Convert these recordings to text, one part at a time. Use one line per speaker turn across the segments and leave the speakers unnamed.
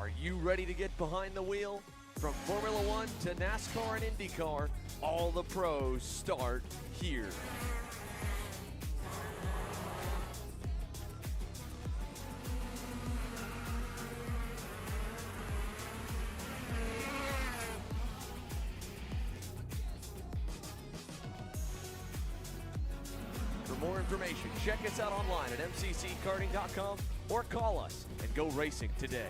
Are you ready to get behind the wheel? From Formula One to NASCAR and IndyCar, all the pros start here. For more information, check us out online at mcckarting.com or call us and go racing today.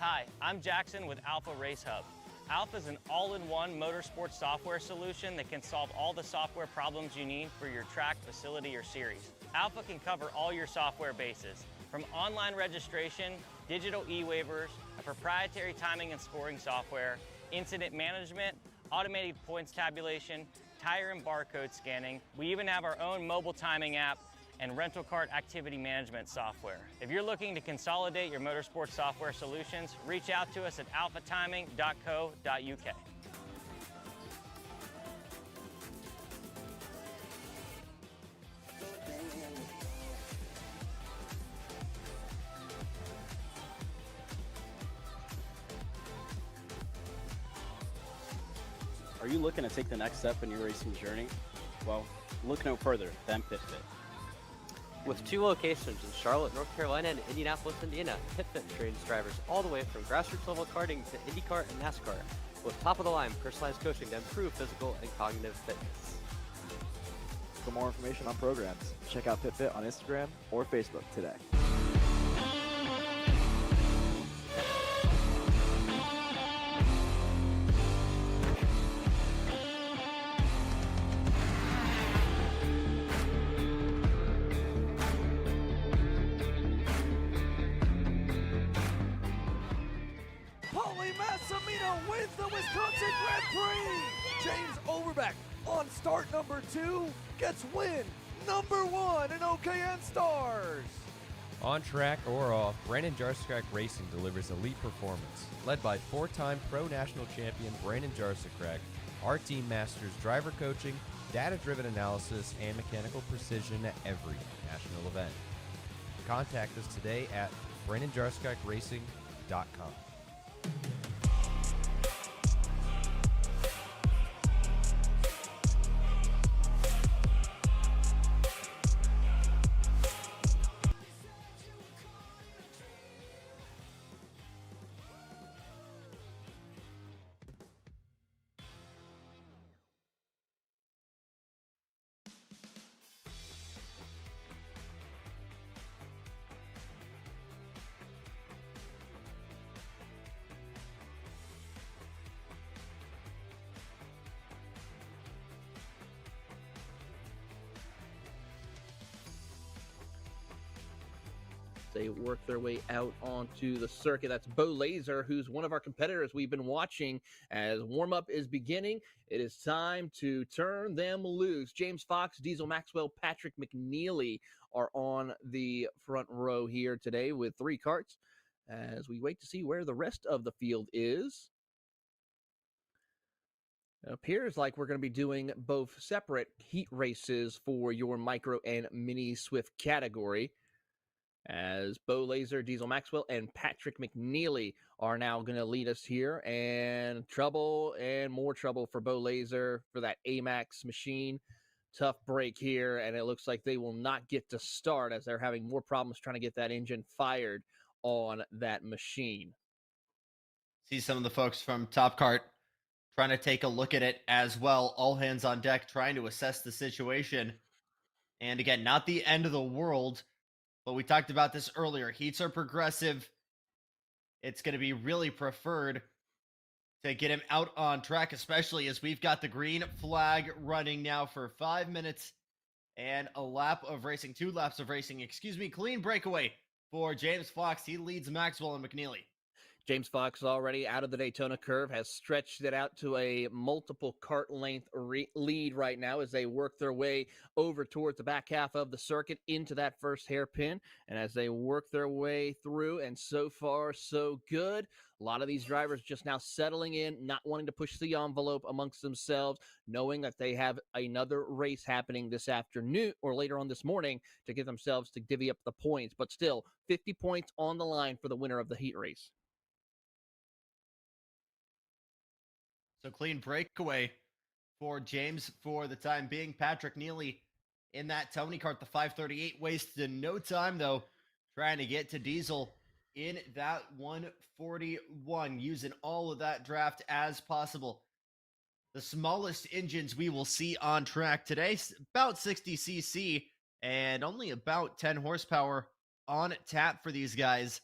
Hi, I'm Jackson with Alpha Race Hub. Alpha is an all-in-one motorsport software solution that can solve all the software problems you need for your track, facility, or series. Alpha can cover all your software bases, from online registration, digital e-waivers, a proprietary timing and scoring software, incident management, automated points tabulation, tire and barcode scanning. We even have our own mobile timing app and rental kart activity management software. If you're looking to consolidate your motorsport software solutions, reach out to us at alphatiming.co.uk.
Are you looking to take the next step in your racing journey? Well, look no further than PitFit.
With 2 locations in Charlotte, North Carolina and Indianapolis, Indiana, PitFit trains drivers all the way from grassroots level karting to Indy Kart and NASCAR, with top-of-the-line personalized coaching to improve physical and cognitive fitness.
For more information on programs, check out PitFit on Instagram or Facebook today.
Wins the Wisconsin Grand Prix. James Overbeck on start number 2 gets win number 1 in OKN Stars.
On track or off, Brandon Jarskrek Racing delivers elite performance. Led by 4-time Pro National Champion Brandon Jarskrek, our team masters driver coaching, data-driven analysis, and mechanical precision at every national event. Contact us today at BrandonJarskrekRacing.com.
They work their way out onto the circuit. That's Bo Laser, who's one of our competitors we've been watching as warm-up is beginning. It is time to turn them loose. James Fox, Diesel Maxwell, Patrick McNeely are on the front row here today with 3 karts as we wait to see where the rest of the field is. It appears like we're going to be doing both separate heat races for your micro and mini Swift category, as Bo Laser, Diesel Maxwell, and Patrick McNeely are now going to lead us here. And trouble and more trouble for Bo Laser for that AMAX machine. Tough break here, and it looks like they will not get to start as they're having more problems trying to get that engine fired on that machine.
See some of the folks from Top Kart trying to take a look at it as well. All hands on deck trying to assess the situation. And again, not the end of the world, but we talked about this earlier. Heats are progressive. It's going to be really preferred to get him out on track, especially as we've got the green flag running now for 5 minutes and a lap of racing, 2 laps of racing, excuse me. Clean breakaway for James Fox. He leads Maxwell and McNeely.
James Fox already out of the Daytona curve, has stretched it out to a multiple kart length lead right now as they work their way over towards the back half of the circuit into that first hairpin. And as they work their way through, and so far so good. A lot of these drivers just now settling in, not wanting to push the envelope amongst themselves, knowing that they have another race happening this afternoon or later on this morning to get themselves to divvy up the points. But still, 50 points on the line for the winner of the heat race.
So clean breakaway for James for the time being. Patrick Neely in that Tony kart, the 538, wasted no time, though, trying to get to Diesel in that 141, using all of that draft as possible. The smallest engines we will see on track today, about 60 cc and only about 10 horsepower on tap for these guys.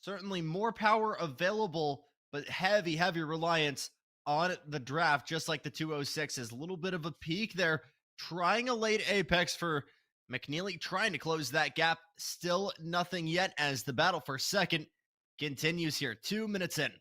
Certainly more power available, but heavy reliance on the draft, just like the 206s. A little bit of a peak there, trying a late apex for McNeely, trying to close that gap. Still nothing yet as the battle for second continues here, 2 minutes in.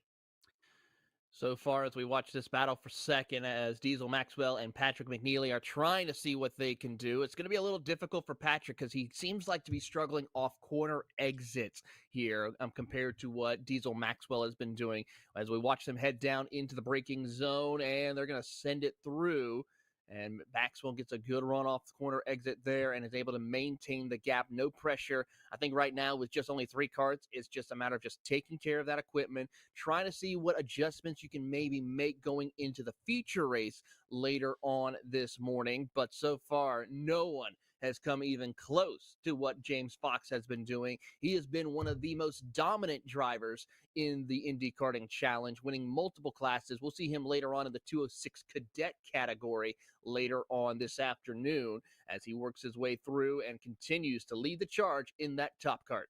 So far, as we watch this battle for second, as Diesel Maxwell and Patrick McNeely are trying to see what they can do. It's going to be a little difficult for Patrick because he seems like to be struggling off corner exits here compared to what Diesel Maxwell has been doing. As we watch them head down into the braking zone, and they're going to send it through. And Maxwell gets a good run off the corner exit there and is able to maintain the gap. No pressure. I think right now with just only 3 karts, it's just a matter of just taking care of that equipment, trying to see what adjustments you can maybe make going into the feature race later on this morning. But so far, no one has come even close to what James Fox has been doing. He has been one of the most dominant drivers in the Indy Karting Challenge, winning multiple classes. We'll see him later on in the 206 cadet category later on this afternoon as he works his way through and continues to lead the charge in that top kart.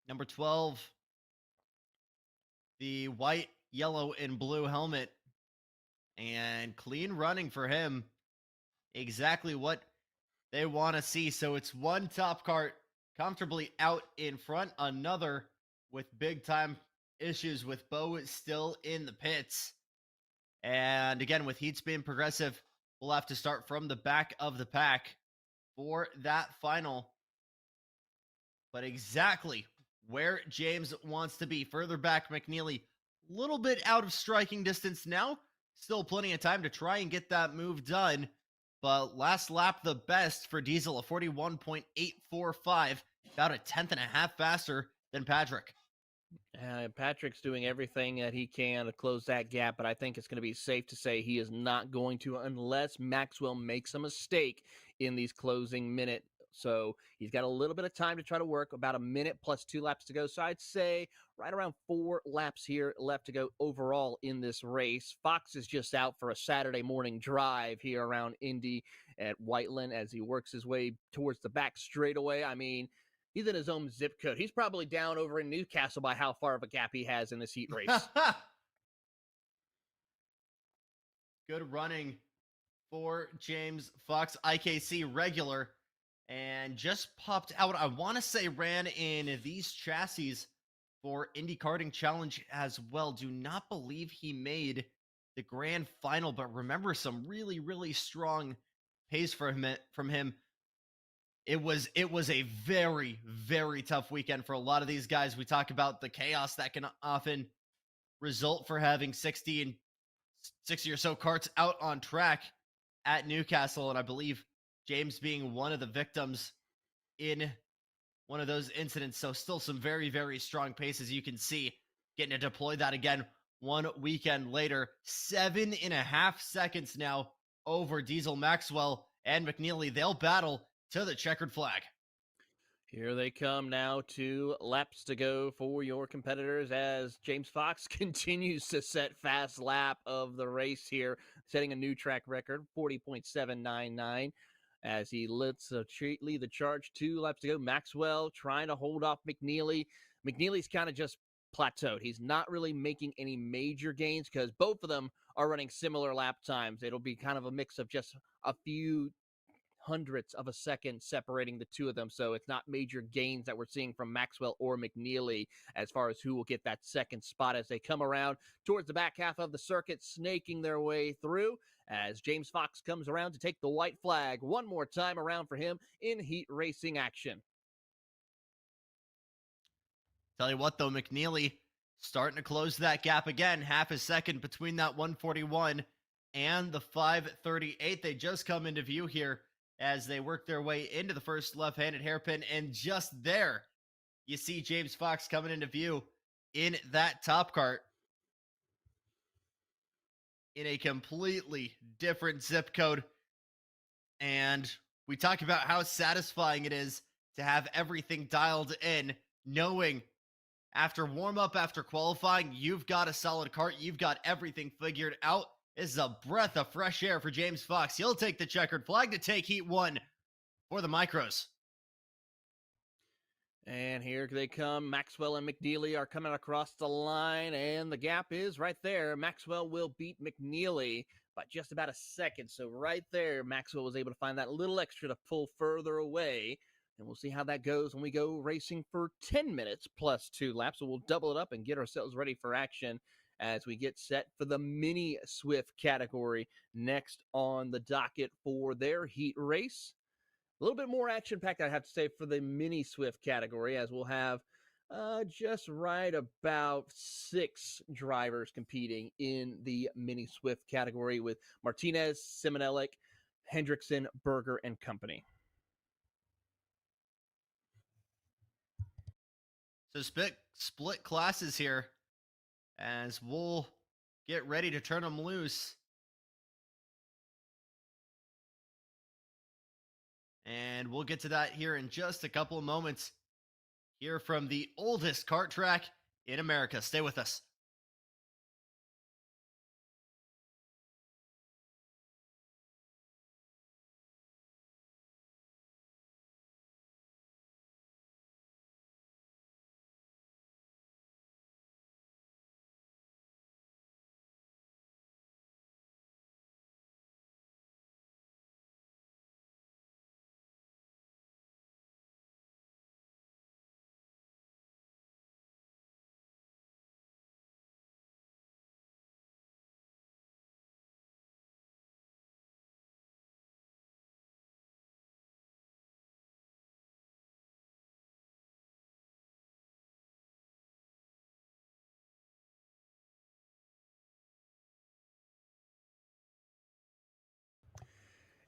Number 12, the white, yellow, and blue helmet. And clean running for him. Exactly what they want to see. So it's one top kart comfortably out in front, another with big time issues with Bo still in the pits. And again, with heats being progressive, we'll have to start from the back of the pack for that final. But exactly where James wants to be. Further back, McNeely, a little bit out of striking distance now. Still plenty of time to try and get that move done. But last lap, the best for Diesel, a 41.845, about a tenth and a half faster than Patrick.
Patrick's doing everything that he can to close that gap, but I think it's going to be safe to say he is not going to unless Maxwell makes a mistake in these closing minute. So he's got a little bit of time to try to work, about a minute plus 2 laps to go. So I'd say right around 4 laps here left to go overall in this race. Fox is just out for a Saturday morning drive here around Indy at Whiteland as he works his way towards the back straightaway. I mean, he's in his own zip code. He's probably down over in Newcastle by how far of a gap he has in this heat race.
Good running for James Fox, IKC regular, and just popped out. I want to say ran in these chassis for Indy Karting Challenge as well. Do not believe he made the grand final, but remember some really, really strong pace from him. It was a very, very tough weekend for a lot of these guys. We talk about the chaos that can often result for having 60 or so karts out on track at Newcastle, and I believe James being one of the victims in one of those incidents. So still some very, very strong paces. You can see getting to deploy that again 1 weekend later. 7.5 seconds now over Diesel, Maxwell, and McNeely. They'll battle to the checkered flag.
Here they come now, 2 laps to go for your competitors as James Fox continues to set fast lap of the race here, setting a new track record, 40.799, as he lets lead the charge. 2 laps to go. Maxwell trying to hold off McNeely. McNeely's kind of just plateaued. He's not really making any major gains because both of them are running similar lap times. It'll be kind of a mix of just a few hundredths of a second separating the 2 of them. So it's not major gains that we're seeing from Maxwell or McNeely as far as who will get that second spot as they come around towards the back half of the circuit, snaking their way through as James Fox comes around to take the white flag one more time around for him in heat racing action.
Tell you what, though, McNeely starting to close that gap again. Half a second between that 141 and the 538. They just come into view here as they work their way into the first left-handed hairpin. And just there, you see James Fox coming into view in that top kart in a completely different zip code. And we talk about how satisfying it is to have everything dialed in, knowing after warm-up, after qualifying, you've got a solid kart, you've got everything figured out. This is a breath of fresh air for James Fox. He'll take the checkered flag to take heat 1 for the micros.
And here they come. Maxwell and McNeely are coming across the line, and the gap is right there. Maxwell will beat McNeely by just about a second. So right there, Maxwell was able to find that little extra to pull further away. And we'll see how that goes when we go racing for 10 minutes plus 2 laps. So we'll double it up and get ourselves ready for action as we get set for the mini Swift category next on the docket for their heat race. A little bit more action-packed, I have to say, for the mini Swift category, as we'll have Just right about 6 drivers competing in the Mini Swift category with Martinez, Simonelli, Hendrickson, Berger, and company.
So split classes here as we'll get ready to turn them loose. And we'll get to that here in just a couple of moments. Here from the oldest kart track in America. Stay with us.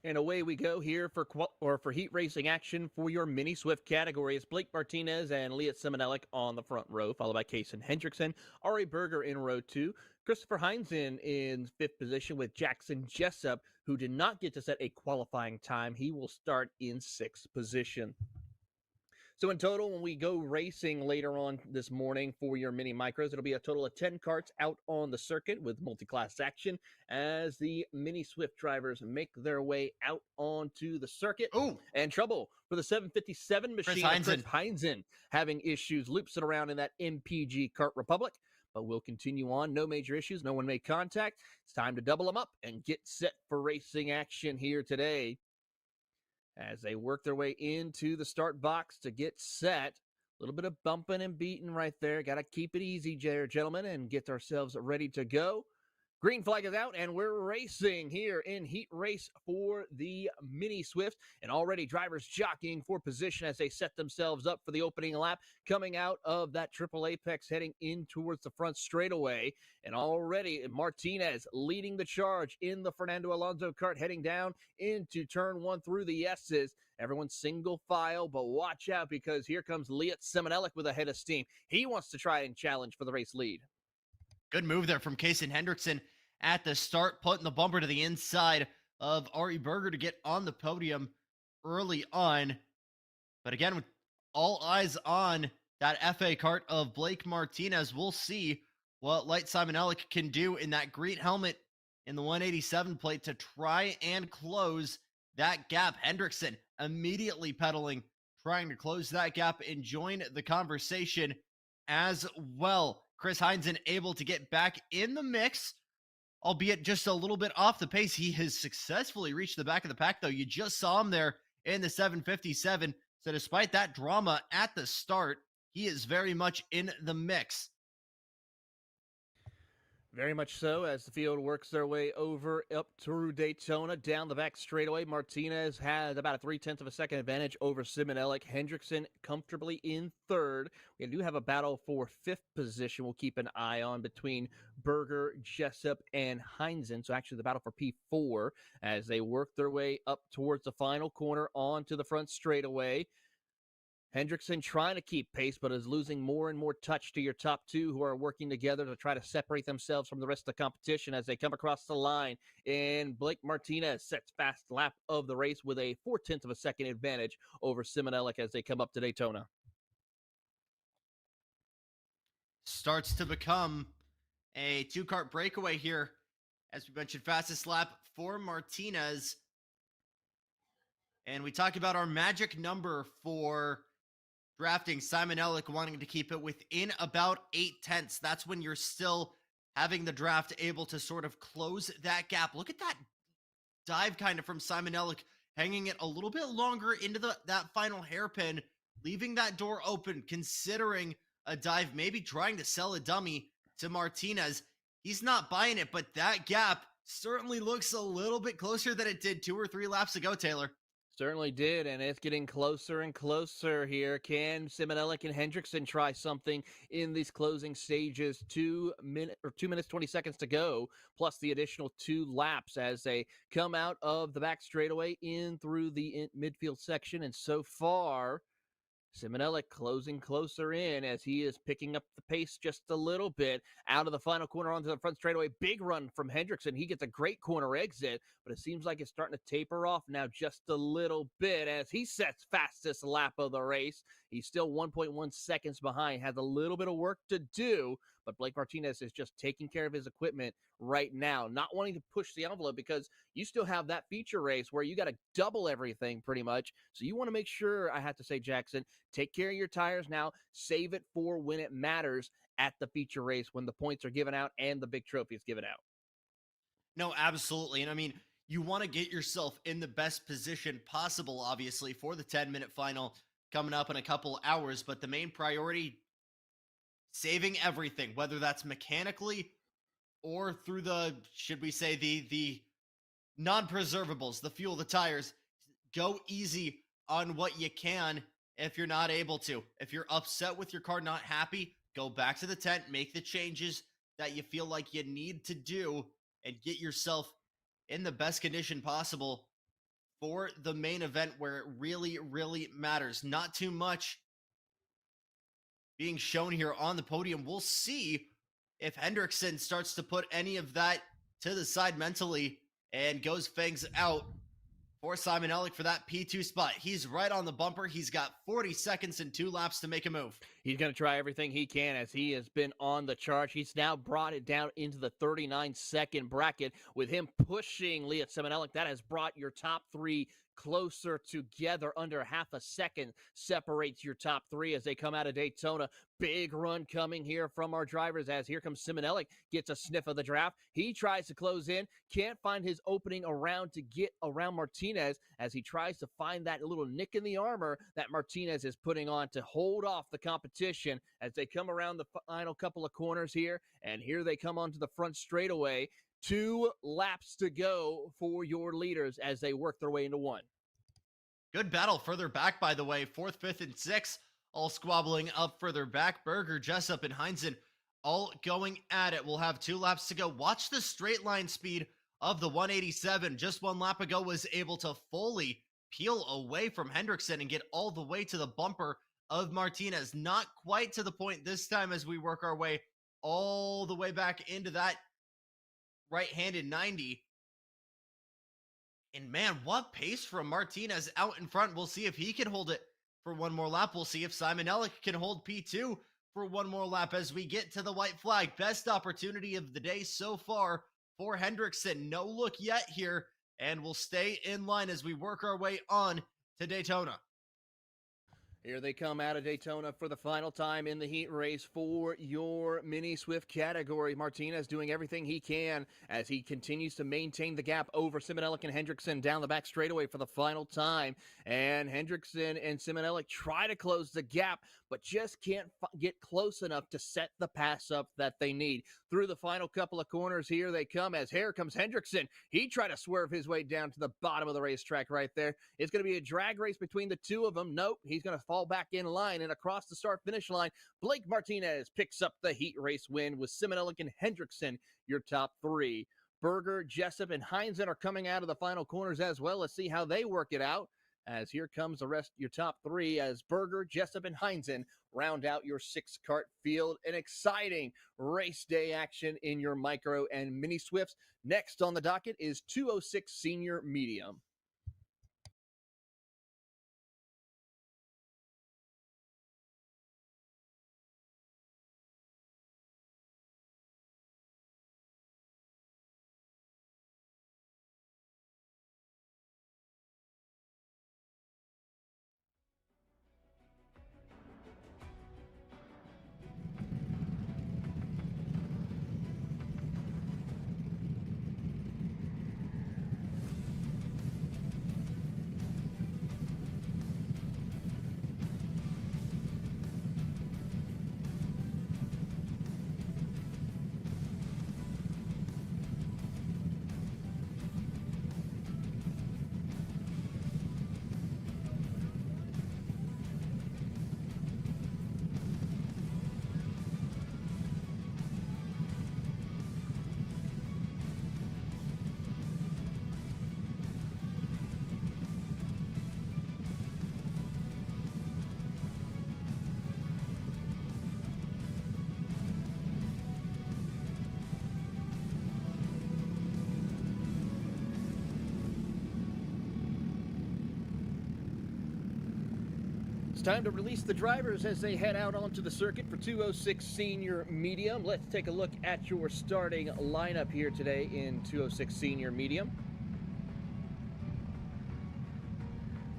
And away we go here for heat racing action for your Mini Swift category. It's Blake Martinez and Leah Simonelli on the front row, followed by Kason Hendrickson, Ari Berger in row 2, Christopher Heinz in 5th position with Jackson Jessup, who did not get to set a qualifying time. He will start in 6th position. So in total, when we go racing later on this morning for your mini micros, it'll be a total of 10 karts out on the circuit with multi-class action as the Mini Swift drivers make their way out onto the circuit.
Oh,
and trouble for the 757 machine. Chris Heinzen having issues loopsing around in that MPG Kart Republic. But we'll continue on. No major issues. No one made contact. It's time to double them up and get set for racing action here today. As they work their way into the start box to get set. A little bit of bumping and beating right there. Got to keep it easy, gentlemen, and get ourselves ready to go. Green flag is out, and we're racing here in heat race for the Mini Swift. And already drivers jockeying for position as they set themselves up for the opening lap, coming out of that triple apex, heading in towards the front straightaway. And already Martinez leading the charge in the Fernando Alonso kart, heading down into turn 1 through the S's. Everyone's single file, but watch out because here comes Leot Simonelli with a head of steam. He wants to try and challenge for the race lead.
Good move there from Kason Hendrickson at the start, putting the bumper to the inside of Ari Berger to get on the podium early on. But again, with all eyes on that FA kart of Blake Martinez, we'll see what Light Simonelli can do in that green helmet in the 187 plate to try and close that gap. Hendrickson immediately pedaling, trying to close that gap and join the conversation as well. Chris Heinzen able to get back in the mix, albeit just a little bit off the pace. He has successfully reached the back of the pack, though. You just saw him there in the 757. So despite that drama at the start, he is very much in the mix.
Very much so, as the field works their way over up through Daytona, down the back straightaway. Martinez has about a 0.3 of a second advantage over Simonelli. Hendrickson comfortably in 3rd. We do have a battle for 5th position we'll keep an eye on between Berger, Jessup, and Heinzen. So actually the battle for P4 as they work their way up towards the final corner onto the front straightaway. Hendrickson trying to keep pace, but is losing more and more touch to your top 2 who are working together to try to separate themselves from the rest of the competition as they come across the line. And Blake Martinez sets fast lap of the race with a 0.4 of a second advantage over Simonelli as they come up to Daytona.
Starts to become a 2-kart breakaway here. As we mentioned, fastest lap for Martinez. And we talked about our magic number for drafting. Simonelli wanting to keep it within about 0.8. That's when you're still having the draft able to sort of close that gap. Look at that dive kind of from Simonelli, hanging it a little bit longer into that final hairpin, leaving that door open, considering a dive, maybe trying to sell a dummy to Martinez. He's not buying it, but that gap certainly looks a little bit closer than it did 2 or 3 laps ago, Taylor.
Certainly did, and it's getting closer and closer here. Can Simonelli and Hendrickson try something in these closing stages? 2 minutes 20 seconds to go, plus the additional 2 laps as they come out of the back straightaway in through the midfield section. And so far, Simonelli closing closer in as he is picking up the pace just a little bit out of the final corner onto the front straightaway. Big run from Hendrickson. He gets a great corner exit, but it seems like it's starting to taper off now just a little bit as he sets fastest lap of the race. He's still 1.1 seconds behind, has a little bit of work to do, but Blake Martinez is just taking care of his equipment right now, not wanting to push the envelope because you still have that feature race where you got to double everything pretty much. So you want to make sure, I have to say, Jackson, take care of your tires now, save it for when it matters at the feature race when the points are given out and the big trophy is given out.
No, absolutely. And I mean, you want to get yourself in the best position possible, obviously, for the 10-minute final coming up in a couple hours. But the main priority, saving everything, whether that's mechanically or through the, should we say, the non-preservables, the fuel, the tires. Go easy on what you can if you're not able to. If you're upset with your car, not happy, go back to the tent, make the changes that you feel like you need to do, and get yourself in the best condition possible for the main event where it really, really matters. Not too much being shown here on the podium. We'll see if Hendrickson starts to put any of that to the side mentally and goes fangs out for Simonelli for that P2 spot. He's right on the bumper. He's got 40 seconds and 2 laps to make a move.
He's going to try everything he can as he has been on the charge. He's now brought it down into the 39-second bracket with him pushing Leah Simonelli. That has brought your top 3 closer together. Under half a second separates your top 3 as they come out of Daytona. Big run coming here from our drivers as here comes Simonelli, gets a sniff of the draft. He tries to close in, can't find his opening around to get around Martinez as he tries to find that little nick in the armor that Martinez is putting on to hold off the competition as they come around the final couple of corners here. And here they come onto the front straightaway. 2 laps to go for your leaders as they work their way into 1.
Good battle further back, by the way. 4th, 5th, and 6th all squabbling up further back. Berger, Jessup, and Heinzen all going at it. We'll have 2 laps to go. Watch the straight line speed of the 187. Just 1 lap ago was able to fully peel away from Hendrickson and get all the way to the bumper of Martinez. Not quite to the point this time as we work our way all the way back into that right-handed 90. And man, what pace from Martinez out in front. We'll see if he can hold it for 1 more lap. We'll see if Simonelli can hold P2 for 1 more lap as we get to the white flag. Best opportunity of the day so far for Hendrickson. No look yet here, and we'll stay in line as we work our way on to Daytona.
Here they come out of Daytona for the final time in the heat race for your Mini Swift category. Martinez doing everything he can as he continues to maintain the gap over Simonelli and Hendrickson down the back straightaway for the final time. And Hendrickson and Simonelli try to close the gap, but just can't get close enough to set the pass up that they need. Through the final couple of corners, here they come as here comes Hendrickson. He tried to swerve his way down to the bottom of the racetrack right there. It's going to be a drag race between the 2 of them. Nope, he's going to fall back in line, and across the start-finish line, Blake Martinez picks up the heat race win with Simonelli and Hendrickson, your top 3. Berger, Jessup, and Heinzen are coming out of the final corners as well. Let's see how they work it out. As here comes the rest, your top 3, as Berger, Jessup, and Heinzen round out your 6-kart field. An exciting race day action in your micro and mini Swifts. Next on the docket is 206 Senior Medium. It's time to release the drivers as they head out onto the circuit for 206 Senior Medium. Let's take a look at your starting lineup here today in 206 Senior Medium.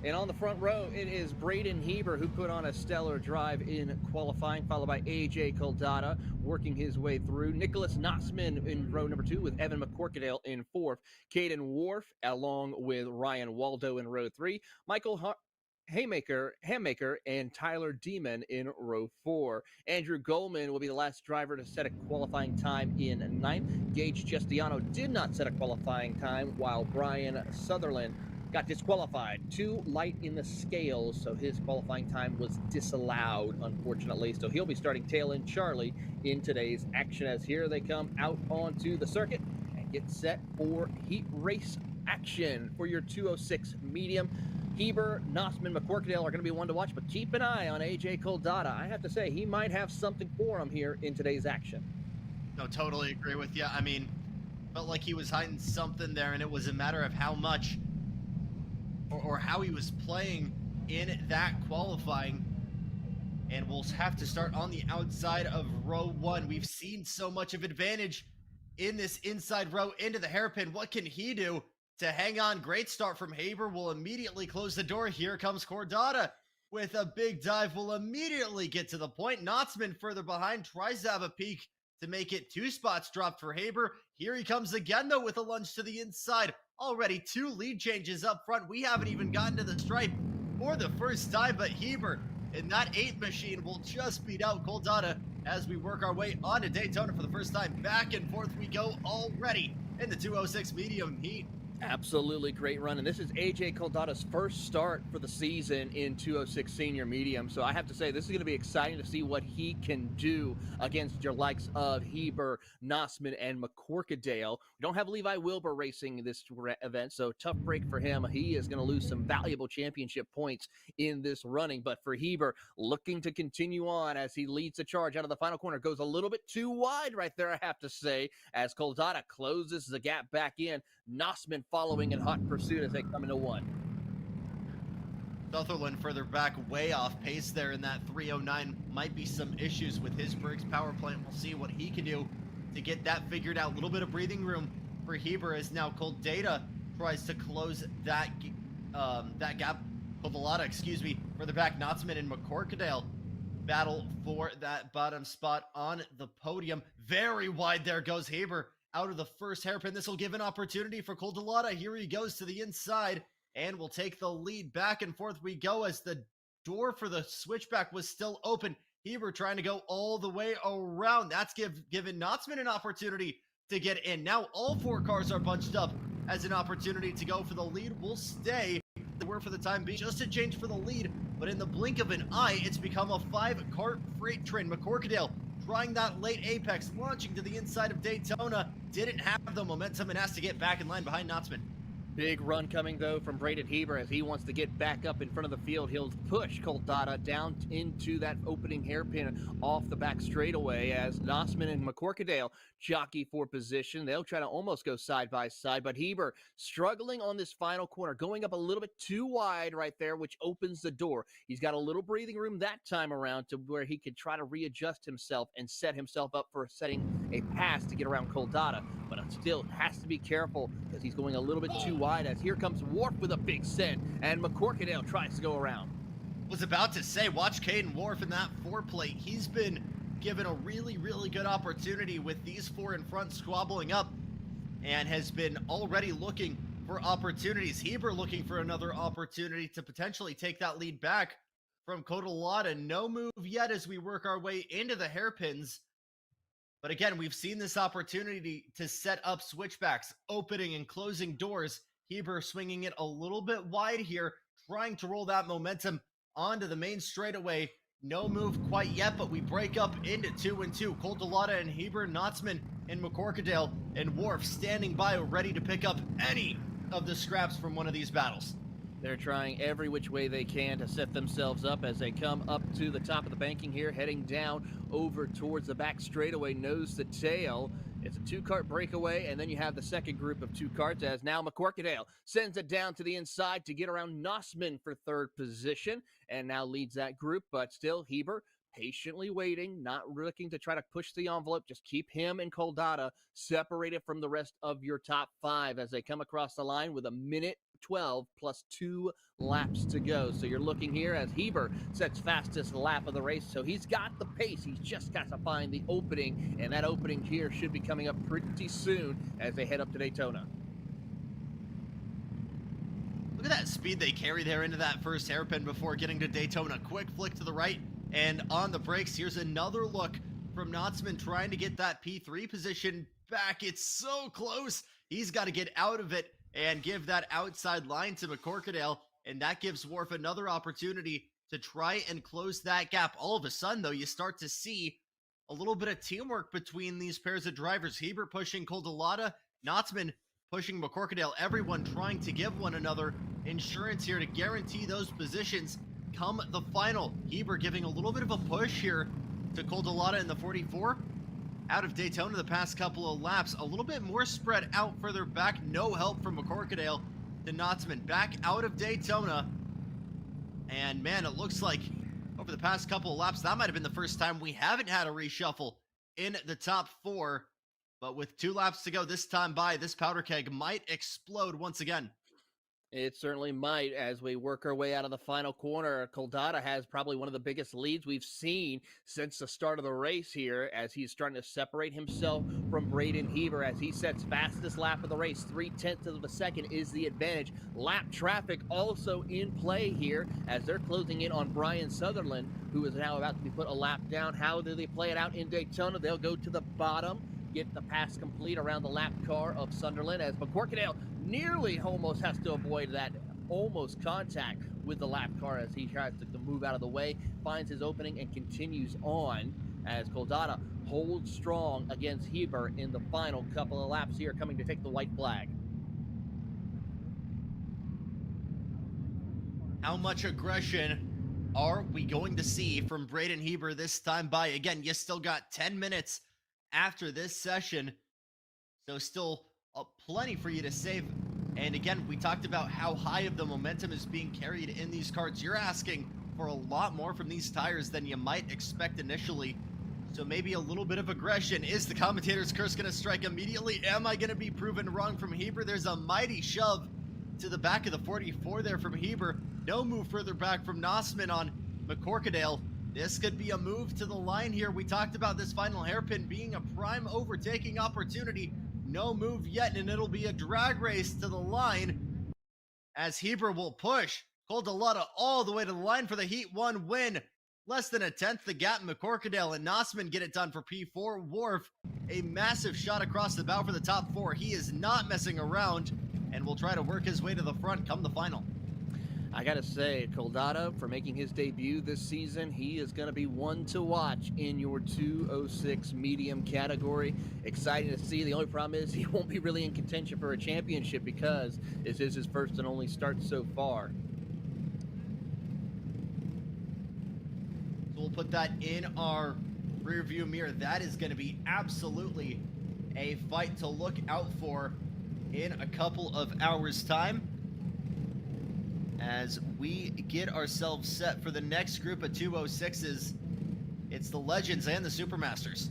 And on the front row, it is Braden Heber, who put on a stellar drive in qualifying, followed by AJ Coldata, working his way through. Nicholas Nossman in row number 2, with Evan McCorkadale in 4th. Caden Wharf, along with Ryan Waldo in row 3. Michael Haymaker and Tyler Demon in row 4. Andrew Goldman will be the last driver to set a qualifying time in 9th. Gage Gestiano did not set a qualifying time, while Brian Sutherland got disqualified. Too light in the scales, so his qualifying time was disallowed, unfortunately. So he'll be starting tail end Charlie in today's action, as here they come out onto the circuit and get set for heat race action for your 206 medium. Heber, Nossman, McCorkadale are going to be one to watch, but keep an eye on AJ Coldata. I have to say, he might have something for him here in today's action.
No, totally agree with you. I mean, felt like he was hiding something there, and it was a matter of how much or how he was playing in that qualifying. And we'll have to start on the outside of row 1. We've seen so much of advantage in this inside row into the hairpin. What can he do to hang on? Great start from Haber. Will immediately close the door. Here comes Cordata with a big dive. Will immediately get to the point. Notzman further behind tries to have a peek to make it 2 spots dropped for Haber. Here he comes again, though, with a lunge to the inside. Already 2 lead changes up front. We haven't even gotten to the stripe for the first time, but Heber in that 8 machine will just beat out Coldata as we work our way onto Daytona for the first time. Back and forth we go already in the 206 medium heat.
Absolutely great run, and this is AJ Coldata's first start for the season in 206 Senior Medium, so I have to say this is going to be exciting to see what he can do against your likes of Heber, Nossman, and McCorkadale. We don't have Levi Wilbur racing this event, so tough break for him. He is going to lose some valuable championship points in this running, but for Heber, looking to continue on as he leads the charge out of the final corner. Goes a little bit too wide right there, I have to say, as Coldata closes the gap back in. Nossman following in hot pursuit as they come into 1.
Sutherland further back, way off pace there in that 309. Might be some issues with his Briggs power plant. We'll see what he can do to get that figured out. A little bit of breathing room for Heber as now Coldata tries to close that gap. Coldata, excuse me, further back. Notzman and McCorkadale battle for that bottom spot on the podium. Very wide there goes Heber out of the first hairpin. This will give an opportunity for Coldata. Here he goes to the inside and will take the lead. Back and forth we go as the door for the switchback was still open. Heber trying to go all the way around. That's given Notzman an opportunity to get in. Now all 4 cars are bunched up as an opportunity to go for the lead. Will stay where for the time being, just a change for the lead, but in the blink of an eye, it's become a 5-cart freight train. McCorkadale trying that late apex, launching to the inside of Daytona. Didn't have the momentum and has to get back in line behind Notzman.
Big run coming, though, from Braden Heber as he wants to get back up in front of the field. He'll push Coldata down into that opening hairpin off the back straightaway as Nossman and McCorkadale jockey for position. They'll try to almost go side by side, but Heber struggling on this final corner, going up a little bit too wide right there, which opens the door. He's got a little breathing room that time around to where he can try to readjust himself and set himself up for setting a pass to get around Coldata, but still has to be careful because he's going a little bit too wide as here comes Wharf with a big send, and McCorkadale tries to go around.
Was about to say, watch Caden Wharf in that 4-plate. He's been given a really, really good opportunity with these 4 in front squabbling up and has been already looking for opportunities. Heber looking for another opportunity to potentially take that lead back from Coldata. No move yet as we work our way into the hairpins. But again, we've seen this opportunity to set up switchbacks, opening and closing doors. Heber swinging it a little bit wide here, trying to roll that momentum onto the main straightaway. No move quite yet, but we break up into 2 and 2. Coldata and Heber, Notzman and McCorkadale, and Wharf standing by, ready to pick up any of the scraps from one of these battles.
They're trying every which way they can to set themselves up as they come up to the top of the banking here, heading down over towards the back straightaway, nose to tail. It's a 2-kart breakaway, and then you have the second group of 2 karts as now McCorkadale sends it down to the inside to get around Nossman for 3rd position, and now leads that group, but still Heber patiently waiting, not looking to try to push the envelope. Just keep him and Coldata separated from the rest of your top 5 as they come across the line with a minute 12 plus 2 laps to go. So you're looking here as Heber sets fastest lap of the race. So he's got the pace. He's just got to find the opening, and that opening here should be coming up pretty soon as they head up to Daytona.
Look at that speed they carry there into that first hairpin before getting to Daytona. Quick flick to the right and on the brakes. Here's another look from Notzman trying to get that P3 position back. It's so close. He's got to get out of it and give that outside line to McCorkadale, and that gives Worf another opportunity to try and close that gap. All of a sudden, though, you start to see a little bit of teamwork between these pairs of drivers. Heber pushing Coldalata, Notzman pushing McCorkadale, everyone trying to give one another insurance here to guarantee those positions come the final. Heber giving a little bit of a push here to Coldalata in the 44. Out of Daytona the past couple of laps, a little bit more spread out further back. No help from McCorkadale to Notzman. Back out of Daytona. And man, it looks like over the past couple of laps, that might have been the first time we haven't had a reshuffle in the top 4. But with 2 laps to go this time by, this powder keg might explode once again.
It certainly might as we work our way out of the final corner. Coldata has probably one of the biggest leads we've seen since the start of the race here as he's starting to separate himself from Braden Heber as he sets fastest lap of the race. 0.3 of a second is the advantage. Lap traffic also in play here as they're closing in on Brian Sutherland, who is now about to be put a lap down. How do they play it out in Daytona? They'll go to the bottom, get the pass complete around the lap car of Sunderland as McCorkadale nearly almost has to avoid that almost contact with the lap car as he tries to move out of the way, finds his opening and continues on as Coldata holds strong against Heber in the final couple of laps here, coming to take the white flag.
How much aggression are we going to see from Braden Heber this time by? Again, you still got 10 minutes after this session, so still plenty for you to save. And again, we talked about how high of the momentum is being carried in these karts. You're asking for a lot more from these tires than you might expect initially, so maybe a little bit of aggression. Is the commentator's curse going to strike immediately? Am I going to be proven wrong from Heber? There's a mighty shove to the back of the 44 there from Heber. No move further back from Nossman on McCorkadale. This could be a move to the line here. We talked about this final hairpin being a prime overtaking opportunity. No move yet, and it'll be a drag race to the line as Heber will push Coldalata all the way to the line for the Heat 1 win. Less than a tenth the gap. McCorkadale and Nossman get it done for P4. Worf, a massive shot across the bow for the top 4. He is not messing around and will try to work his way to the front come the final.
I gotta say, Coldata, for making his debut this season, he is gonna be one to watch in your 206 medium category. Exciting to see. The only problem is he won't be really in contention for a championship because this is his first and only start so far.
So we'll put that in our rearview mirror. That is gonna be absolutely a fight to look out for in a couple of hours' time, as we get ourselves set for the next group of 206s. It's the Legends and the Supermasters.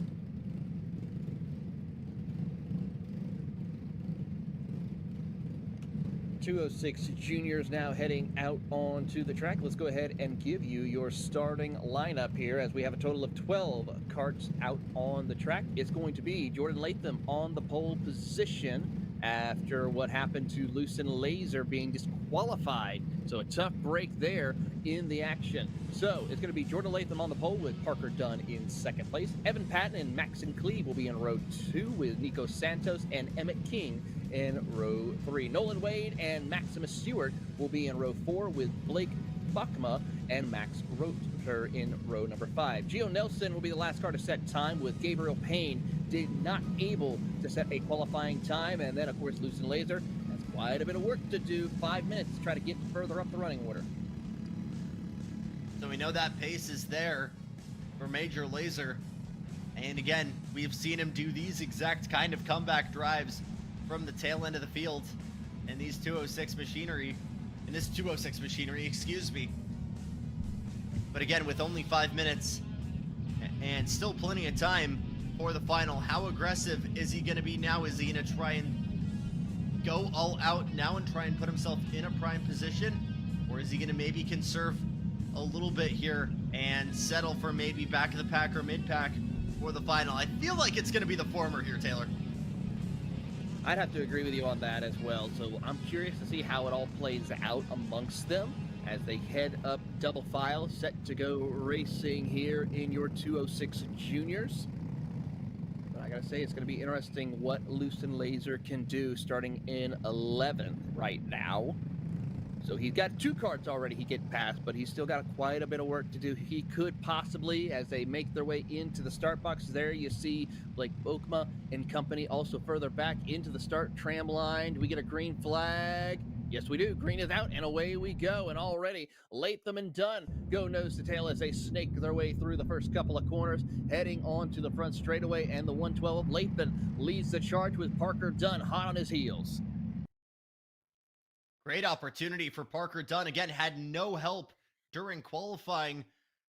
.206 juniors now heading out onto the track. Let's go ahead and give you your starting lineup here as we have a total of 12 karts out on the track. It's going to be Jordan Latham on the pole position after what happened to Lucen Laser being disqualified. So a tough break there in the action. So it's going to be Jordan Latham on the pole with Parker Dunn in second place. Evan Patton and Maxon Cleve will be in row 2 with Nico Santos and Emmett King in row 3. Nolan Wade and Maximus Stewart will be in row 4 with Blake Bachma and Max Roter in row number 5. Gio Nelson will be the last car to set time with Gabriel Payne not able to set a qualifying time. And then, of course, Lucen Laser has quite a bit of work to do. 5 minutes to try to get further up the running order.
So we know that pace is there for Major Laser. And again, we've seen him do these exact kind of comeback drives from the tail end of the field in these 206 machinery, excuse me. But again, with only 5 minutes and still plenty of time for the final, how aggressive is he going to be now? Is he going to try and go all out now and try and put himself in a prime position? Or is he going to maybe conserve a little bit here and settle for maybe back of the pack or mid pack for the final? I feel like it's going to be the former here, Taylor.
I'd have to agree with you on that as well. So I'm curious to see how it all plays out amongst them as they head up double file, set to go racing here in your 206 juniors. But I gotta say, it's gonna be interesting what Lucien Laser can do starting in 11th right now. So he's got 2 karts already he get past, but he's still got quite a bit of work to do. He could possibly, as they make their way into the start box, there you see Blake Okma and company also further back into the start tram line. Do we get a green flag? Yes, we do. Green is out, and away we go. And already, Latham and Dunn go nose to tail as they snake their way through the first couple of corners, heading on to the front straightaway, and the 112. Latham leads the charge with Parker Dunn hot on his heels.
Great opportunity for Parker Dunn. Again, had no help during qualifying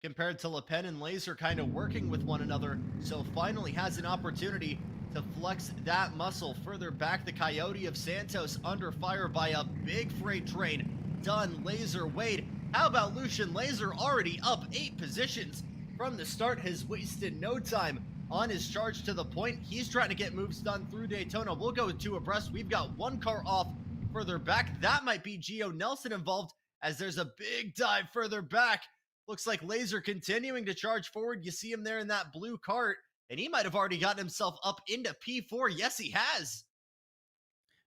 compared to Le Pen and Laser kind of working with one another. So finally has an opportunity to flex that muscle. Further back, the Coyote of Santos under fire by a big freight train. Dunn, Laser, Wade. How about Lucien Laser already up 8 positions from the start? Has wasted no time on his charge to the point. He's trying to get moves done through Daytona. We'll go 2 abreast. We've got 1 car off. Further back, that might be Gio Nelson involved as there's a big dive further back. Looks like Laser continuing to charge forward. You see him there in that blue cart, and he might have already gotten himself up into P4. Yes, he has.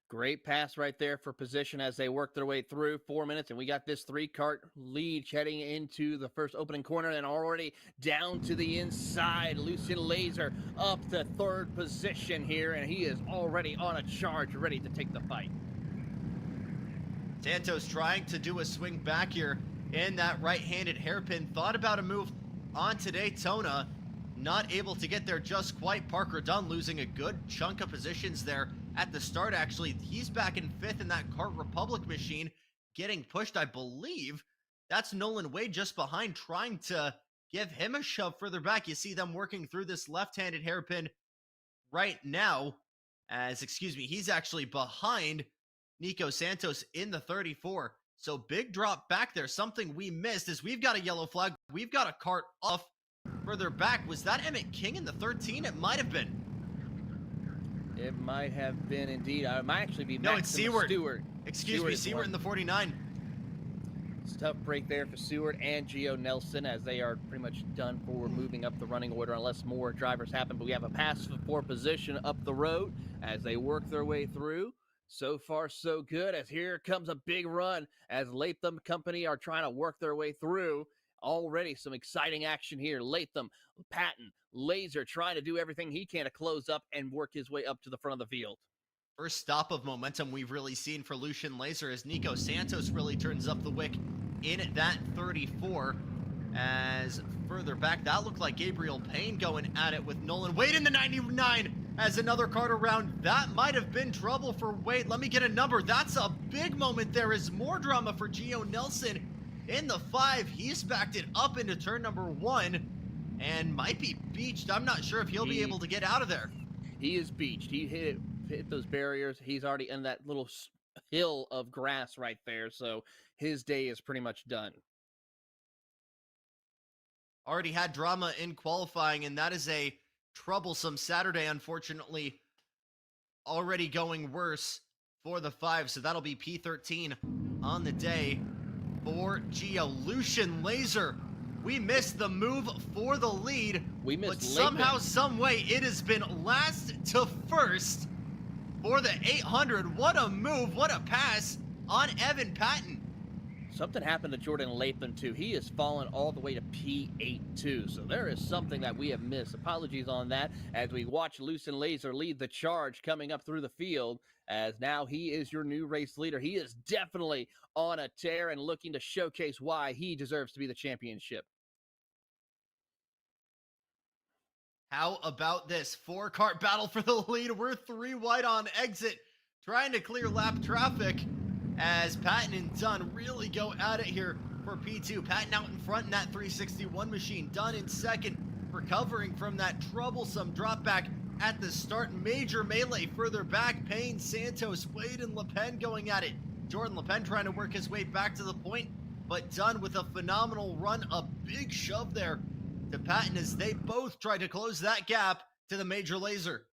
Great pass right there for position as they work their way through 4 minutes, and we got this 3-kart lead heading into the first opening corner and already down to the inside. Lucien Laser up to 3rd position here, and he is already on a charge, ready to take the fight.
Santos trying to do a swing back here in that right-handed hairpin. Thought about a move onto Daytona. Not able to get there just quite. Parker Dunn losing a good chunk of positions there at the start, actually. He's back in 5th in that Kart Republic machine, getting pushed, I believe. That's Nolan Wade just behind, trying to give him a shove further back. You see them working through this left-handed hairpin right now. He's actually behind Nico Santos in the 34. So big drop back there. Something we missed is we've got a yellow flag. We've got a kart off further back. Was that Emmett King in the 13? It might have been.
It might have been indeed. It might actually be
No, it's Seward.
Stewart.
Seward in the 49.
It's a tough break there for Seward and Gio Nelson as they are pretty much done for moving up the running order unless more drivers happen. But we have a pass for position up the road as they work their way through. So far, so good, as here comes a big run as Latham company are trying to work their way through. Already some exciting action here. Latham, Patton, Laser trying to do everything he can to close up and work his way up to the front of the field.
First stop of momentum we've really seen for Lucien Laser as Nico Santos really turns up the wick in that 34. As further back, that looked like Gabriel Payne going at it with Nolan Wade in the 99 as another kart around. That might have been trouble for Wade. Let me get a number. That's a big moment. There is more drama for Gio Nelson in the 5. He's backed it up into turn number 1 and might be beached. I'm not sure if he'll be able to get out of there.
He is beached. He hit those barriers. He's already in that little hill of grass right there. So his day is pretty much done.
Already had drama in qualifying, and that is a troublesome Saturday, unfortunately. Already going worse for the 5, so that'll be P13 on the day for Gio. Lucien Laser, we missed the move for the lead, but somehow, some way, it has been last to first for the 800. What a move, what a pass on Evan Patton.
Something happened to Jordan Latham, too. He has fallen all the way to P8, too. So there is something that we have missed. Apologies on that as we watch Lucien Laser lead the charge coming up through the field, as now he is your new race leader. He is definitely on a tear and looking to showcase why he deserves to be the championship.
How about this? 4-cart battle for the lead. We're 3 wide on exit, trying to clear lap traffic as Patton and Dunn really go at it here for P2. Patton out in front in that 361 machine. Dunn in second, recovering from that troublesome drop back at the start. Major melee further back. Payne, Santos, Wade, and Le Pen going at it. Jordan Le Pen trying to work his way back to the point, but Dunn with a phenomenal run, a big shove there to Patton as they both try to close that gap to the Major Laser.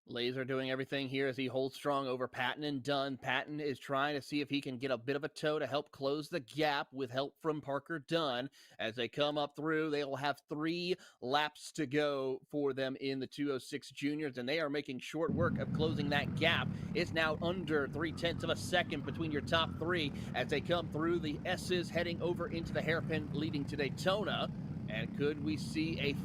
Laser doing everything here as he holds strong over Patton and Dunn. Patton is trying to see if he can get a bit of a toe to help close the gap with help from Parker Dunn. As they come up through, they will have 3 laps to go for them in the 206 juniors, and they are making short work of closing that gap. It's now under 0.3 of a second between your top 3 as they come through the S's heading over into the hairpin leading to Daytona. And could we see a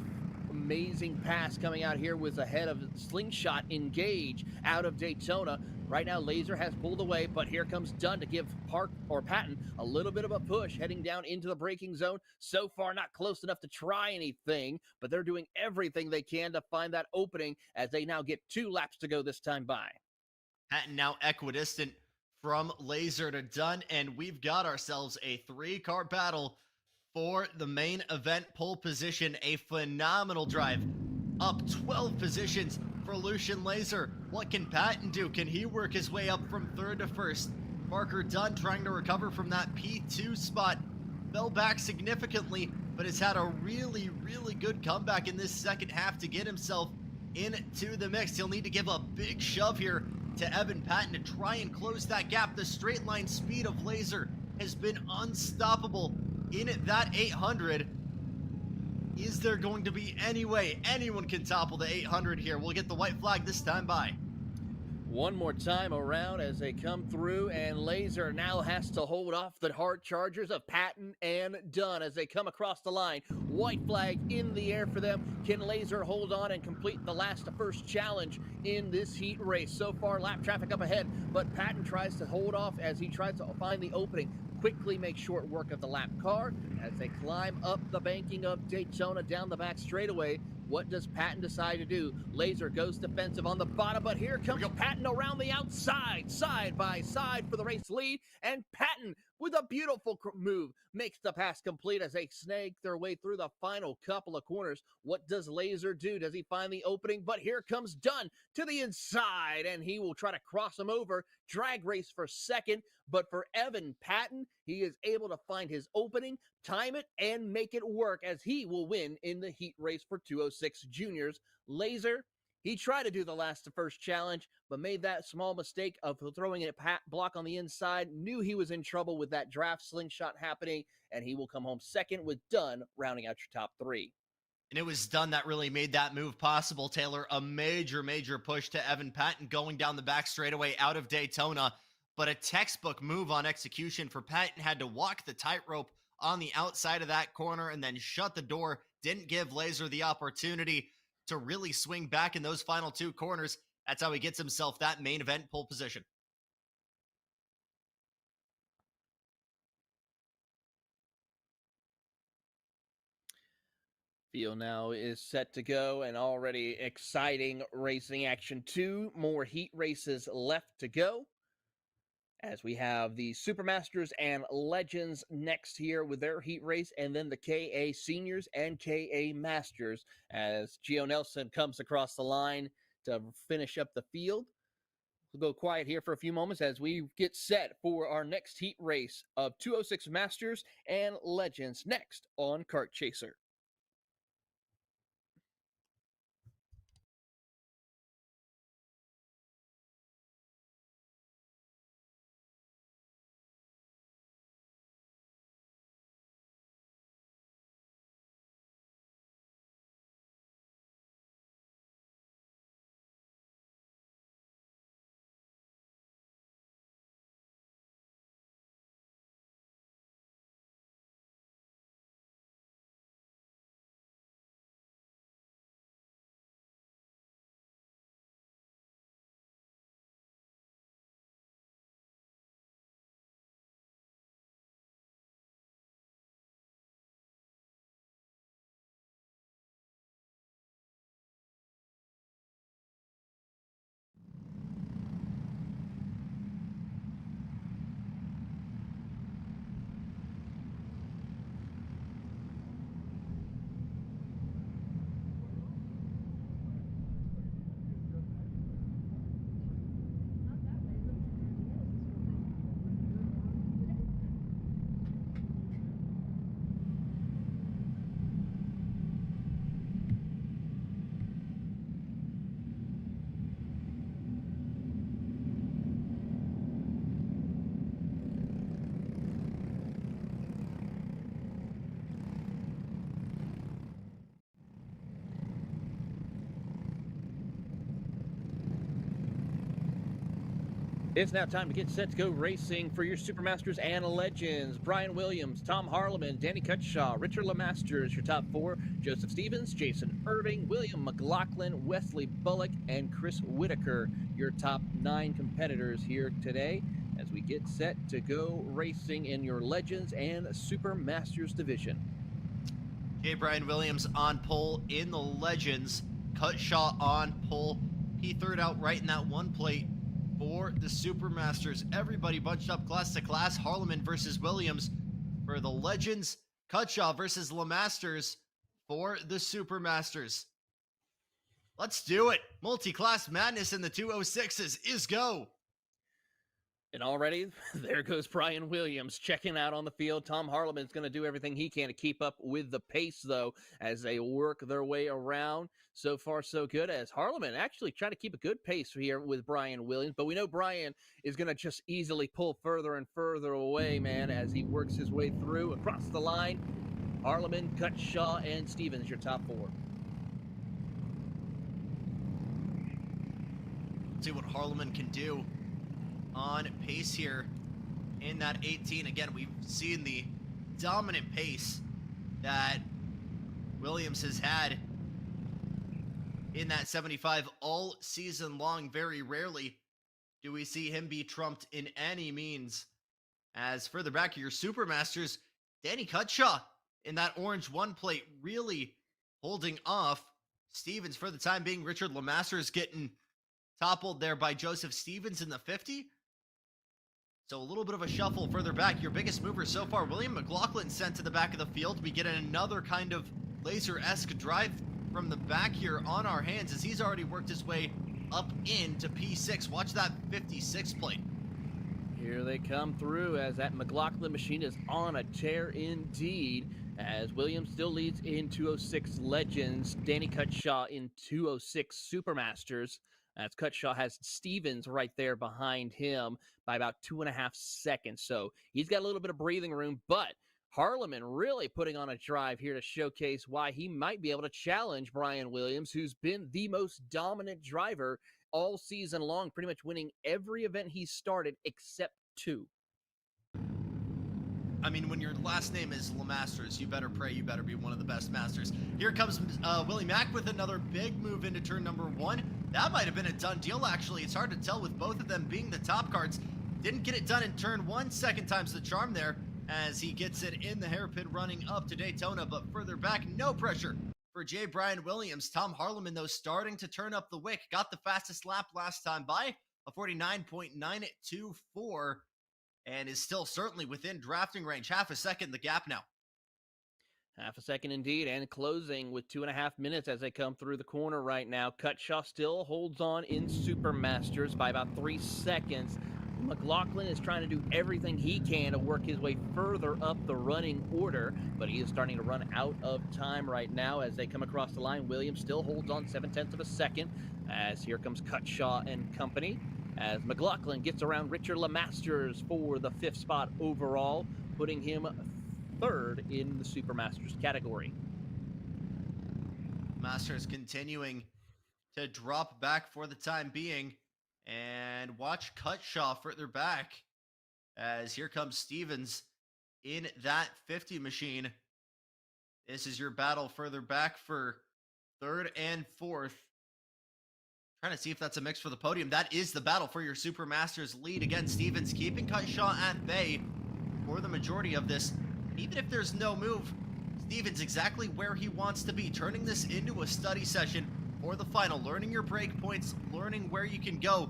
amazing pass coming out here with ahead of Slingshot Engage out of Daytona. Right now, Laser has pulled away, but here comes Dunn to give Patton a little bit of a push heading down into the braking zone. So far, not close enough to try anything, but they're doing everything they can to find that opening as they now get 2 laps to go this time by.
Patton now equidistant from Laser to Dunn, and we've got ourselves a 3-car battle for the main event pole position. A phenomenal drive, up 12 positions for Lucian Laser. What can Patton do? Can he work his way up from 3rd to 1st? Parker Dunn trying to recover from that P2 spot. Fell back significantly, but has had a really, really good comeback in this second half to get himself into the mix. He'll need to give a big shove here to Evan Patton to try and close that gap. The straight line speed of Laser has been unstoppable in that 800. Is there going to be any way anyone can topple the 800 here? We'll get the white flag this time by.
One more time around as they come through, and Laser now has to hold off the hard chargers of Patton and Dunn as they come across the line. White flag in the air for them. Can Laser hold on and complete the last first challenge in this heat race? So far, lap traffic up ahead, but Patton tries to hold off as he tries to find the opening. Quickly make short work of the lap car as they climb up the banking of Daytona down the back straightaway. What does Patton decide to do? Laser goes defensive on the bottom, but here comes Patton around the outside, side by side for the race lead, and Patton with a beautiful move makes the pass complete as they snake their way through the final couple of corners. What does Laser do? Does he find the opening? But here comes Dunn to the inside, and he will try to cross him over. Drag race for second, but for Evan Patton, he is able to find his opening, time it, and make it work as he will win in the heat race for 206 juniors. Laser, he tried to do the last to first challenge, but made that small mistake of throwing it block on the inside, knew he was in trouble with that draft slingshot happening, and he will come home second with Dunn rounding out your top 3.
And it was Dunn that really made that move possible, Taylor. A major, major push to Evan Patton going down the back straightaway out of Daytona, but a textbook move on execution for Patton. Had to walk the tightrope on the outside of that corner and then shut the door. Didn't give Laser the opportunity to really swing back in those final 2 corners. That's how he gets himself that main event pole position.
Field now is set to go, and already exciting racing action. 2 more heat races left to go as we have the Supermasters and Legends next here with their heat race, and then the KA Seniors and KA Masters as Gio Nelson comes across the line to finish up the field. We'll go quiet here for a few moments as we get set for our next heat race of 206 Masters and Legends next on Kart Chaser. It's now time to get set to go racing for your Supermasters and Legends. Brian Williams, Tom Harleman, Danny Cutshaw, Richard LeMaster is your top 4. Joseph Stevens, Jason Irving, William McLaughlin, Wesley Bullock, and Chris Whitaker, your top 9 competitors here today as we get set to go racing in your Legends and Supermasters division.
J. Brian Williams on pole in the Legends. Cutshaw on pole. He third out right in that one plate for the Supermasters. Everybody bunched up class to class. Harleman versus Williams for the Legends. Cutshaw versus LeMasters for the Supermasters. Let's do it. Multi-class madness in the 206s is go.
And already, there goes Brian Williams checking out on the field. Tom Harleman's going to do everything he can to keep up with the pace, though, as they work their way around. So far, so good, as Harleman actually trying to keep a good pace here with Brian Williams. But we know Brian is going to just easily pull further and further away, man, as he works his way through across the line. Harleman, Cutshaw, and Stevens, your top 4.
See what Harleman can do on pace here in that 18. Again, we've seen the dominant pace that Williams has had in that 75 all season long. Very rarely do we see him be trumped in any means. As further back, your Supermasters, Danny Cutshaw in that orange 1 plate, really holding off Stevens for the time being. Richard LeMaster is getting toppled there by Joseph Stevens in the 50. So a little bit of a shuffle further back. Your biggest mover so far, William McLaughlin, sent to the back of the field. We get another kind of laser-esque drive from the back here on our hands as he's already worked his way up into P6. Watch that 56 plate.
Here they come through as that McLaughlin machine is on a tear indeed, as Williams still leads in 206 Legends, Danny Cutshaw in 206 Supermasters. As Cutshaw has Stevens right there behind him by about 2.5 seconds. So he's got a little bit of breathing room, but Harleman really putting on a drive here to showcase why he might be able to challenge Brian Williams, who's been the most dominant driver all season long, pretty much winning every event he started except 2.
I mean, when your last name is LeMasters, you better pray you better be one of the best masters. Here comes Willie Mack with another big move into turn number 1. That might have been a done deal, actually. It's hard to tell with both of them being the top cards. Didn't get it done in turn 1. Second time's the charm there as he gets it in the hairpin running up to Daytona. But further back, no pressure for J. Brian Williams. Tom Harleman, though, starting to turn up the wick. Got the fastest lap last time by a 49.924. And is still certainly within drafting range. Half a second, the gap now.
Half a second indeed, and closing with 2.5 minutes as they come through the corner right now. Cutshaw still holds on in Supermasters by about 3 seconds. McLaughlin is trying to do everything he can to work his way further up the running order, but he is starting to run out of time right now as they come across the line. Williams still holds on 0.7 of a second as here comes Cutshaw and company, as McLaughlin gets around Richard LeMasters for the 5th spot overall, putting him 3rd in the Supermasters category.
Masters continuing to drop back for the time being. And watch Cutshaw further back as here comes Stevens in that 50 machine. This is your battle further back for 3rd and 4th. Trying to see if that's a mix for the podium. That is the battle for your Supermasters lead. Again, Stevens keeping Cutshaw at bay for the majority of this. Even if there's no move, Stevens exactly where he wants to be, turning this into a study session for the final, learning your break points, learning where you can go.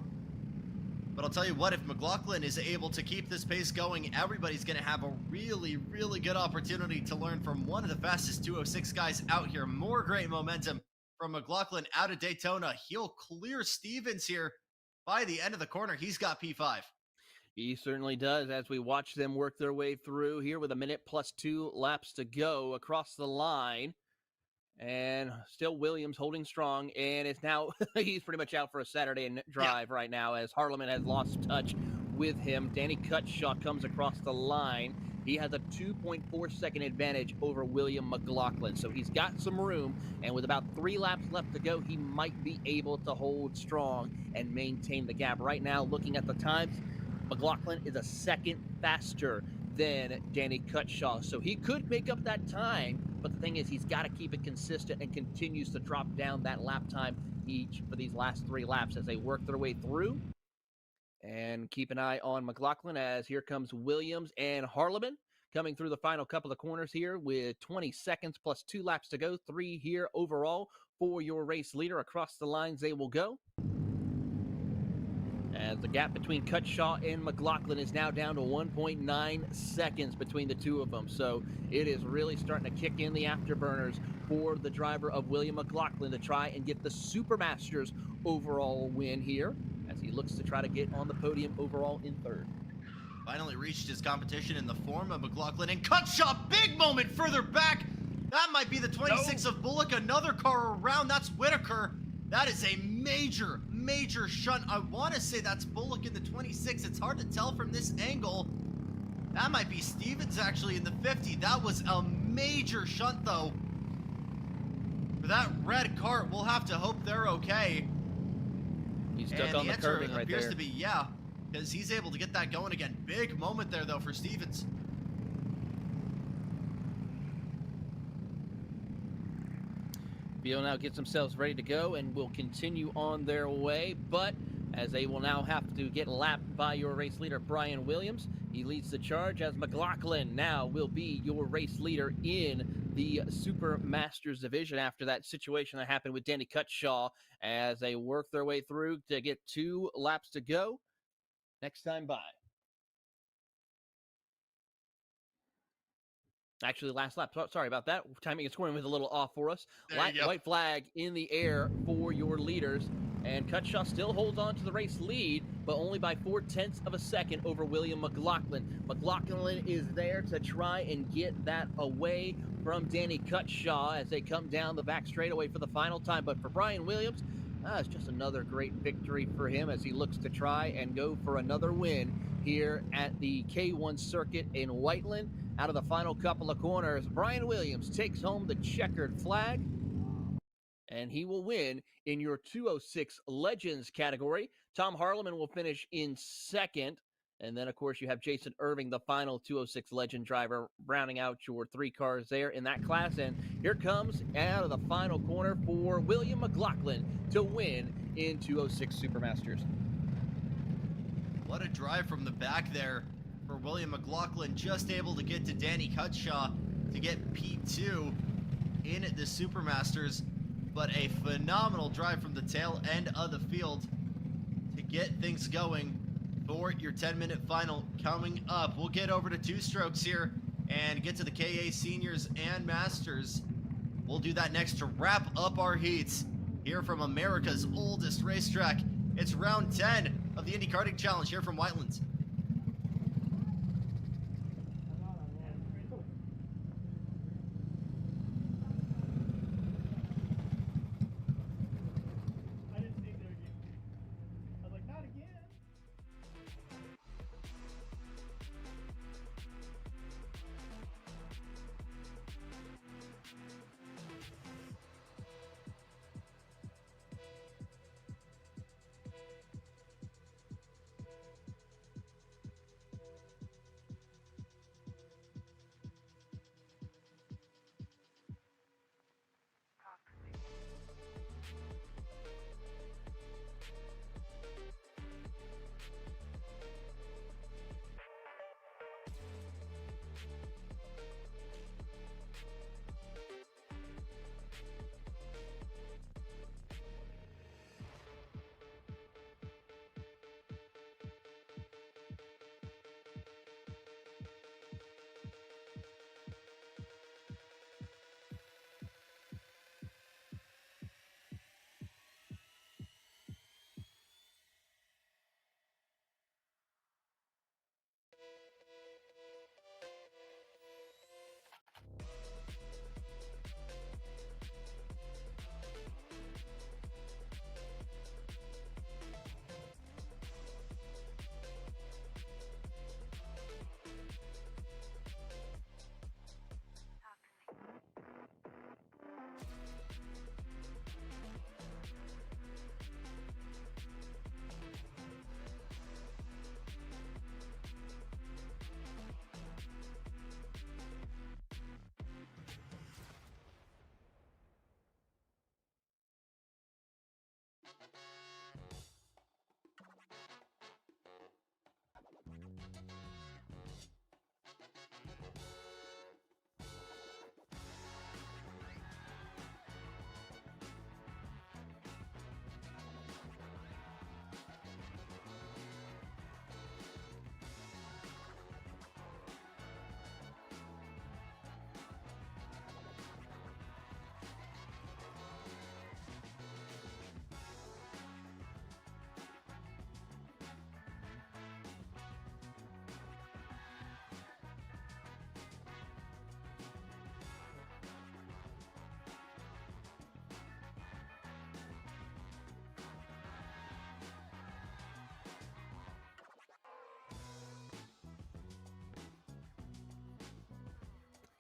But I'll tell you what, if McLaughlin is able to keep this pace going, everybody's going to have a really, really good opportunity to learn from one of the fastest 206 guys out here. More great momentum from McLaughlin out of Daytona. He'll clear Stevens here by the end of the corner. He's got P5.
He certainly does, as we watch them work their way through here with 1 minute plus 2 laps to go across the line. And still Williams holding strong, and it's now he's pretty much out for a Saturday drive right now as Harleman has lost touch with him. Danny Cutshaw comes across the line He has a 2.4-second advantage over William McLaughlin. So he's got some room, and with about 3 laps left to go, he might be able to hold strong and maintain the gap. Right now, looking at the times, McLaughlin is a second faster than Danny Cutshaw. So he could make up that time, but the thing is he's got to keep it consistent and continues to drop down that lap time each for these last 3 laps as they work their way through. And keep an eye on McLaughlin as here comes Williams and Harleman coming through the final couple of corners here with 20 seconds plus 2 laps to go. 3 here overall for your race leader. Across the lines they will go. As the gap between Cutshaw and McLaughlin is now down to 1.9 seconds between the two of them. So it is really starting to kick in the afterburners for the driver of William McLaughlin to try and get the Supermasters overall win here as he looks to try to get on the podium overall in 3rd.
Finally reached his competition in the form of McLaughlin, and Cutshaw, big moment further back. That might be the 26 of Bullock, another car around. That's Whitaker. That is a major, major shunt. I want to say that's Bullock in the 26. It's hard to tell from this angle. That might be Stevens actually in the 50. That was a major shunt though. For that red cart, we'll have to hope they're okay.
He's stuck on the curving right there.
Appears to be, yeah, because he's able to get that going again. Big moment there though for Stevens.
Beal now gets themselves ready to go and will continue on their way, but as they will now have to get lapped by your race leader, Brian Williams. He leads the charge as McLaughlin now will be your race leader in the Super Masters division after that situation that happened with Danny Cutshaw as they work their way through to get 2 laps to go. Next time by. Actually, last lap. Sorry about that. Timing and scoring was a little off for us. White flag in the air for your leaders. And Cutshaw still holds on to the race lead, but only by 0.4 of a second over William McLaughlin. McLaughlin is there to try and get that away from Danny Cutshaw as they come down the back straightaway for the final time. But for Brian Williams, it's just another great victory for him as he looks to try and go for another win here at the K1 circuit in Whiteland. Out of the final couple of corners, Brian Williams takes home the checkered flag, and he will win in your 206 Legends category. Tom Harleman will finish in 2nd, and then, of course, you have Jason Irving, the final 206 Legend driver, rounding out your 3 cars there in that class. And here comes out of the final corner for William McLaughlin to win in 206 Supermasters.
What a drive from the back there for William McLaughlin, just able to get to Danny Cutshaw to get P2 in the Supermasters, but a phenomenal drive from the tail end of the field to get things going for your 10-minute final coming up. We'll get over to 2 strokes here and get to the KA Seniors and Masters. We'll do that next to wrap up our heats here from America's oldest racetrack. It's round 10 of the Indy Karting Challenge here from Whiteland.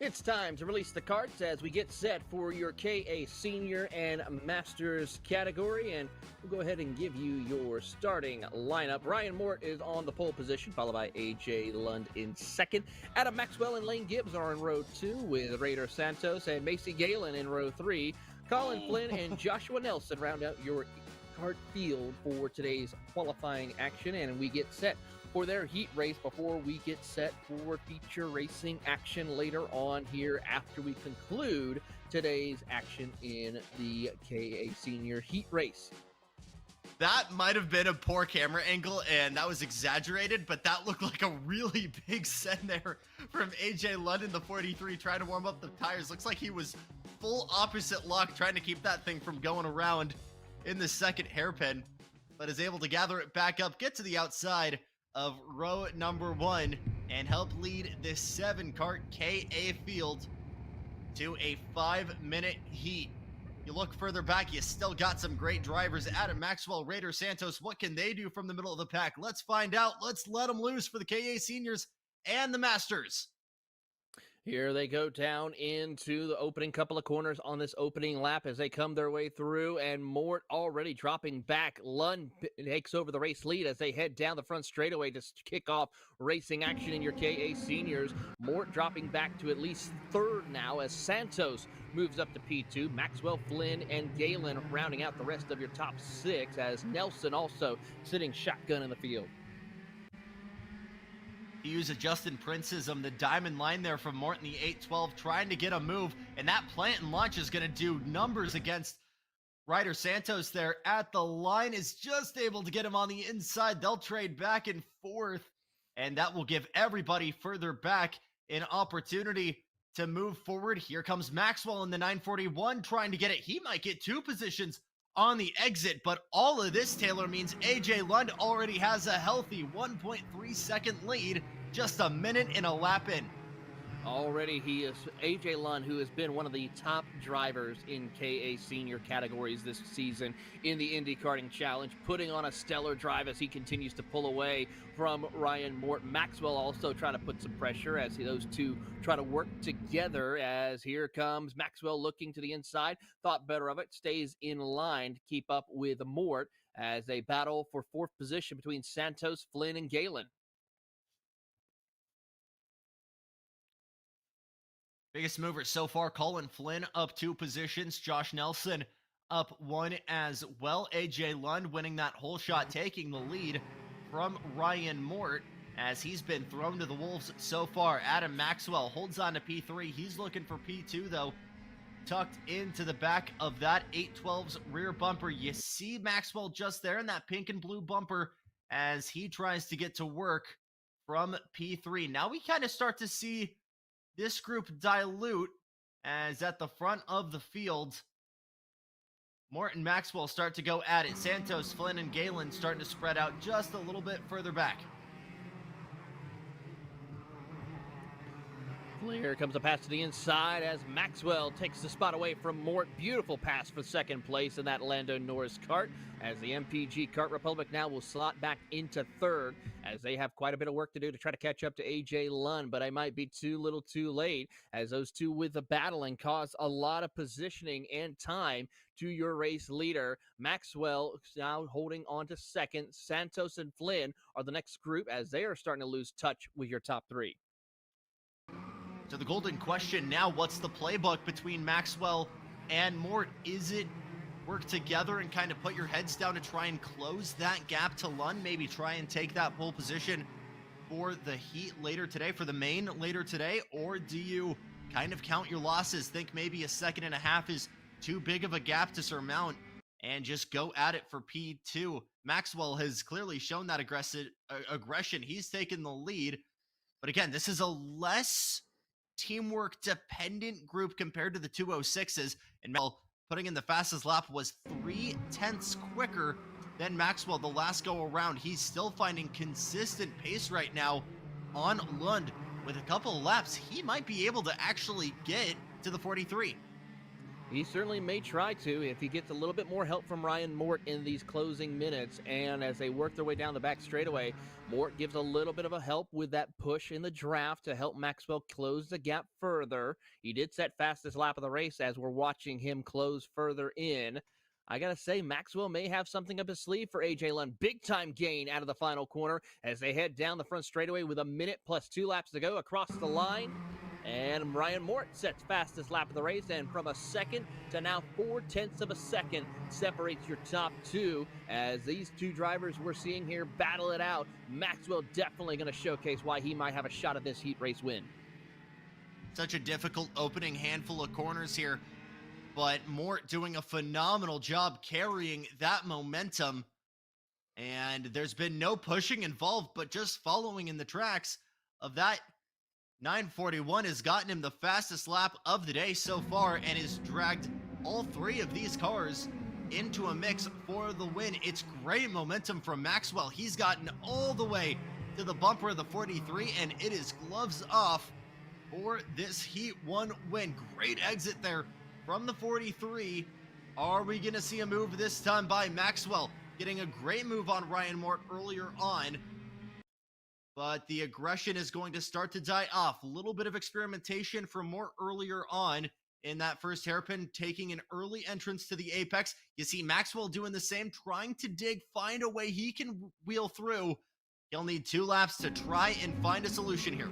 It's time to release the carts as we get set for your KA Senior and Masters category, and we'll go ahead and give you your starting lineup. Ryan Mort is on the pole position, followed by AJ Lund in second. Adam Maxwell and Lane Gibbs are in row 2, with Raider Santos and Macy Galen in row 3. Colin Flynn and Joshua Nelson round out your kart field for today's qualifying action, and we get set for their heat race before we get set for feature racing action later on here after we conclude today's action in the KA Senior heat race.
That might have been a poor camera angle, and that was exaggerated, but that looked like a really big send there from AJ Lund in the 43, trying to warm up the tires. Looks like he was full opposite lock, trying to keep that thing from going around in the second hairpin, but is able to gather it back up, get to the outside of row number 1, and help lead this 7-kart KA field to a 5-minute heat. You look further back, you still got some great drivers. Adam Maxwell, Raider Santos, what can they do from the middle of the pack? Let's find out. Let's let them loose for the KA Seniors and the Masters.
Here they go down into the opening couple of corners on this opening lap as they come their way through, and Mort already dropping back. Lund takes over the race lead as they head down the front straightaway to kick off racing action in your KA Seniors. Mort dropping back to at least third now as Santos moves up to P2. Maxwell, Flynn, and Galen rounding out the rest of your top 6 as Nelson also sitting shotgun in the field.
To use a Justin Princeism, the diamond line there from Morton, the 812, trying to get a move, and that plant and launch is going to do numbers against Ryder Santos there at the line, is just able to get him on the inside. They'll trade back and forth, and that will give everybody further back an opportunity to move forward. Here comes Maxwell in the 941 trying to get it. He might get 2 positions on the exit, but all of this, Taylor, means AJ Lund already has a healthy 1.3 second lead, just a minute and a lap in.
Already he is AJ Lund, who has been one of the top drivers in KA Senior categories this season in the Indy Karting Challenge, putting on a stellar drive as he continues to pull away from Ryan Mort. Maxwell also trying to put some pressure as those two try to work together, as here comes Maxwell looking to the inside, thought better of it, stays in line to keep up with Mort as they battle for 4th position between Santos, Flynn, and Galen.
Biggest mover so far, Colin Flynn up 2 positions. Josh Nelson up 1 as well. AJ Lund winning that whole shot, taking the lead from Ryan Mort as he's been thrown to the wolves so far. Adam Maxwell holds on to P3. He's looking for P2 though, tucked into the back of that 812's rear bumper. You see Maxwell just there in that pink and blue bumper as he tries to get to work from P3. Now we kind of start to see this group dilute as at the front of the field, Mort and Maxwell start to go at it. Santos, Flynn, and Galen starting to spread out just a little bit further back.
Here comes a pass to the inside as Maxwell takes the spot away from Mort. Beautiful pass for second place in that Lando Norris kart, as the MPG Kart Republic now will slot back into third as they have quite a bit of work to do to try to catch up to AJ Lund, but I might be too little too late as those two with the battling cause a lot of positioning and time to your race leader. Maxwell now holding on to second. Santos and Flynn are the next group as they are starting to lose touch with your top 3.
So the golden question now, what's the playbook between Maxwell and Mort? Is it work together and kind of put your heads down to try and close that gap to Lund, maybe try and take that pole position for the heat later today, for the main later today? Or do you kind of count your losses, think maybe a 1.5 seconds is too big of a gap to surmount, and just go at it for P2? Maxwell has clearly shown that aggression. He's taken the lead. But again, this is a less teamwork dependent group compared to the 206s, and Mel putting in the fastest lap was 0.3 quicker than Maxwell the last go around. He's still finding consistent pace right now on Lund. With a couple of laps, he might be able to actually get to the 43.
He certainly may try to if he gets a little bit more help from Ryan Mort in these closing minutes. And as they work their way down the back straightaway, Mort gives a little bit of a help with that push in the draft to help Maxwell close the gap further. He did set fastest lap of the race as we're watching him close further in. I gotta say, Maxwell may have something up his sleeve for AJ Lund. Big time gain out of the final corner as they head down the front straightaway with a minute plus 2 laps to go across the line. And Ryan Mort sets fastest lap of the race, and from a second to now 0.4 of a second separates your top two. As these two drivers we're seeing here battle it out, Maxwell definitely going to showcase why he might have a shot at this heat race win.
Such a difficult opening handful of corners here, but Mort doing a phenomenal job carrying that momentum. And there's been no pushing involved, but just following in the tracks of that 941 has gotten him the fastest lap of the day so far and has dragged all three of these cars into a mix for the win. It's great momentum from Maxwell. He's gotten all the way to the bumper of the 43, and it is gloves off for this Heat 1 win. Great exit there from the 43. Are we going to see a move this time by Maxwell? Getting a great move on Ryan Mort earlier on. But the aggression is going to start to die off. A little bit of experimentation from Mort earlier on in that first hairpin, taking an early entrance to the apex. You see Maxwell doing the same, trying to dig, find a way he can wheel through. He'll need 2 laps to try and find a solution here.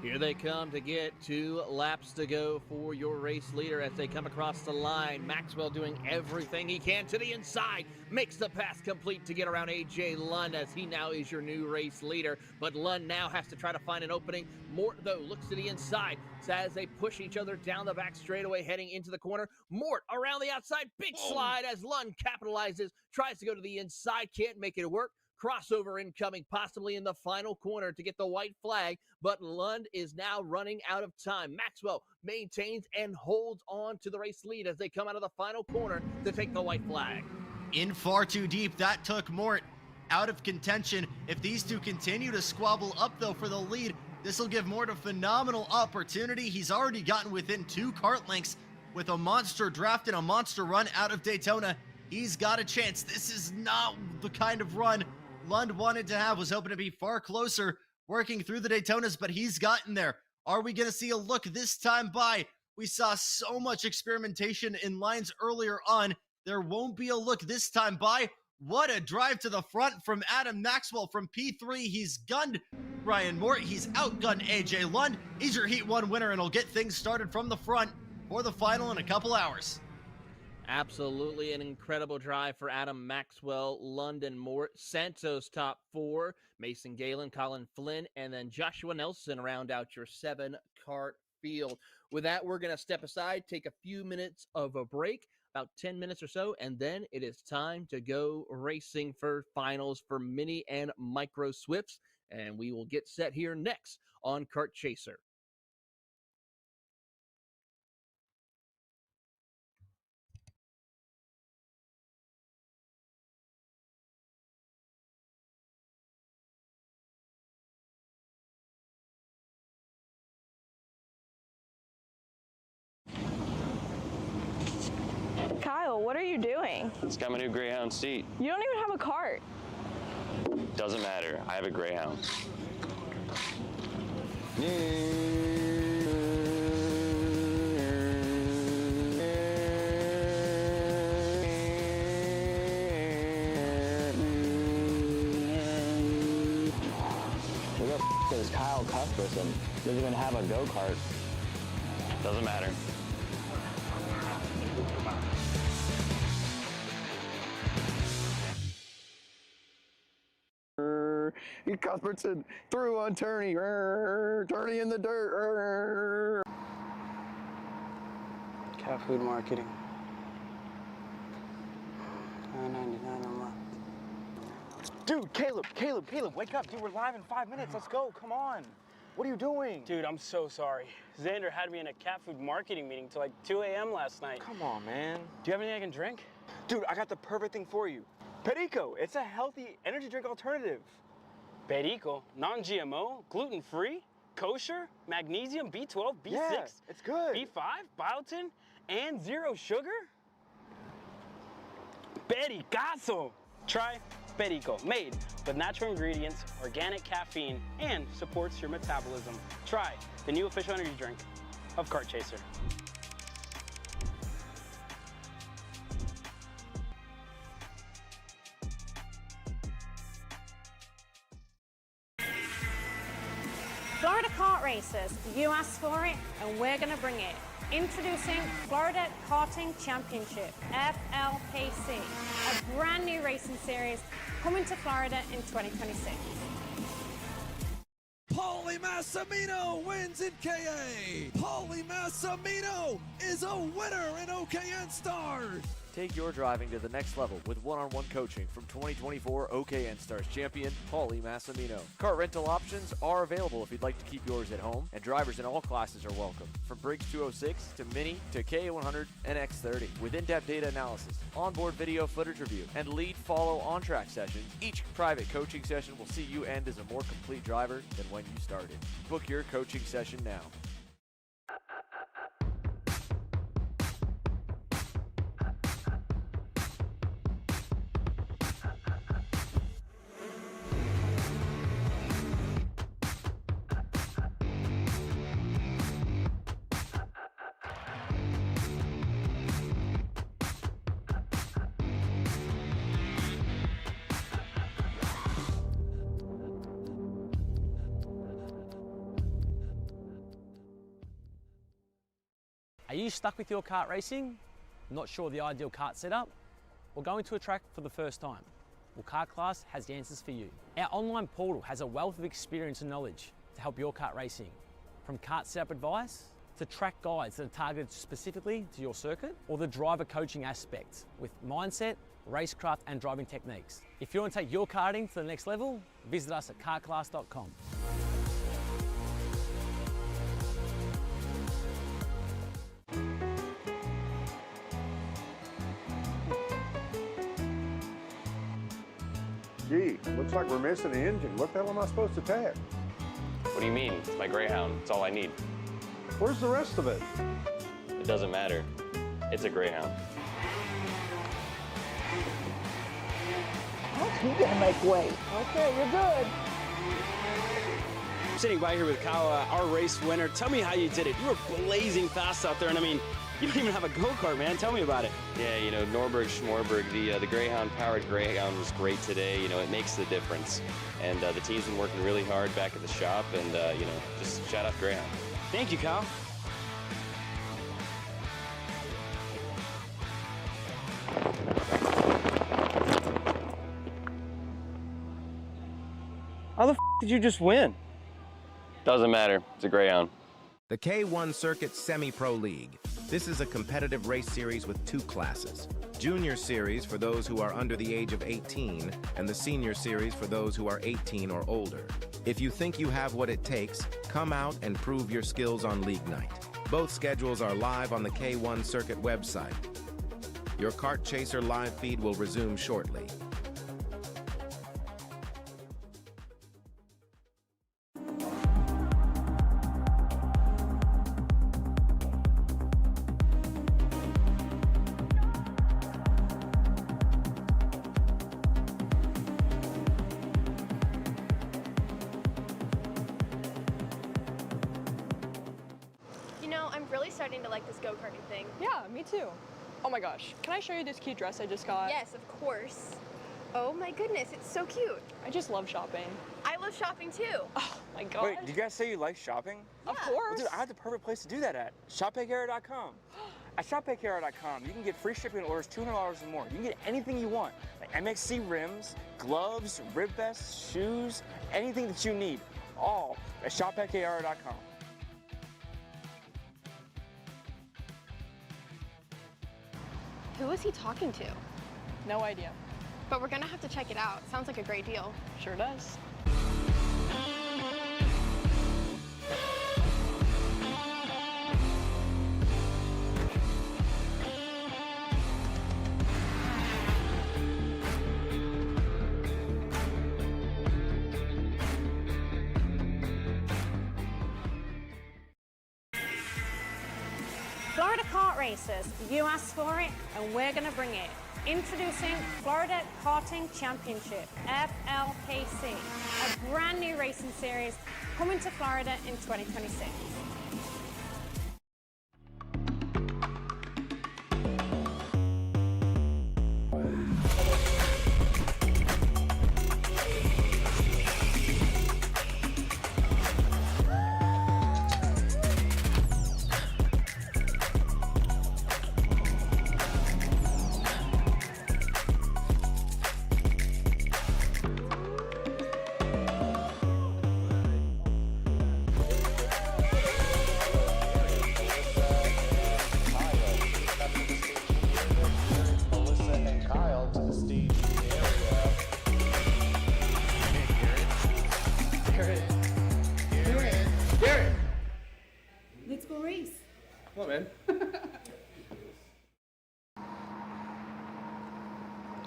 Here they come to get 2 laps to go for your race leader as they come across the line. Maxwell doing everything he can to the inside. Makes the pass complete to get around AJ Lund as he now is your new race leader. But Lund now has to try to find an opening. Mort, though, looks to the inside. So as they push each other down the back straightaway heading into the corner. Mort around the outside. Big slide as Lund capitalizes. Tries to go to the inside. Can't make it work. Crossover incoming, possibly in the final corner to get the white flag, but Lund is now running out of time. Maxwell maintains and holds on to the race lead as they come out of the final corner to take the white flag.
In far too deep, that took Mort out of contention. If these two continue to squabble up, though, for the lead, this will give Mort a phenomenal opportunity. He's already gotten within 2 kart lengths with a monster draft and a monster run out of Daytona. He's got a chance. This is not the kind of run Lund wanted to have, was hoping to be far closer working through the Daytonas, but he's gotten there. Are we going to see a look this time by? We saw so much experimentation in lines earlier on. There won't be a look this time by. What a drive to the front from Adam Maxwell from P3. He's gunned Ryan Mort. He's outgunned AJ Lund. He's your Heat 1 winner, and he'll get things started from the front for the final in a couple hours.
Absolutely an incredible drive for Adam Maxwell, London Mort, Santos top 4, Mason Galen, Colin Flynn, and then Joshua Nelson round out your 7-kart field. With that, we're going to step aside, take a few minutes of a break, about 10 minutes or so, and then it is time to go racing for finals for mini and micro Swifts, and we will get set here next on Kart Chaser.
Kyle, what are you doing?
It's got my new Greyhound seat.
You don't even have a cart.
Doesn't matter. I have a Greyhound.
Who the f is Kyle Cuthbertson? Doesn't even have a go-kart.
Doesn't matter.
Cuthbertson through on Turney. Turney in the dirt. Cat food marketing. $9.99 a month.
Dude, Caleb, wake up. Dude, we're live in 5 minutes. Let's go. Come on. What are you doing?
Dude, I'm so sorry. Xander had me in a cat food marketing meeting till like 2 a.m. last night.
Come on, man.
Do you have anything I can drink?
Dude, I got the perfect thing for you. Perico. It's a healthy energy drink alternative.
Perico, non-GMO, gluten-free, kosher, magnesium, B12, B6.
Yeah, it's good.
B5, biotin, And 0 sugar? Pericazo! Try Perico, made with natural ingredients, organic caffeine, and supports your metabolism. Try the new official energy drink of Kart Chaser.
Florida Kart Racers, you asked for it and we're going to bring it. Introducing Florida Karting Championship, FLKC, a brand new racing series coming to Florida in 2026.
Paulie Massimino wins in KA. Paulie Massimino is a winner in OKN Stars.
Take your driving to the next level with one-on-one coaching from 2024 OKN Stars champion, Paulie Massimino. Kart rental options are available if you'd like to keep yours at home, and drivers in all classes are welcome, from Briggs 206 to Mini to K100 and X30. With in-depth data analysis, onboard video footage review, and lead-follow on-track sessions, each private coaching session will see you end as a more complete driver than when you started. Book your coaching session now.
Are you stuck with your kart racing? Not sure the ideal kart setup? Or going to a track for the first time? Well, Kart Class has the answers for you. Our online portal has a wealth of experience and knowledge to help your kart racing. From kart setup advice to track guides that are targeted specifically to your circuit, or the driver coaching aspect with mindset, racecraft and driving techniques. If you want to take your karting to the next level, visit us at kartclass.com.
Gee, looks like we're missing the engine. What the hell am I supposed to tag?
What do you mean? It's my Greyhound. It's all I need.
Where's the rest of it?
It doesn't matter. It's a Greyhound.
You gotta make way. Okay, you're good.
I'm sitting by here with Kyle, our race winner. Tell me how you did it. You were blazing fast out there, and I mean, you don't even have a go-kart, man. Tell me about it.
Yeah, you know, Norberg, Schmorberg, the Greyhound-powered Greyhound was great today. You know, it makes the difference. And the team's been working really hard back at the shop, and, you know, just shout out Greyhound.
Thank you, Kyle. How the f did you just win?
Doesn't matter. It's a Greyhound.
The K1 Circuit Semi-Pro League. This is a competitive race series with 2 classes. Junior Series for those who are under the age of 18, and the Senior Series for those who are 18 or older. If you think you have what it takes, come out and prove your skills on League Night. Both schedules are live on the K1 Circuit website. Your Kart Chaser live feed will resume shortly.
You know, I'm really starting to like this go-karting thing.
Yeah, me too. Oh my gosh, can I show you this cute dress I just got?
Yes, of course. Oh my goodness, it's so cute.
I just love shopping.
I love shopping too.
Oh my god.
Wait, did you guys say you like shopping?
Of course.
Well, dude, I have the perfect place to do that at. ShopPayCara.com. At ShopPayCara.com, you can get free shipping on orders $200 or more. You can get anything you want, like MXC rims, gloves, rib vests, shoes, anything that you need, all at ShopPayCara.com.
Who is he talking to?
No idea.
But we're gonna have to check it out. Sounds like a great deal.
Sure does.
Florida Kart racers. You asked for it, and we're going to bring it. Introducing Florida Karting Championship, FLKC, a brand new racing series coming to Florida in 2026.
Let's go race.
Come on, man.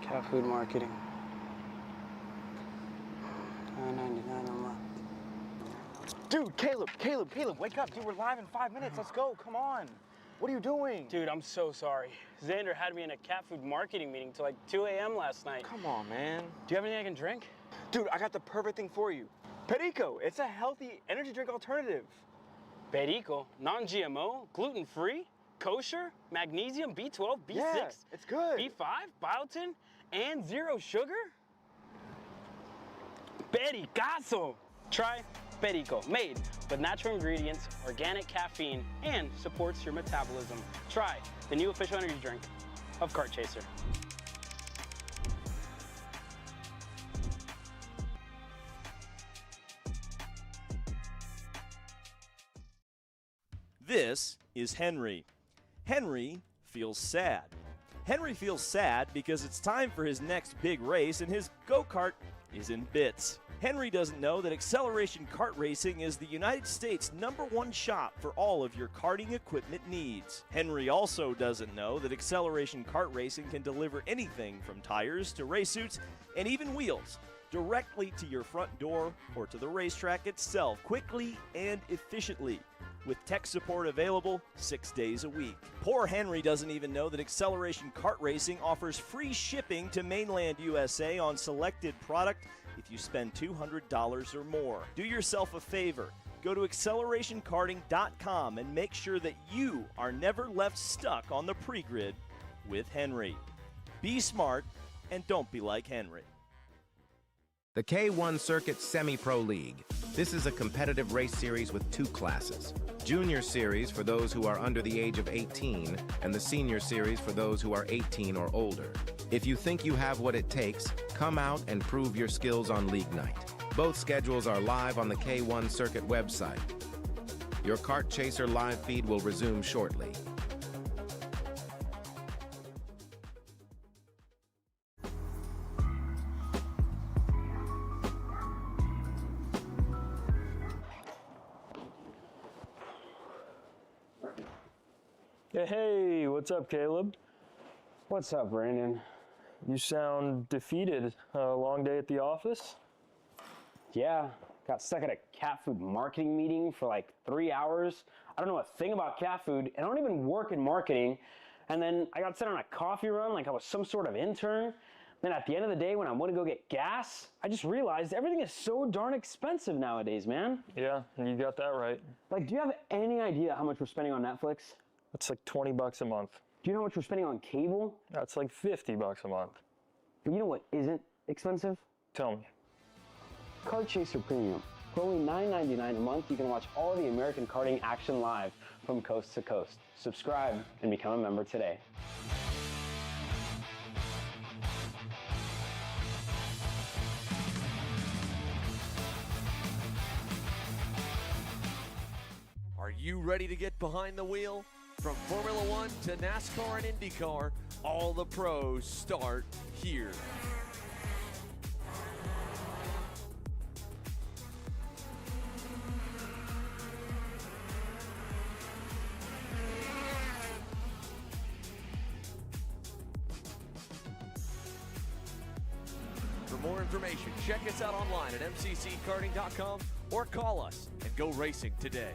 Cat food marketing. $9.99 a month.
Dude, Caleb, wake up. Dude, we're live in 5 minutes. Let's go. Come on. What are you doing?
Dude, I'm so sorry. Xander had me in a cat food marketing meeting till like 2 a.m. last night.
Come on, man.
Do you have anything I can drink?
Dude, I got the perfect thing for you. Perico. It's a healthy energy drink alternative.
Perico, non-GMO, gluten-free, kosher, magnesium, B12, B6,
Yeah, it's good.
B5, biotin, and zero sugar? Pericazo! Try Perico, made with natural ingredients, organic caffeine, and supports your metabolism. Try the new official energy drink of Kart Chaser.
This is Henry. Henry feels sad. Henry feels sad because it's time for his next big race and his go-kart is in bits. Henry doesn't know that Acceleration Kart Racing is the United States' #1 shop for all of your karting equipment needs. Henry also doesn't know that Acceleration Kart Racing can deliver anything from tires to race suits and even wheels directly to your front door or to the racetrack itself quickly and efficiently, with tech support available 6 days a week. Poor Henry doesn't even know that Acceleration Kart Racing offers free shipping to mainland USA on selected product if you spend $200 or more. Do yourself a favor. Go to accelerationkarting.com and make sure that you are never left stuck on the pre-grid with Henry. Be smart and don't be like Henry.
The K1 Circuit Semi-Pro League. This is a competitive race series with 2 classes. Junior Series for those who are under the age of 18, and the Senior Series for those who are 18 or older. If you think you have what it takes, come out and prove your skills on League Night. Both schedules are live on the K1 Circuit website. Your Kart Chaser live feed will resume shortly.
Hey, what's up, Caleb?
What's up, Brandon?
You sound defeated. A long day at the office?
Yeah, got stuck at a cat food marketing meeting for like 3 hours. I don't know a thing about cat food, and I don't even work in marketing. And then I got sent on a coffee run like I was some sort of intern. Then at the end of the day, when I want to go get gas, I just realized everything is so darn expensive nowadays, man.
Yeah, you got that right.
Like, do you have any idea how much we're spending on Netflix?
That's like $20 a month.
Do you know how much we're spending on cable?
That's like $50 a month.
But you know what isn't expensive?
Tell me.
Kart Chaser Premium. For only $9.99 a month, you can watch all the American karting action live from coast to coast. Subscribe and become a member today.
Are you ready to get behind the wheel? From Formula One to NASCAR and IndyCar, all the pros start here. For more information, check us out online at mcckarting.com or call us and go racing today.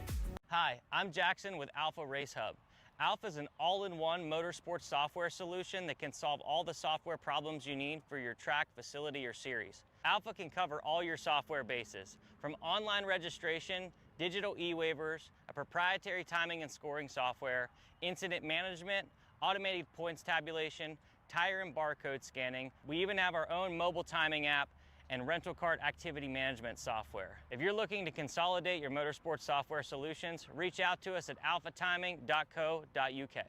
Hi, I'm Jackson with Alpha Race Hub. Alpha is an all-in-one motorsports software solution that can solve all the software problems you need for your track, facility, or series. Alpha can cover all your software bases, from online registration, digital e-waivers, a proprietary timing and scoring software, incident management, automated points tabulation, tire and barcode scanning. We even have our own mobile timing app and rental kart activity management software. If you're looking to consolidate your motorsports software solutions, reach out to us at alphatiming.co.uk.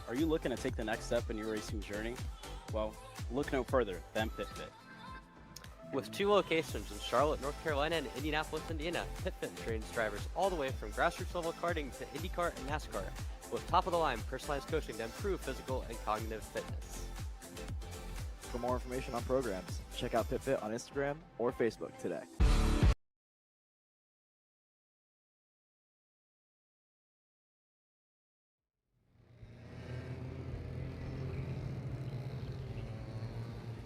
Are you looking to take the next step in your racing journey? Well, look no further than PitFit.
With 2 locations in Charlotte, North Carolina and Indianapolis, Indiana, PitFit trains drivers all the way from grassroots level karting to Indy Kart and NASCAR, with top-of-the-line personalized coaching to improve physical and cognitive fitness.
For more information on programs, check out PitFit on Instagram or Facebook today.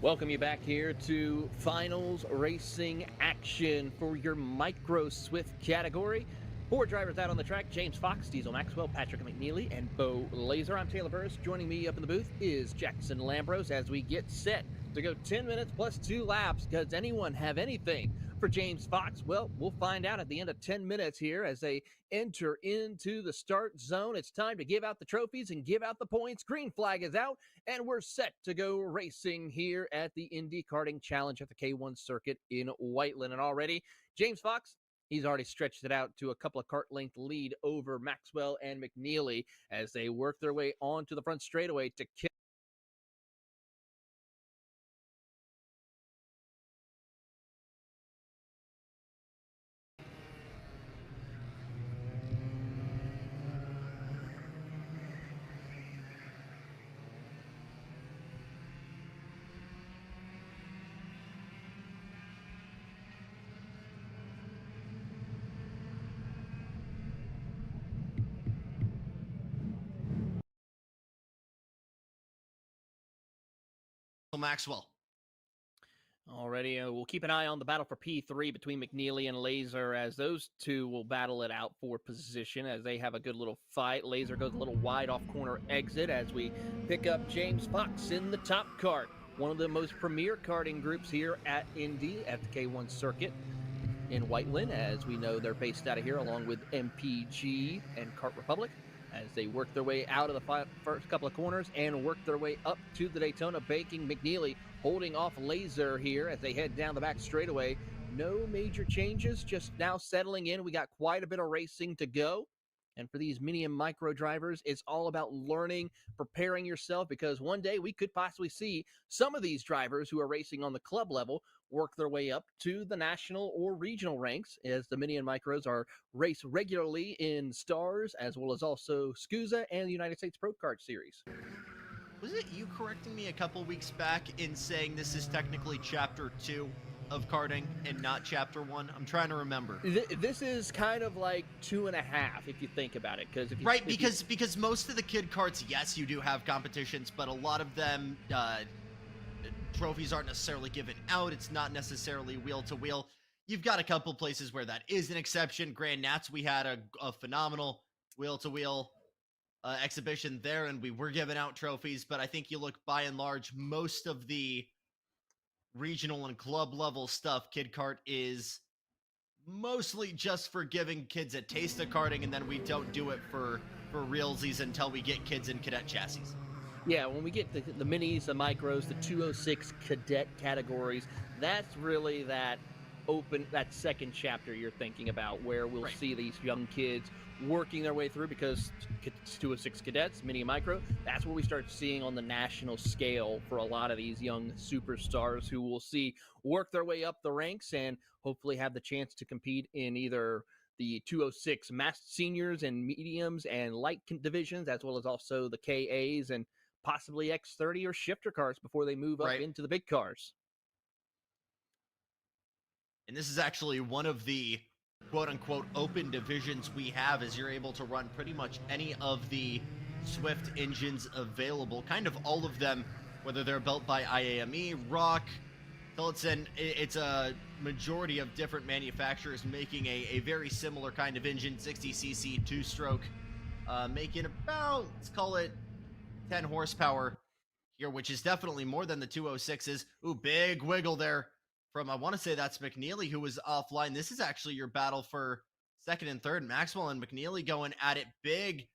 Welcome you back here to Finals Racing action for your Micro Swift category. 4 drivers out on the track: James Fox, Diesel Maxwell, Patrick McNeely, and Bo Laser. I'm Taylor Burris. Joining me up in the booth is Jackson Lambros as we get set to go 10 minutes plus 2 laps. Does anyone have anything for James Fox? Well, we'll find out at the end of 10 minutes here as they enter into the start zone. It's time to give out the trophies and give out the points. Green flag is out, and we're set to go racing here at the Indy Karting Challenge at the K1 circuit in Whiteland. And already, James Fox, he's already stretched it out to a couple of kart length lead over Maxwell and McNeely as they work their way onto the front straightaway to kick.
Maxwell.
Already, we'll keep an eye on the battle for P3 between McNeely and Laser as those two will battle it out for position as they have a good little fight. Laser goes a little wide off corner exit as we pick up James Fox in the top kart. One of the most premier karting groups here at Indy at the K1 circuit in Whiteland. As we know, they're based out of here along with MPG and Kart Republic as they work their way out of the first couple of corners and work their way up to the Daytona, banking McNeely, holding off Laser here as they head down the back straightaway. No major changes, just now settling in. We got quite a bit of racing to go. And for these mini and micro drivers, it's all about learning, preparing yourself, because one day we could possibly see some of these drivers who are racing on the club level work their way up to the national or regional ranks, as the mini and micros are raced regularly in Stars as well as also SCUSA and the United States Pro Kart Series.
Was it you correcting me a couple weeks back in saying this is technically Chapter 2 of karting and not Chapter 1? I'm trying to remember.
This is kind of like 2.5 if you think about it.
Because most of the kid karts, yes, you do have competitions, but a lot of them, trophies aren't necessarily given out. It's not necessarily wheel to wheel. You've got a couple places where that is an exception. Grand Nats, we had a phenomenal wheel to wheel exhibition there, and we were giving out trophies. But I think you look by and large, most of the regional and club level stuff, Kid Kart is mostly just for giving kids a taste of karting, and then we don't do it for realsies until we get kids in cadet chassis.
Yeah, when we get the minis, the micros, the 206 cadet categories, that's really that second chapter you're thinking about, where we'll see these young kids working their way through, because 206 cadets, mini and micro, that's what we start seeing on the national scale for a lot of these young superstars who will see work their way up the ranks and hopefully have the chance to compete in either the 206 masked seniors and mediums and light divisions, as well as also the KAs and possibly X30 or shifter cars before they move up into the big cars.
And this is actually one of the quote-unquote open divisions we have, as you're able to run pretty much any of the Swift engines available, kind of all of them, whether they're built by IAME, Rock, Tillotson. It's a majority of different manufacturers making a very similar kind of engine, 60cc two-stroke, making about, let's call it 10 horsepower here, which is definitely more than the 206s. Ooh, big wiggle there from, I want to say that's McNeely, who was offline. This is actually your battle for second and third. Maxwell and McNeely going at it. Big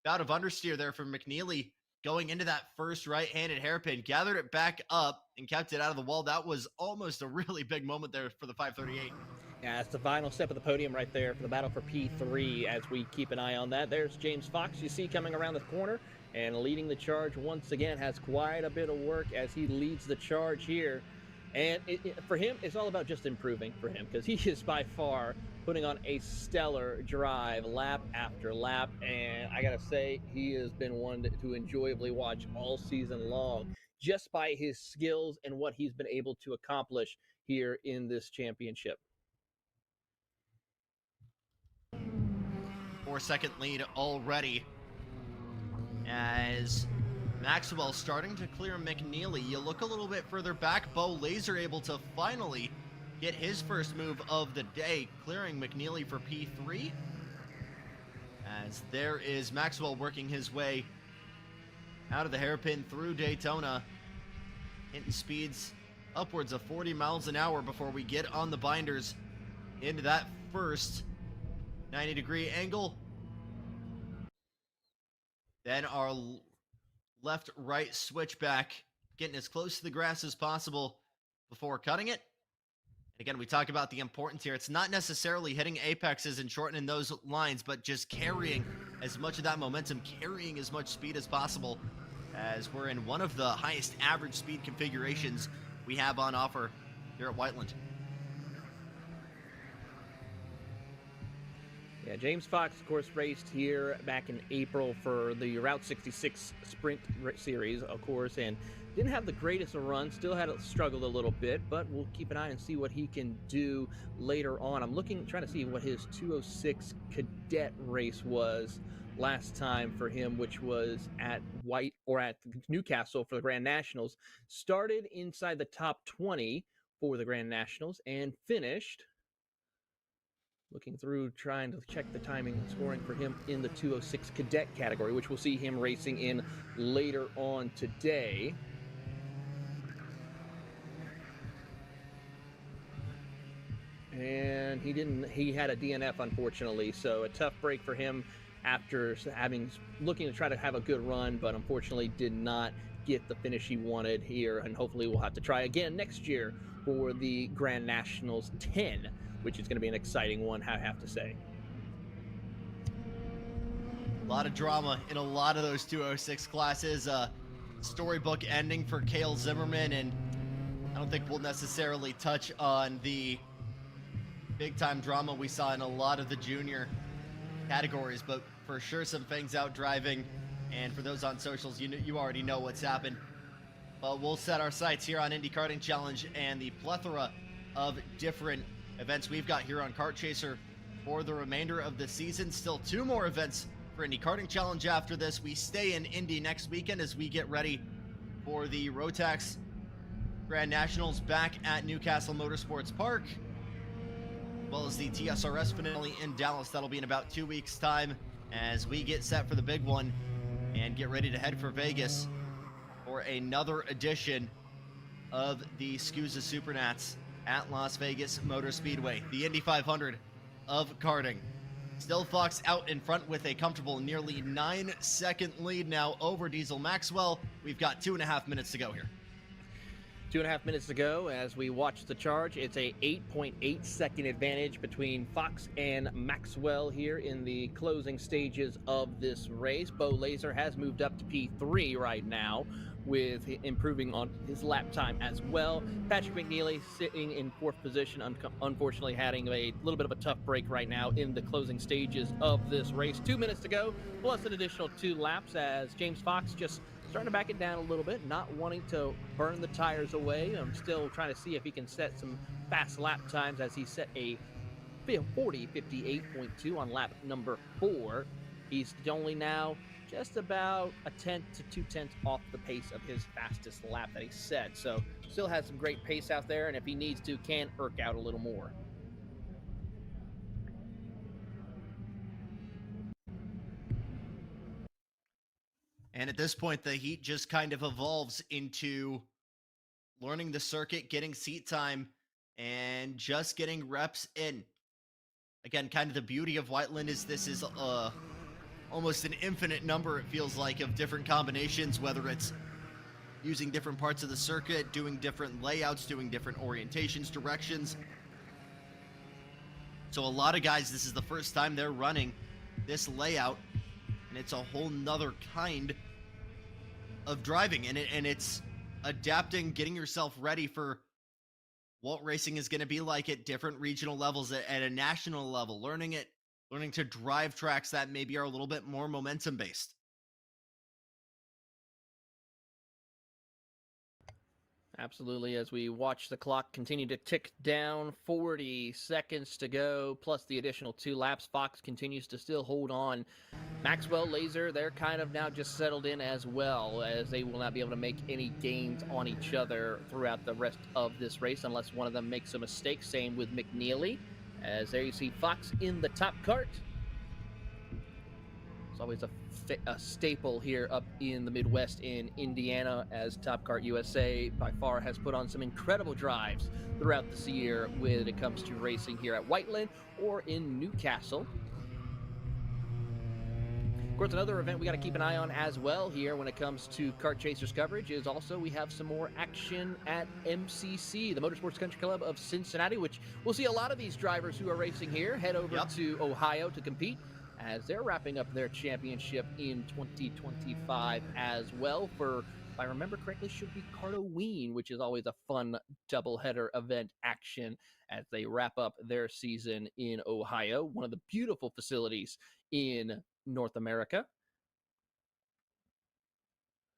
bout of understeer there from McNeely going into that first right-handed hairpin. Gathered it back up and kept it out of the wall. That was almost a really big moment there for the 538.
Yeah, it's the final step of the podium right there for the battle for P3 as we keep an eye on that. There's James Fox, you see, coming around the corner and leading the charge once again. Has quite a bit of work as he leads the charge here. And for him, it's all about just improving for him, because he is by far putting on a stellar drive lap after lap. And I got to say, he has been one to enjoyably watch all season long, just by his skills and what he's been able to accomplish here in this championship.
4-second lead already, as Maxwell starting to clear McNeely. You look a little bit further back, Bo Laser able to finally get his first move of the day, clearing McNeely for P3. As there is Maxwell working his way out of the hairpin through Daytona, hitting speeds upwards of 40 miles an hour before we get on the binders into that first 90-degree angle. Then our left-right switchback, getting as close to the grass as possible before cutting it. And again, we talk about the importance here. It's not necessarily hitting apexes and shortening those lines, but just carrying as much of that momentum, carrying as much speed as possible, as we're in one of the highest average speed configurations we have on offer here at Whiteland.
Yeah, James Fox, of course, raced here back in April for the Route 66 Sprint Series, of course, and didn't have the greatest of runs, still had struggled a little bit, but we'll keep an eye and see what he can do later on. I'm trying to see what his 206 cadet race was last time for him, which was at Newcastle for the Grand Nationals. Started inside the top 20 for the Grand Nationals and finished, looking through, trying to check the timing and scoring for him in the 206 cadet category, which we'll see him racing in later on today. And he had a DNF, unfortunately, so a tough break for him after looking to try to have a good run, but unfortunately did not get the finish he wanted here, and hopefully we'll have to try again next year for the Grand Nationals 10, which is going to be an exciting one, I have to say.
A lot of drama in a lot of those 206 classes. Storybook ending for Cale Zimmerman, and I don't think we'll necessarily touch on the big-time drama we saw in a lot of the junior categories, but for sure some things out driving. And for those on socials, you already know what's happened. But we'll set our sights here on Indy Karting Challenge and the plethora of different events we've got here on Kart Chaser for the remainder of the season. Still 2 more events for Indy Karting Challenge after this. We stay in Indy next weekend as we get ready for the Rotax Grand Nationals back at Newcastle Motorsports Park, as well as the TSRS finale in Dallas. That'll be in about 2 weeks' time as we get set for the big one and get ready to head for Vegas for another edition of the SCUSA Supernats at Las Vegas Motor Speedway, the Indy 500 of karting. Still Fox out in front with a comfortable nearly 9-second lead now over Diesel Maxwell. We've got 2.5 minutes to go here.
2.5 minutes to go as we watch the charge. It's a 8.8 second advantage between Fox and Maxwell here in the closing stages of this race. Bo Laser has moved up to P3 right now, with improving on his lap time as well. Patrick McNeely sitting in 4th position, unfortunately having a little bit of a tough break right now in the closing stages of this race. 2 minutes to go, plus an additional 2 laps as James Fox just starting to back it down a little bit, not wanting to burn the tires away. I'm still trying to see if he can set some fast lap times, as he set a 40:58.2 on lap number 4. He's only now just about a tenth to 2/10 off the pace of his fastest lap that he set. So still has some great pace out there, and if he needs to, can irk out a little more.
And at this point, the heat just kind of evolves into learning the circuit, getting seat time, and just getting reps in. Again, kind of the beauty of Whiteland is this is almost an infinite number, it feels like, of different combinations, whether it's using different parts of the circuit, doing different layouts, doing different orientations, directions. So a lot of guys, this is the first time they're running this layout, and it's a whole nother kind of driving, and it's adapting, getting yourself ready for what racing is going to be like at different regional levels, at a national level, learning to drive tracks that maybe are a little bit more momentum based.
Absolutely, as we watch the clock continue to tick down, 40 seconds to go, plus the additional 2 laps. Fox continues to still hold on. Maxwell, Laser, they're kind of now just settled in as well, as they will not be able to make any gains on each other throughout the rest of this race unless one of them makes a mistake. Same with McNeely, as there you see Fox in the top cart. It's always a staple here up in the Midwest in Indiana, as Top Kart USA by far has put on some incredible drives throughout this year when it comes to racing here at Whiteland or in Newcastle. Of course, another event we got to keep an eye on as well here when it comes to Kart Chasers coverage is also we have some more action at MCC, the Motorsports Country Club of Cincinnati, which we'll see a lot of these drivers who are racing here head over to Ohio to compete, as they're wrapping up their championship in 2025 as well for, if I remember correctly, should be Kartoween, which is always a fun doubleheader event action as they wrap up their season in Ohio, one of the beautiful facilities in North America.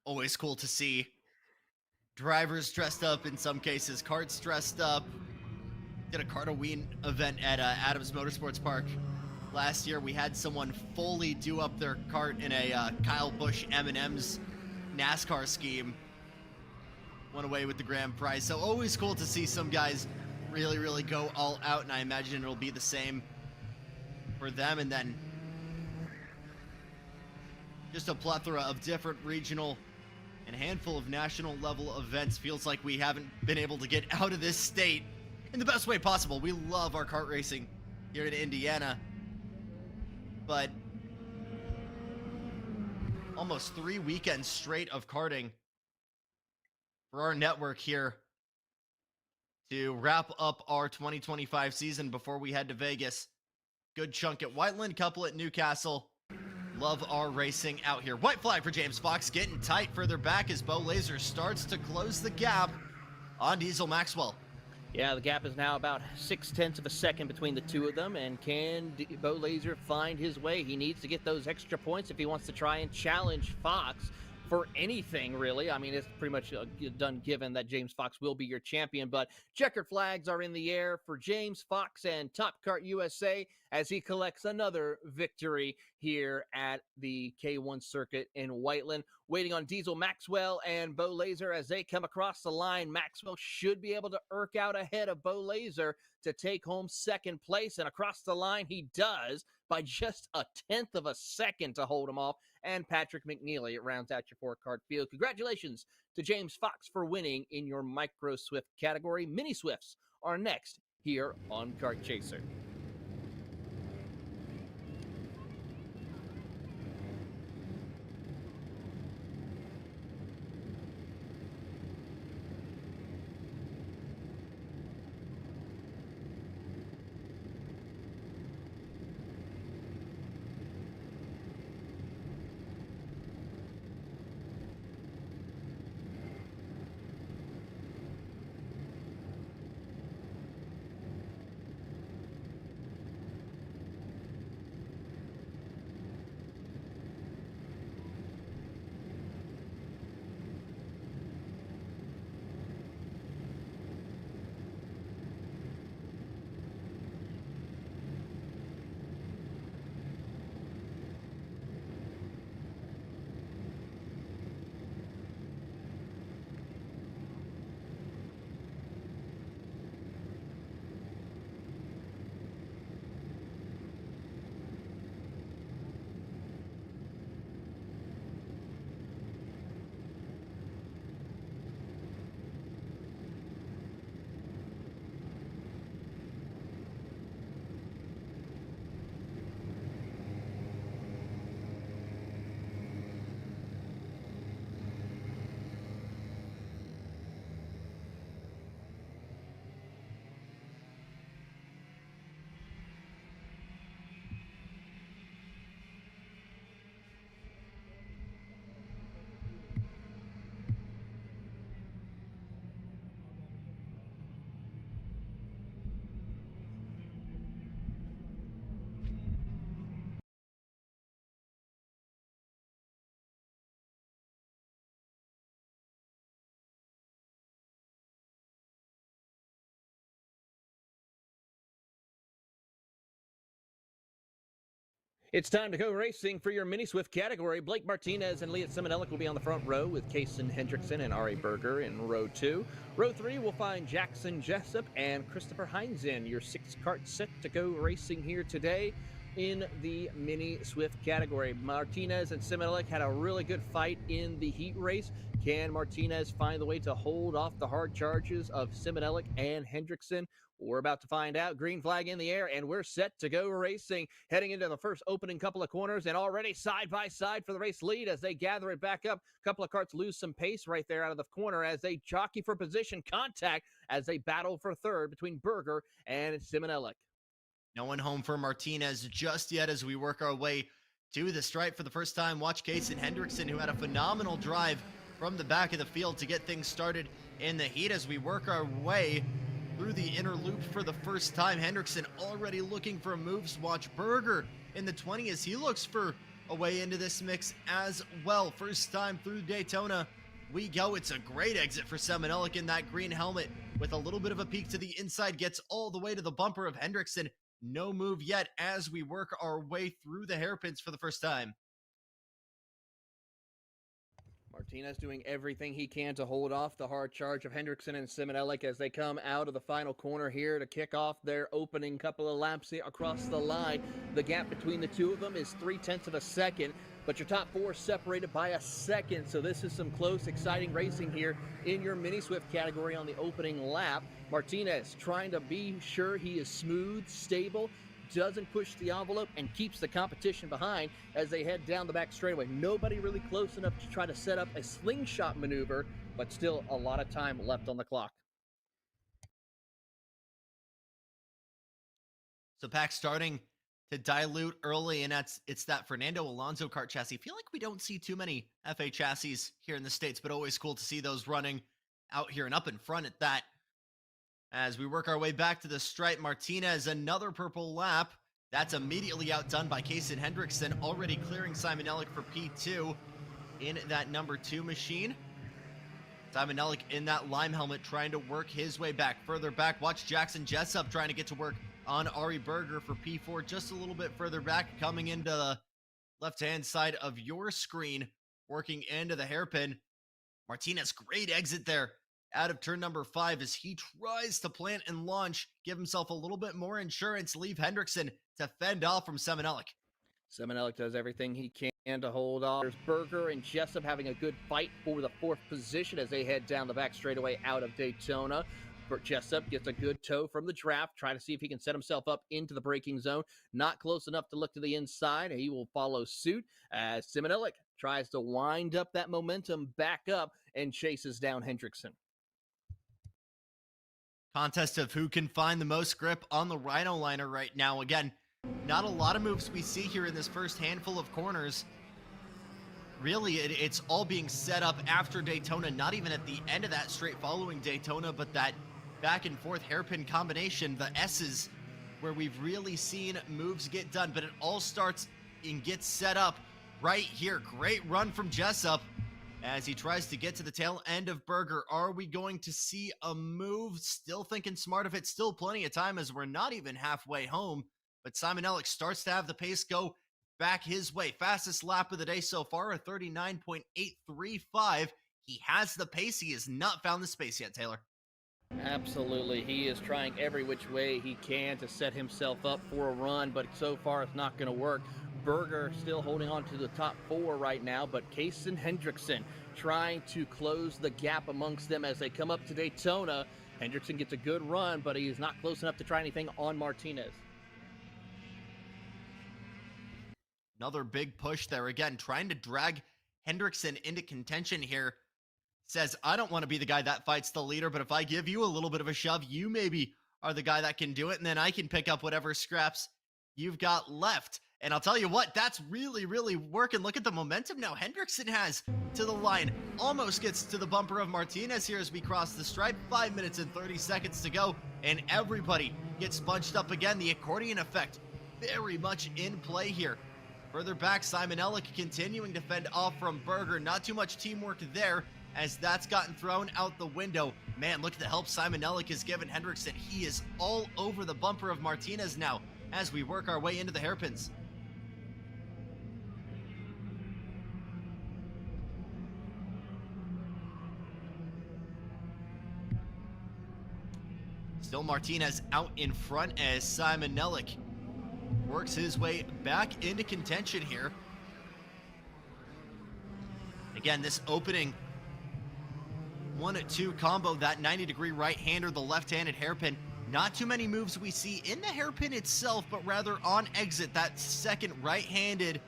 Always cool to see drivers dressed up, in some cases, karts dressed up. Did a Kartoween event at Adams Motorsports Park last year. We had someone fully do up their kart in a Kyle Busch M&M's NASCAR scheme. Went away with the grand prize. So always cool to see some guys really, really go all out, and I imagine it'll be the same for them. And then just a plethora of different regional and a handful of national level events. Feels like we haven't been able to get out of this state in the best way possible. We love our kart racing here in Indiana, but almost 3 weekends straight of karting for our network here to wrap up our 2025 season before we head to Vegas. Good chunk at Whiteland, couple at Newcastle. Love our racing out here. White flag for James Fox, getting tight further back as Bo Laser starts to close the gap on Diesel Maxwell.
Yeah, the gap is now about 0.6 of a second between the two of them, and can Bo Laser find his way? He needs to get those extra points if he wants to try and challenge Fox for anything, really. I mean, it's pretty much done given that James Fox will be your champion, but checkered flags are in the air for James Fox and Top Kart USA as he collects another victory here at the K1 circuit in Whiteland. Waiting on Diesel Maxwell and Bo Laser as they come across the line. Maxwell should be able to irk out ahead of Bo Laser to take home second place, and across the line he does by just 1/10 of a second to hold him off. And Patrick McNeely rounds out your 4-card field. Congratulations to James Fox for winning in your Micro Swift category. Mini Swifts are next here on Kart Chaser. It's time to go racing for your Mini Swift category. Blake Martinez and Leah Simonellic will be on the front row with Kason Hendrickson and Ari Berger in row 2. Row 3 will find Jackson Jessup and Christopher Hines in. Your 6 carts set to go racing here today in the Mini Swift category. Martinez and Simonellic had a really good fight in the heat race. Can Martinez find the way to hold off the hard charges of Simonellic and Hendrickson? We're about to find out. Green flag in the air, and we're set to go racing. Heading into the first opening couple of corners, and already side by side for the race lead as they gather it back up. A couple of carts lose some pace right there out of the corner as they jockey for position contact as they battle for third between Berger and Simonellic.
No one home for Martinez just yet as we work our way to the stripe for the first time. Watch Kason Hendrickson, who had a phenomenal drive from the back of the field to get things started in the heat as we work our way through the inner loop for the first time. Hendrickson already looking for moves. Watch Berger in the 20 as he looks for a way into this mix as well. First time through Daytona we go. It's a great exit for Simonellic in that green helmet with a little bit of a peek to the inside. Gets all the way to the bumper of Hendrickson. No move yet as we work our way through the hairpins for the first time.
Martinez doing everything he can to hold off the hard charge of Hendrickson and Simonellic as they come out of the final corner here to kick off their opening couple of laps across the line. The gap between the two of them is 0.3 of a second, but your top 4 separated by a second. So this is some close, exciting racing here in your Mini Swift category on the opening lap. Martinez trying to be sure he is smooth, stable, doesn't push the envelope, and keeps the competition behind as they head down the back straightaway. Nobody really close enough to try to set up a slingshot maneuver, but still a lot of time left on the clock.
So pack starting to dilute early, and it's that Fernando Alonso kart chassis. I feel like we don't see too many FA chassis here in the States, but always cool to see those running out here and up in front at that. As we work our way back to the stripe, Martinez, another purple lap. That's immediately outdone by Kason Hendrickson, already clearing Simonellic for P2 in that number 2 machine. Simonellic in that lime helmet trying to work his way back. Further back, watch Jackson Jessup trying to get to work on Ari Berger for P4, just a little bit further back, coming into the left-hand side of your screen, working into the hairpin. Martinez, great exit there out of turn number 5 as he tries to plant and launch, give himself a little bit more insurance, leave Hendrickson to fend off from Simonellic.
Simonellic does everything he can to hold off. There's Berger and Jessup having a good fight for the 4th position as they head down the back straightaway out of Daytona. Jessup gets a good toe from the draft, trying to see if he can set himself up into the braking zone. Not close enough to look to the inside. He will follow suit as Simonellic tries to wind up that momentum back up and chases down Hendrickson.
Contest of who can find the most grip on the Rhino liner right now. Again, not a lot of moves we see here in this first handful of corners. Really, it's all being set up after Daytona, not even at the end of that straight following Daytona, but that back and forth hairpin combination, the S's, where we've really seen moves get done. But it all starts and gets set up right here. Great run from Jessup as he tries to get to the tail end of Berger. Are we going to see a move? Still thinking smart of it. Still plenty of time as we're not even halfway home. But Simonellic starts to have the pace go back his way. Fastest lap of the day so far, a 39.835. He has the pace. He has not found the space yet, Taylor.
Absolutely. He is trying every which way he can to set himself up for a run, but so far it's not going to work. Berger still holding on to the top 4 right now, but Kason Hendrickson trying to close the gap amongst them as they come up to Daytona. Hendrickson gets a good run, but he is not close enough to try anything on Martinez.
Another big push there. Again, trying to drag Hendrickson into contention here. Says, I don't want to be the guy that fights the leader, but if I give you a little bit of a shove, you maybe are the guy that can do it, and then I can pick up whatever scraps you've got left. And I'll tell you what, that's really, really working. Look at the momentum now Hendrickson has to the line. Almost gets to the bumper of Martinez here as we cross the stripe. 5 minutes and 30 seconds to go, and everybody gets bunched up again. The accordion effect very much in play here. Further back, Simonellic continuing to fend off from Berger. Not too much teamwork there, as that's gotten thrown out the window. Man, look at the help Simonellic has given Hendrickson. He is all over the bumper of Martinez now as we work our way into the hairpins. Still Martinez out in front as Simon Nellick works his way back into contention here. Again, this opening 1-2 combo, that 90-degree right-hander, the left-handed hairpin. Not too many moves we see in the hairpin itself, but rather on exit, that second right-handed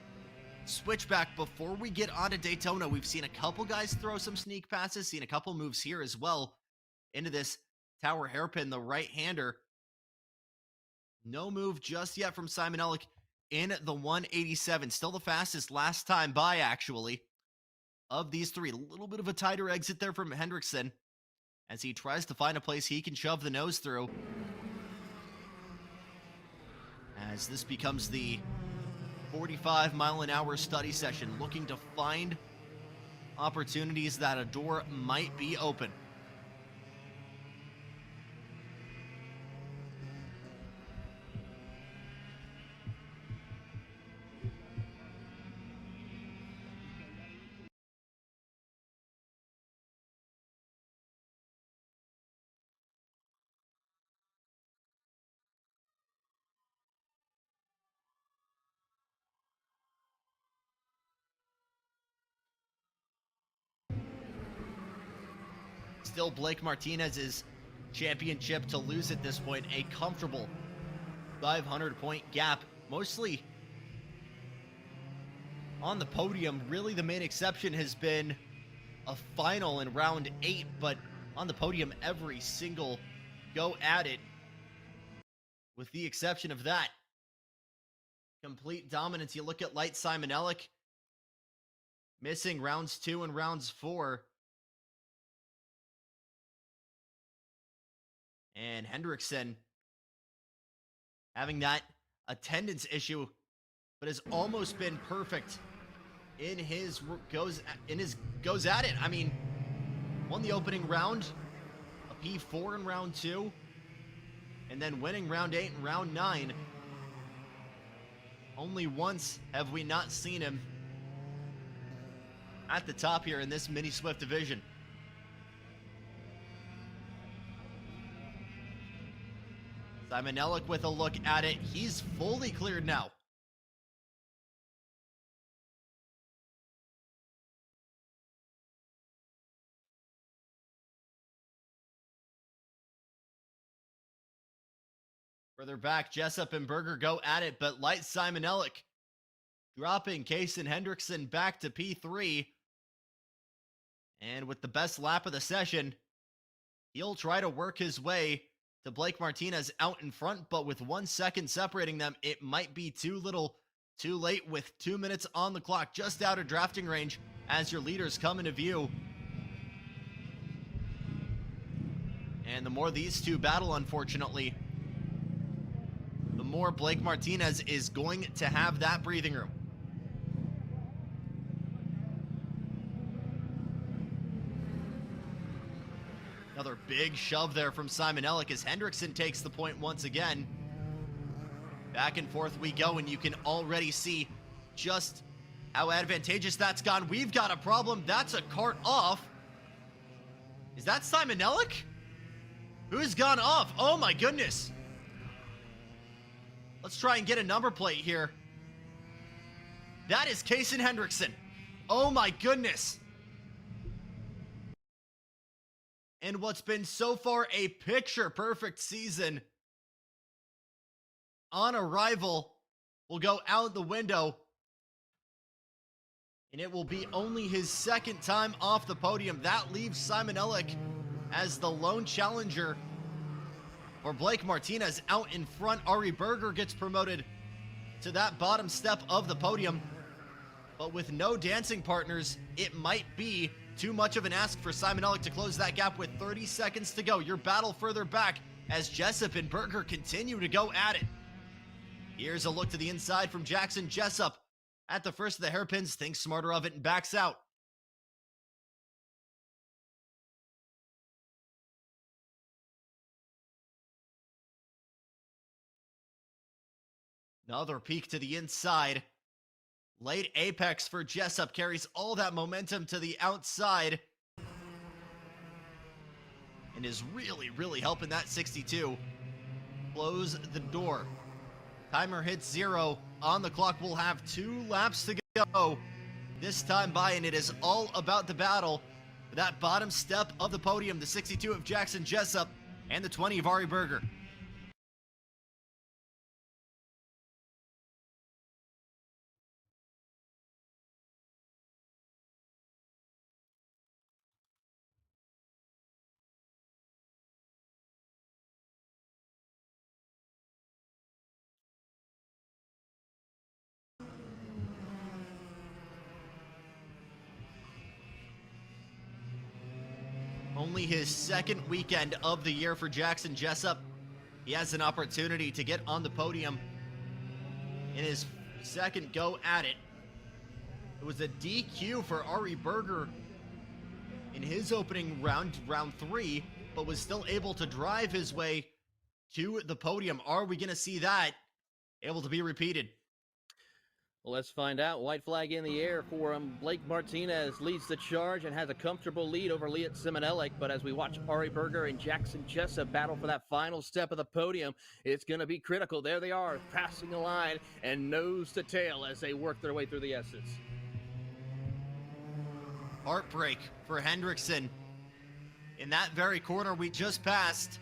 switchback. Before we get onto Daytona, we've seen a couple guys throw some sneak passes, seen a couple moves here as well into this tower hairpin, the right-hander. No move just yet from Simon Ellick in the 187. Still the fastest last time by, actually, of these three. A little bit of a tighter exit there from Hendrickson as he tries to find a place he can shove the nose through. As this becomes the 45-mile-an-hour study session, looking to find opportunities that a door might be open. Still Blake Martinez's championship to lose at this point. A comfortable 500-point gap, mostly on the podium. Really, the main exception has been a final in round 8, but on the podium every single go at it, with the exception of that. Complete dominance. You look at Light Simon Ellick, missing rounds 2 and rounds 4. And Hendrickson having that attendance issue, but has almost been perfect in his goes at it. I mean, won the opening round, a P4 in round 2, and then winning round 8 and round 9. Only once have we not seen him at the top here in this Mini Swift division. Simon Ellick with a look at it. He's fully cleared now. Further back, Jessup and Berger go at it, but Light Simon Ellick dropping Kaysen Hendrickson back to P3. And with the best lap of the session, he'll try to work his way to Blake Martinez out in front, but with 1 second separating them, it might be too little, too late with 2 minutes on the clock, just out of drafting range as your leaders come into view. And the more these two battle, unfortunately, the more Blake Martinez is going to have that breathing room. Another big shove there from Simon Ellick as Hendrickson takes the point once again. Back and forth we go, and you can already see just how advantageous that's gone. We've got a problem. That's a cart off. Is that Simon Ellick? Who's gone off? Oh my goodness. Let's try and get a number plate here. That is Kaysen Hendrickson. Oh my goodness. And what's been so far a picture-perfect season on arrival will go out the window. And it will be only his second time off the podium. That leaves Simon Ellick as the lone challenger for Blake Martinez out in front. Ari Berger gets promoted to that bottom step of the podium. But with no dancing partners, it might be too much of an ask for Simon Ellick to close that gap with 30 seconds to go. Your battle further back as Jessup and Berger continue to go at it. Here's a look to the inside from Jackson Jessup. At the first of the hairpins, thinks smarter of it and backs out. Another peek to the inside. Late apex for Jessup carries all that momentum to the outside. and is really, really helping that 62 close the door. Timer hits 0 on the clock. We'll have 2 laps to go this time by, and it is all about the battle for that bottom step of the podium, the 62 of Jackson Jessup and the 20 of Ari Berger. Only his second weekend of the year for Jackson Jessup. He has an opportunity to get on the podium in his second go at it. It was a DQ for Ari Berger in his opening round 3, but was still able to drive his way to the podium. Are we going to see that able to be repeated?
Well, let's find out. White flag in the air for him. Blake Martinez leads the charge and has a comfortable lead over Liat Simonelli. But as we watch Ari Berger and Jackson Jessup battle for that final step of the podium, it's going to be critical. There they are, passing the line and nose to tail as they work their way through the S's.
Heartbreak for Hendrickson. In that very corner we just passed,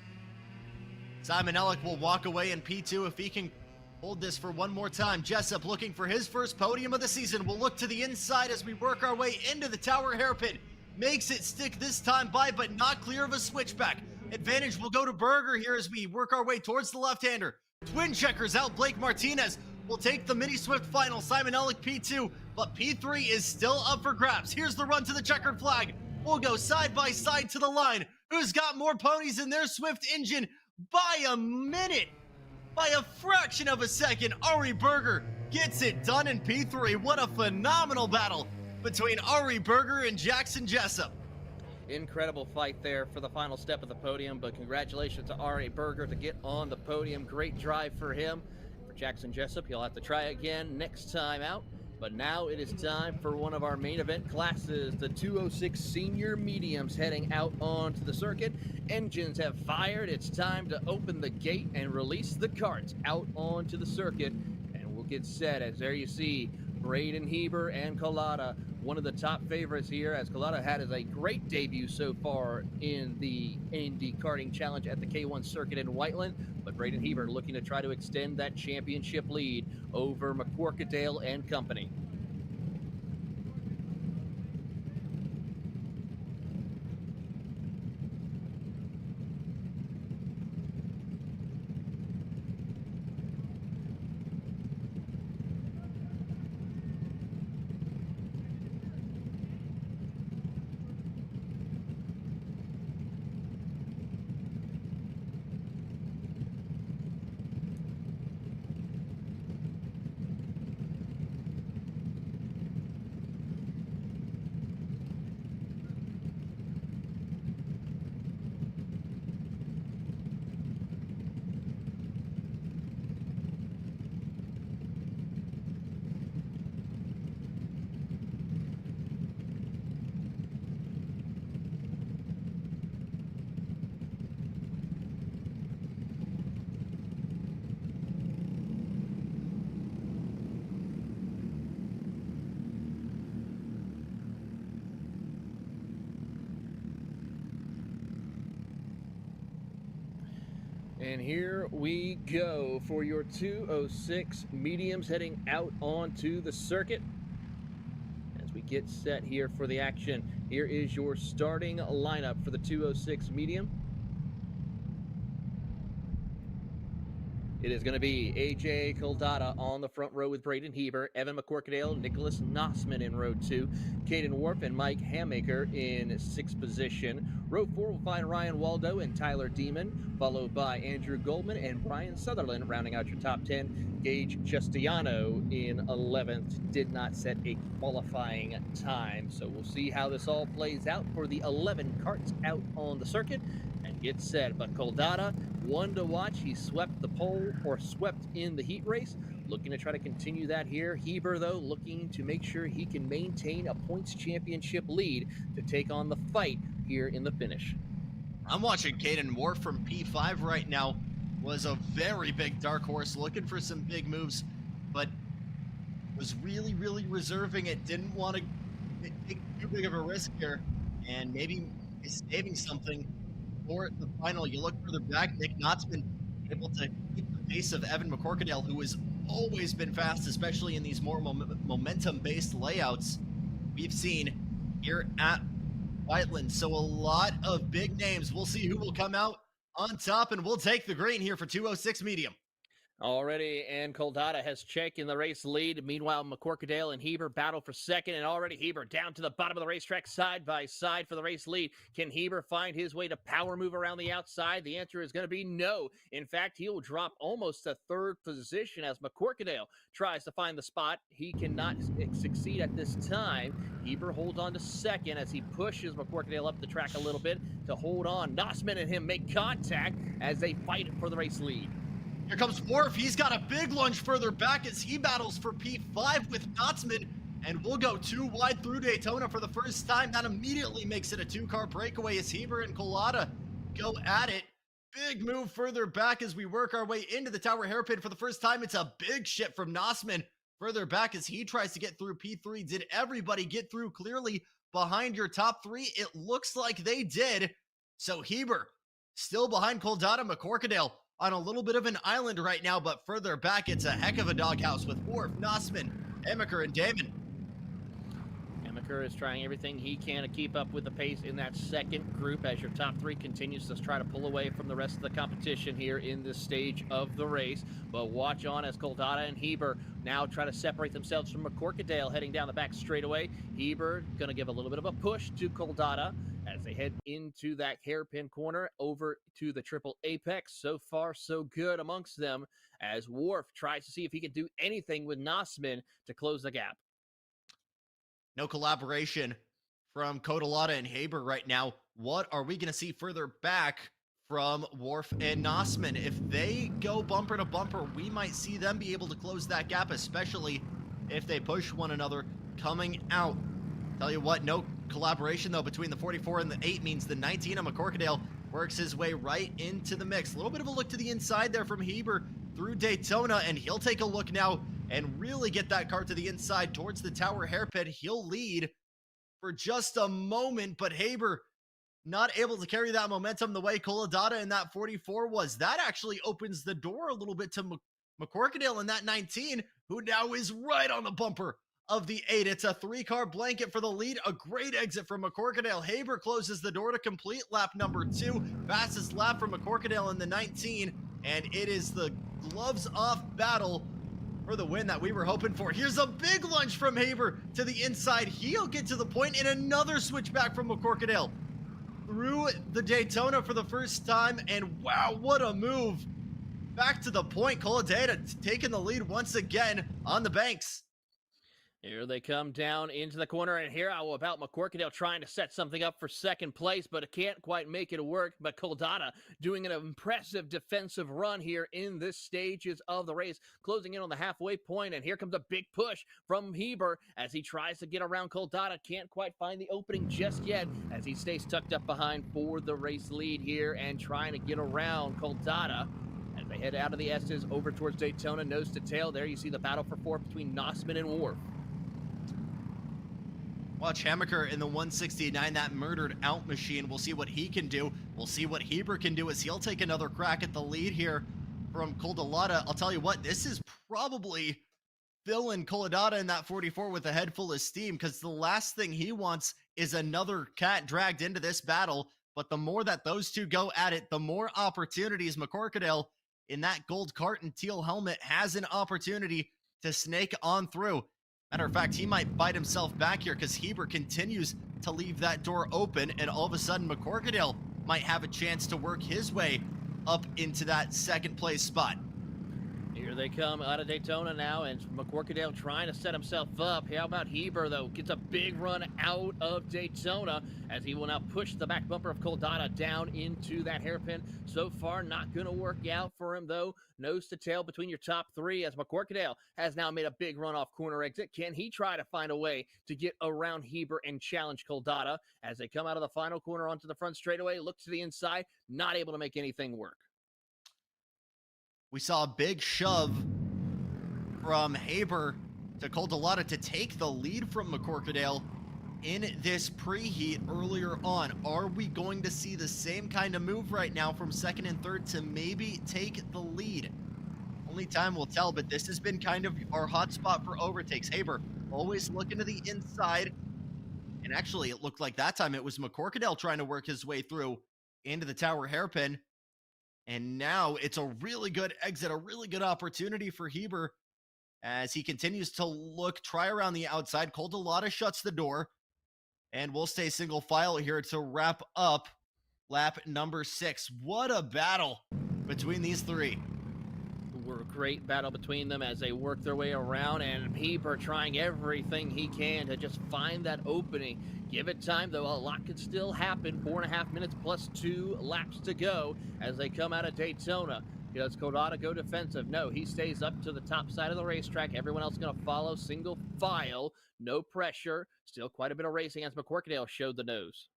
Simon Ellick will walk away in P2 if he can hold this for one more time. Jessup looking for his first podium of the season. We'll look to the inside as we work our way into the Tower hairpin. Makes it stick this time by, but not clear of a switchback. Advantage will go to Berger here as we work our way towards the left-hander. Twin checkers out. Blake Martinez will take the Mini Swift final. Simon Ellick P2, but P3 is still up for grabs. Here's the run to the checkered flag. We'll go side by side to the line. Who's got more ponies in their Swift engine by a minute? By a fraction of a second, Ari Berger gets it done in P3. What a phenomenal battle between Ari Berger and Jackson Jessup.
Incredible fight there for the final step of the podium, but congratulations to Ari Berger to get on the podium. Great drive for him. For Jackson Jessup, he'll have to try again next time out. But now it is time for one of our main event classes, the 206 Senior Mediums heading out onto the circuit. Engines have fired. It's time to open the gate and release the karts out onto the circuit. And we'll get set as there you see Braden Heber and Collada, one of the top favorites here, as Collada had a great debut so far in the Indy Karting Challenge at the K1 circuit in Whiteland. But Braden Heber looking to try to extend that championship lead over McCorkadale and company. And here we go for your 206 mediums heading out onto the circuit. As we get set here for the action, here is your starting lineup for the 206 medium. It is going to be AJ Coldata on the front row with Braden Heber, Evan McCorkadale, Nicholas Nossman in row 2, Caden Warp and Mike Hammaker in 6th position. Row 4 will find Ryan Waldo and Tyler Demon, followed by Andrew Goldman and Brian Sutherland rounding out your top 10. Gage Justiano in 11th did not set a qualifying time, so we'll see how this all plays out for the 11 karts out on the circuit. Get set, but Coldata, one to watch. He swept the pole, or swept in the heat race, looking to try to continue that here. Heber, though, looking to make sure he can maintain a points championship lead to take on the fight here in the finish.
I'm watching Caden Wharf from P5 right now. Was a very big dark horse, looking for some big moves, but was really, really reserving it. Didn't want to take too big of a risk here, and maybe is saving something for the final. You look further back, Nick Knott's been able to keep the pace of Evan McCorkadale, who has always been fast, especially in these more momentum-based layouts we've seen here at Whiteland. So a lot of big names. We'll see who will come out on top, and we'll take the green here for 206 medium.
Already, and Coldata has checked in the race lead. Meanwhile, McCorkadale and Heber battle for second, and already Heber down to the bottom of the racetrack, side by side for the race lead. Can Heber find his way to power move around the outside? The answer is going to be no. In fact, he will drop almost to third position as McCorkadale tries to find the spot. He cannot succeed at this time. Heber holds on to second as he pushes McCorkadale up the track a little bit to hold on. Nossman and him make contact as they fight for the race lead.
Here comes Wharf. He's got a big lunge further back as he battles for P5 with Knotsman, and we'll go too wide through Daytona for the first time. That immediately makes it a two-car breakaway as Heber and Colada go at it. Big move further back as we work our way into the tower hairpin for the first time. It's a big shift from Nossman further back as he tries to get through P3. Did everybody get through clearly behind your top three? It looks like they did. So Heber still behind Coldata. McCorkadale on a little bit of an island right now, but further back, it's a heck of a doghouse with Wharf, Nossman, Emiker, and Damon.
Emiker is trying everything he can to keep up with the pace in that second group as your top three continues to try to pull away from the rest of the competition here in this stage of the race. But watch on as Coldata and Heber now try to separate themselves from McCorkadale heading down the back straightaway. Heber going to give a little bit of a push to Coldata as they head into that hairpin corner over to the triple apex. So far, so good amongst them as Wharf tries to see if he can do anything with Nossman to close the gap.
No collaboration from Codalata and Haber right now. What are we going to see further back from Wharf and Nossman? If they go bumper to bumper, we might see them be able to close that gap, especially if they push one another coming out. Tell you what, no collaboration, though, between the 44 and the 8 means the 19 of McCorkadale works his way right into the mix. A little bit of a look to the inside there from Heber through Daytona, and he'll take a look now and really get that car to the inside towards the tower hairpin. He'll lead for just a moment, but Heber not able to carry that momentum the way Coladata in that 44 was. That actually opens the door a little bit to McCorkadale in that 19, who now is right on the bumper of the 8. It's a 3-car blanket for the lead. A great exit from McCorkadale. Haber closes the door to complete lap number 2. Fastest lap from McCorkadale in the 19. And it is the gloves off battle for the win that we were hoping for. Here's a big lunge from Haber to the inside. He'll get to the point, and another switchback from McCorkadale through the Daytona for the first time. And wow, what a move. Back to the point. Coladata taking the lead once again on the banks.
Here they come down into the corner, and here how about McCorkadale trying to set something up for second place, but it can't quite make it work. But Coldata doing an impressive defensive run here in this stages of the race, closing in on the halfway point, and here comes a big push from Heber as he tries to get around Coldata. Can't quite find the opening just yet as he stays tucked up behind for the race lead here and trying to get around Coldata. As they head out of the S's over towards Daytona, nose to tail. There you see the battle for fourth between Nossman and Wharf.
Watch Hamaker in the 169, that murdered out machine. We'll see what he can do. We'll see what Heber can do as he'll take another crack at the lead here from Coldalata. I'll tell you what, this is probably filling Coladata in that 44 with a head full of steam, because the last thing he wants is another cat dragged into this battle. But the more that those two go at it, the more opportunities McCorkadale in that gold Kart and teal helmet has an opportunity to snake on through. Matter of fact, he might bite himself back here because Heber continues to leave that door open, and all of a sudden McCorkadale might have a chance to work his way up into that second place spot.
Here they come out of Daytona now, and McCorkadale trying to set himself up. How about Heber, though? Gets a big run out of Daytona as he will now push the back bumper of Coldata down into that hairpin. So far, not going to work out for him, though. Nose to tail between your top three as McCorkadale has now made a big run off corner exit. Can he try to find a way to get around Heber and challenge Coldata as they come out of the final corner onto the front straightaway? Look to the inside, not able to make anything work.
We saw a big shove from Haber to Coldalata to take the lead from McCorkadale in this preheat earlier on. Are we going to see the same kind of move right now from second and third to maybe take the lead? Only time will tell, but this has been kind of our hot spot for overtakes. Haber always looking to the inside, and actually it looked like that time it was McCorkadale trying to work his way through into the tower hairpin. And now it's a really good exit, a really good opportunity for Heber as he continues to try around the outside. Coldalata shuts the door, and we'll stay single file here to wrap up lap number 6. What a battle between these three.
A great battle between them as they work their way around, and Heber trying everything he can to just find that opening. Give it time, though. A lot could still happen. 4.5 minutes plus 2 laps to go as they come out of Daytona. Does Coldata go defensive? No, he stays up to the top side of the racetrack. Everyone else going to follow single file. No pressure. Still quite a bit of racing as McCorkadale showed the nose.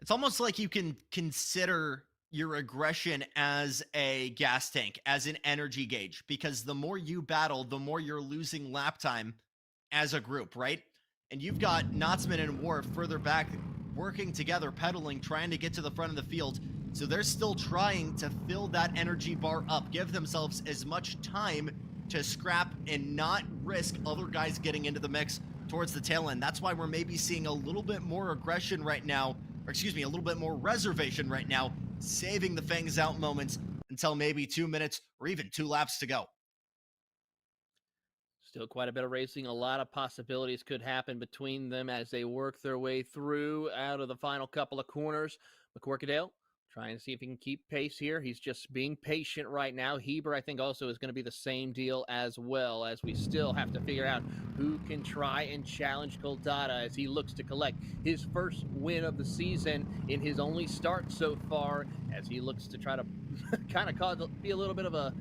It's almost like you can consider your aggression as a gas tank, as an energy gauge, because the more you battle, the more you're losing lap time as a group, right? And you've got Knotsman and War further back working together, pedaling, trying to get to the front of the field. So they're still trying to fill that energy bar up, give themselves as much time to scrap and not risk other guys getting into the mix towards the tail end. That's why we're maybe seeing a little bit more aggression right now, or excuse me, a little bit more reservation right now, saving the fangs out moments until maybe 2 minutes or even 2 laps to go.
Still quite a bit of racing. A lot of possibilities could happen between them as they work their way through out of the final couple of corners. McCorkadale trying to see if he can keep pace here. He's just being patient right now. Heber, I think, also is going to be the same deal as well, as we still have to figure out who can try and challenge Coldata as he looks to collect his first win of the season in his only start so far, as he looks to try to kind of be a little bit of a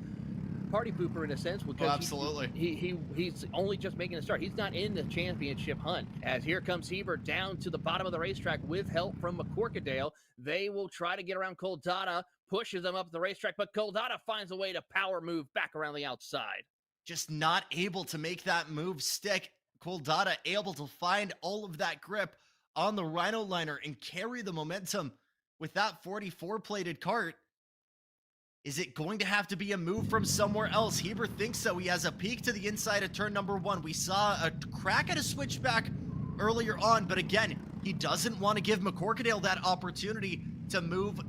party pooper in a sense, because
absolutely
he's only just making a start. He's not in the championship hunt. As here comes Heber down to the bottom of the racetrack with help from McCorkadale. They will try to get around Coldata, pushes them up the racetrack, but Coldata finds a way to power move back around the outside.
Just not able to make that move stick. Coldata able to find all of that grip on the Rhino liner and carry the momentum with that 44 plated kart. Is it going to have to be a move from somewhere else? Heber thinks so. He has a peek to the inside of turn number 1. We saw a crack at a switchback earlier on, but again, he doesn't want to give McCorkadale that opportunity to move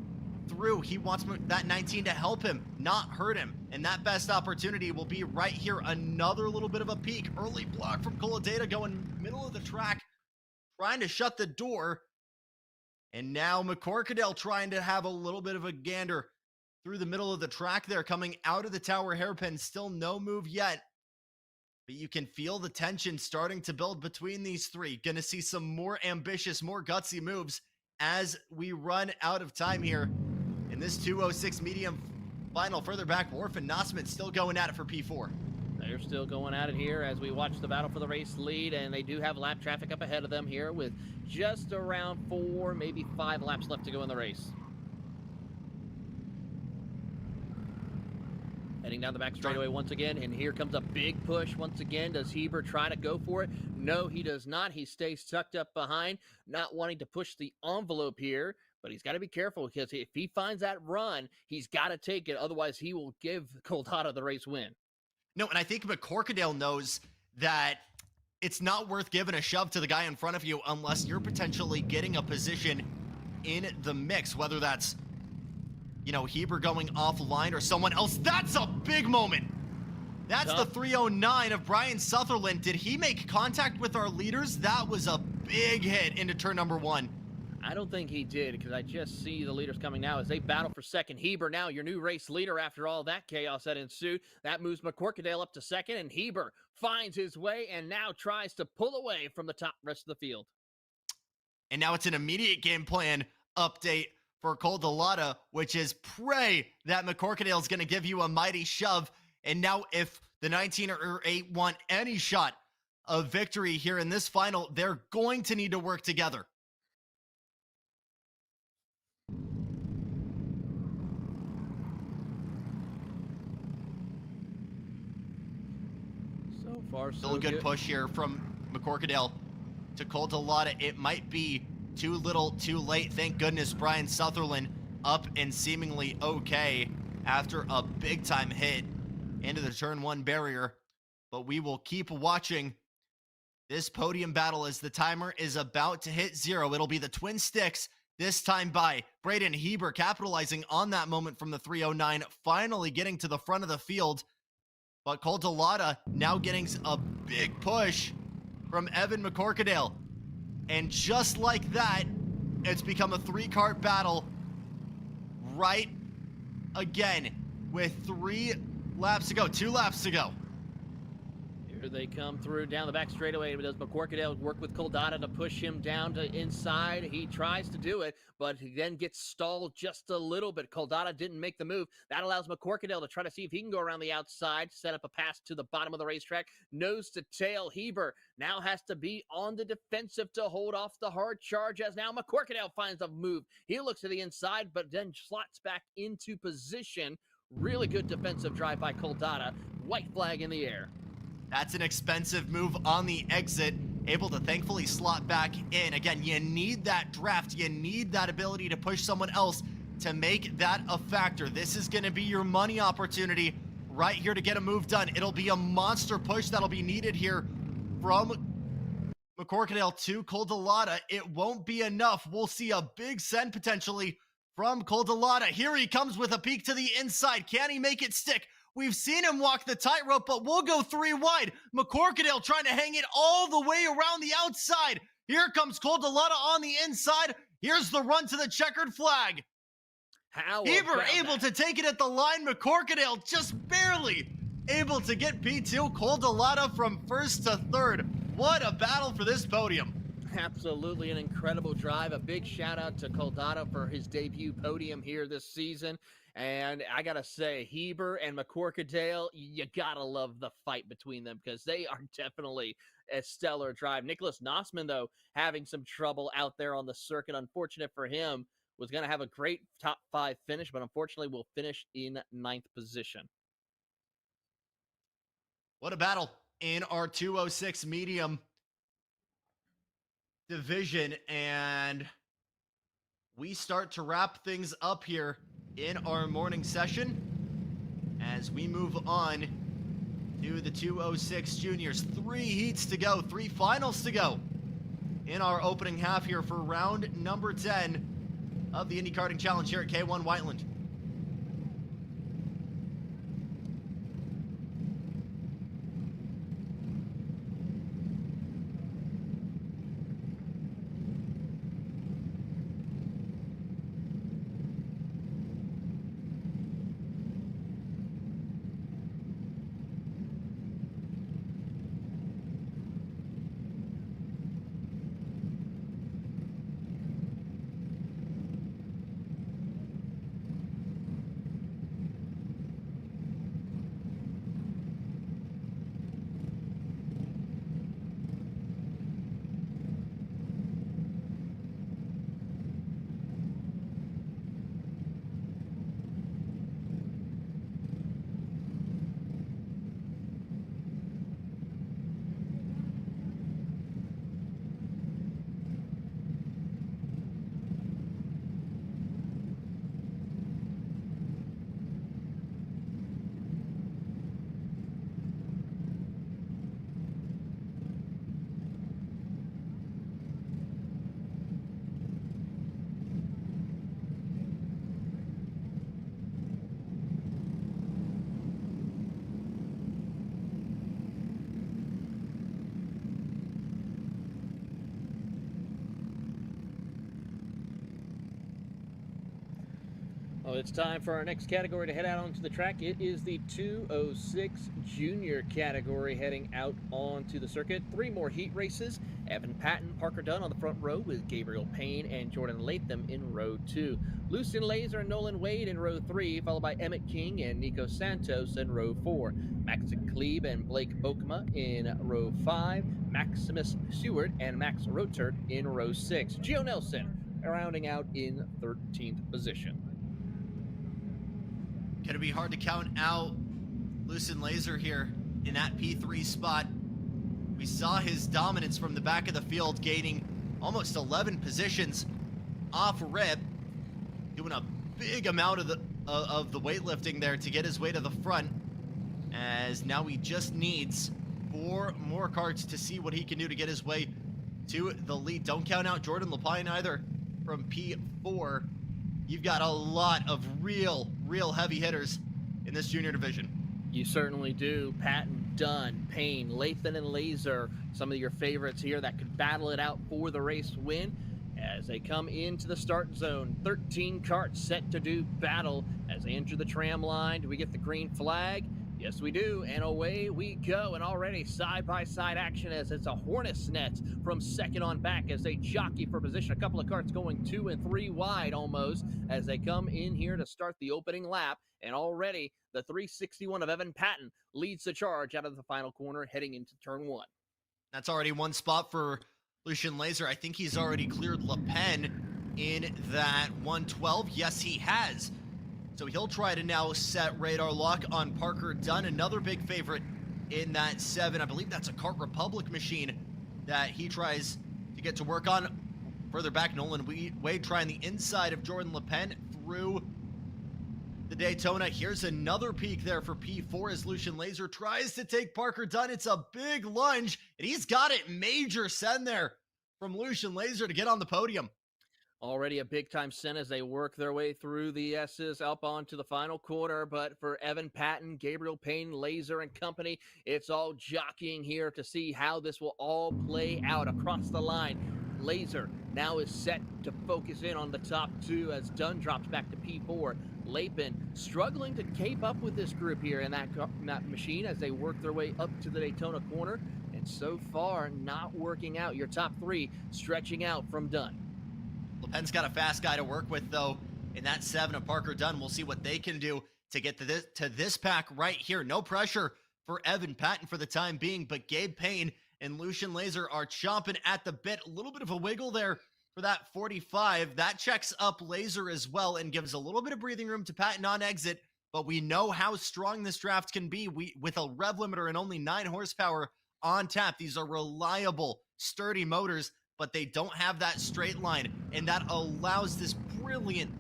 through. He wants that 19 to help him, not hurt him. And that best opportunity will be right here. Another little bit of a peek. Early block from Coladata going middle of the track, trying to shut the door. And now McCorkadale trying to have a little bit of a gander through the middle of the track there, coming out of the tower hairpin. Still no move yet, but you can feel the tension starting to build between these three. Gonna see some more ambitious, more gutsy moves as we run out of time here in this 2:06 medium final. Further back, Worf and Nosman still going at it for P4.
They're still going at it here as we watch the battle for the race lead, and they do have lap traffic up ahead of them here with just around 4, maybe 5 laps left to go in the race. Heading down the back straightaway once again, and here comes a big push once again. Does Heber try to go for it? No, he does not. He stays tucked up behind, not wanting to push the envelope here, but he's got to be careful because if he finds that run, he's got to take it. Otherwise, he will give Coldata the race win.
No, and I think McCorkadale knows that it's not worth giving a shove to the guy in front of you unless you're potentially getting a position in the mix, whether that's, you know, Heber going offline or someone else. That's a big moment. That's the 309 of Brian Sutherland. Did he make contact with our leaders? That was a big hit into turn number 1.
I don't think he did, because I just see the leaders coming now as they battle for second. Heber now your new race leader after all that chaos that ensued. That moves McCorkadale up to second, and Heber finds his way and now tries to pull away from the top rest of the field.
And now it's an immediate game plan update for Cole Delata, which is pray that McCorkadale is going to give you a mighty shove. And now if the 19 or 8 want any shot of victory here in this final, they're going to need to work together.
So far, so
Still a good push here from McCorkadale to Cole Delata. It might be too little, too late. Thank goodness Brian Sutherland up and seemingly okay after a big-time hit into the turn 1 barrier. But we will keep watching this podium battle as the timer is about to hit 0. It'll be the twin sticks, this time by Braden Heber, capitalizing on that moment from the 309, finally getting to the front of the field. But Cole Delata now getting a big push from Evan McCorkadale. And just like that, it's become a 3-kart battle right again with 3 laps to go, 2 laps to go.
Here they come through down the back straightaway. Does McCorkadale work with Coldata to push him down to inside? He tries to do it, but he then gets stalled just a little bit. Coldata didn't make the move. That allows McCorkadale to try to see if he can go around the outside, set up a pass to the bottom of the racetrack. Nose to tail, Heber now has to be on the defensive to hold off the hard charge, as now McCorkadale finds a move. He looks to the inside, but then slots back into position. Really good defensive drive by Coldata. White flag in the air.
That's an expensive move on the exit, able to thankfully slot back in. Again, you need that draft. You need that ability to push someone else to make that a factor. This is going to be your money opportunity right here to get a move done. It'll be a monster push that'll be needed here from McCorkadale to Cole Delata. It won't be enough. We'll see a big send potentially from Cole Delata. Here he comes with a peek to the inside. Can he make it stick? We've seen him walk the tightrope, but we'll go 3 wide. McCorkadale trying to hang it all the way around the outside. Here comes Cole Delata on the inside. Here's the run to the checkered flag. Heber able to take it at the line. McCorkadale just barely able to get P2. Cole Delata from first to third. What a battle for this podium.
Absolutely an incredible drive. A big shout out to Coldata for his debut podium here this season. And I gotta say, Heber and McCorkadale, you gotta love the fight between them because they are definitely a stellar drive. Nicholas Nossman, though, having some trouble out there on the circuit. Unfortunate for him, was going to have a great top 5 finish, but unfortunately will finish in 9th position.
What a battle in our 206 medium division. And we start to wrap things up here in our morning session as we move on to the 206 juniors. 3 heats to go, 3 finals to go in our opening half here for round number 10 of the Indy Karting Challenge here at K1 Whiteland.
Well, it's time for our next category to head out onto the track. It is the 206 junior category heading out onto the circuit. 3 more heat races. Evan Patton, Parker Dunn on the front row with Gabriel Payne and Jordan Latham in row 2. Lucian Laser and Nolan Wade in row 3, followed by Emmett King and Nico Santos in row 4. Max Klebe and Blake Bokema in row 5. Maximus Seward and Max Rotert in row 6. Gio Nelson rounding out in 13th position.
Gonna be hard to count out Lucian Laser here in that P3 spot. We saw his dominance from the back of the field, gaining almost 11 positions off rip, doing a big amount of the weightlifting there to get his way to the front, as now he just needs 4 more karts to see what he can do to get his way to the lead. Don't count out Jordan Lapine either from P4. You've got a lot of real heavy hitters in this junior division.
You certainly do. Patton, Dunn, Payne, Lathan, and Laser, some of your favorites here that could battle it out for the race win. As they come into the start zone, 13 karts set to do battle. As they enter the tram line, do we get the green flag? Yes, we do, and away we go. And already side-by-side action as it's a hornet's nest from second on back as they jockey for position. A couple of karts going 2 and 3 wide almost as they come in here to start the opening lap. And already the 361 of Evan Patton leads the charge out of the final corner heading into turn 1.
That's already 1 spot for Lucian Laser. I think he's already cleared Le Pen in that 112. Yes, he has. So he'll try to now set radar lock on Parker Dunn, another big favorite in that 7. I believe that's a Kart Republic machine that he tries to get to work on. Further back, Nolan Wade trying the inside of Jordan Le Pen through the Daytona. Here's another peak there for P4 as Lucian Laser tries to take Parker Dunn. It's a big lunge, and he's got it. Major send there from Lucian Laser to get on the podium.
Already a big-time send as they work their way through the S's up onto the final quarter. But for Evan Patton, Gabriel Payne, Laser, and company, it's all jockeying here to see how this will all play out across the line. Laser now is set to focus in on the top 2 as Dunn drops back to P4. Lapin struggling to keep up with this group here in that machine as they work their way up to the Daytona corner. And so far, not working out. Your top 3 stretching out from Dunn.
Le Pen's got a fast guy to work with, though, in that 7 of Parker Dunn. We'll see what they can do to get to this pack right here. No pressure for Evan Patton for the time being, but Gabe Payne and Lucian Laser are chomping at the bit. A little bit of a wiggle there for that 45. That checks up Laser as well and gives a little bit of breathing room to Patton on exit, but we know how strong this draft can be. With a rev limiter and only 9 horsepower on tap, these are reliable, sturdy motors, but they don't have that straight line, and that allows this brilliant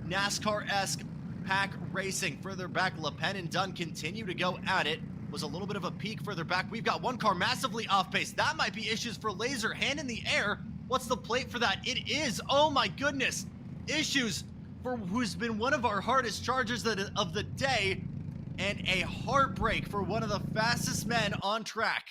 NASCAR-esque pack racing. Further back, Le Pen and Dunn continue to go at it. Was a little bit of a peak further back. We've got one car massively off pace. That might be issues for Laser. Hand in the air. What's the plate for that? It is. Oh my goodness. Issues for who's been one of our hardest chargers of the day, and a heartbreak for one of the fastest men on track.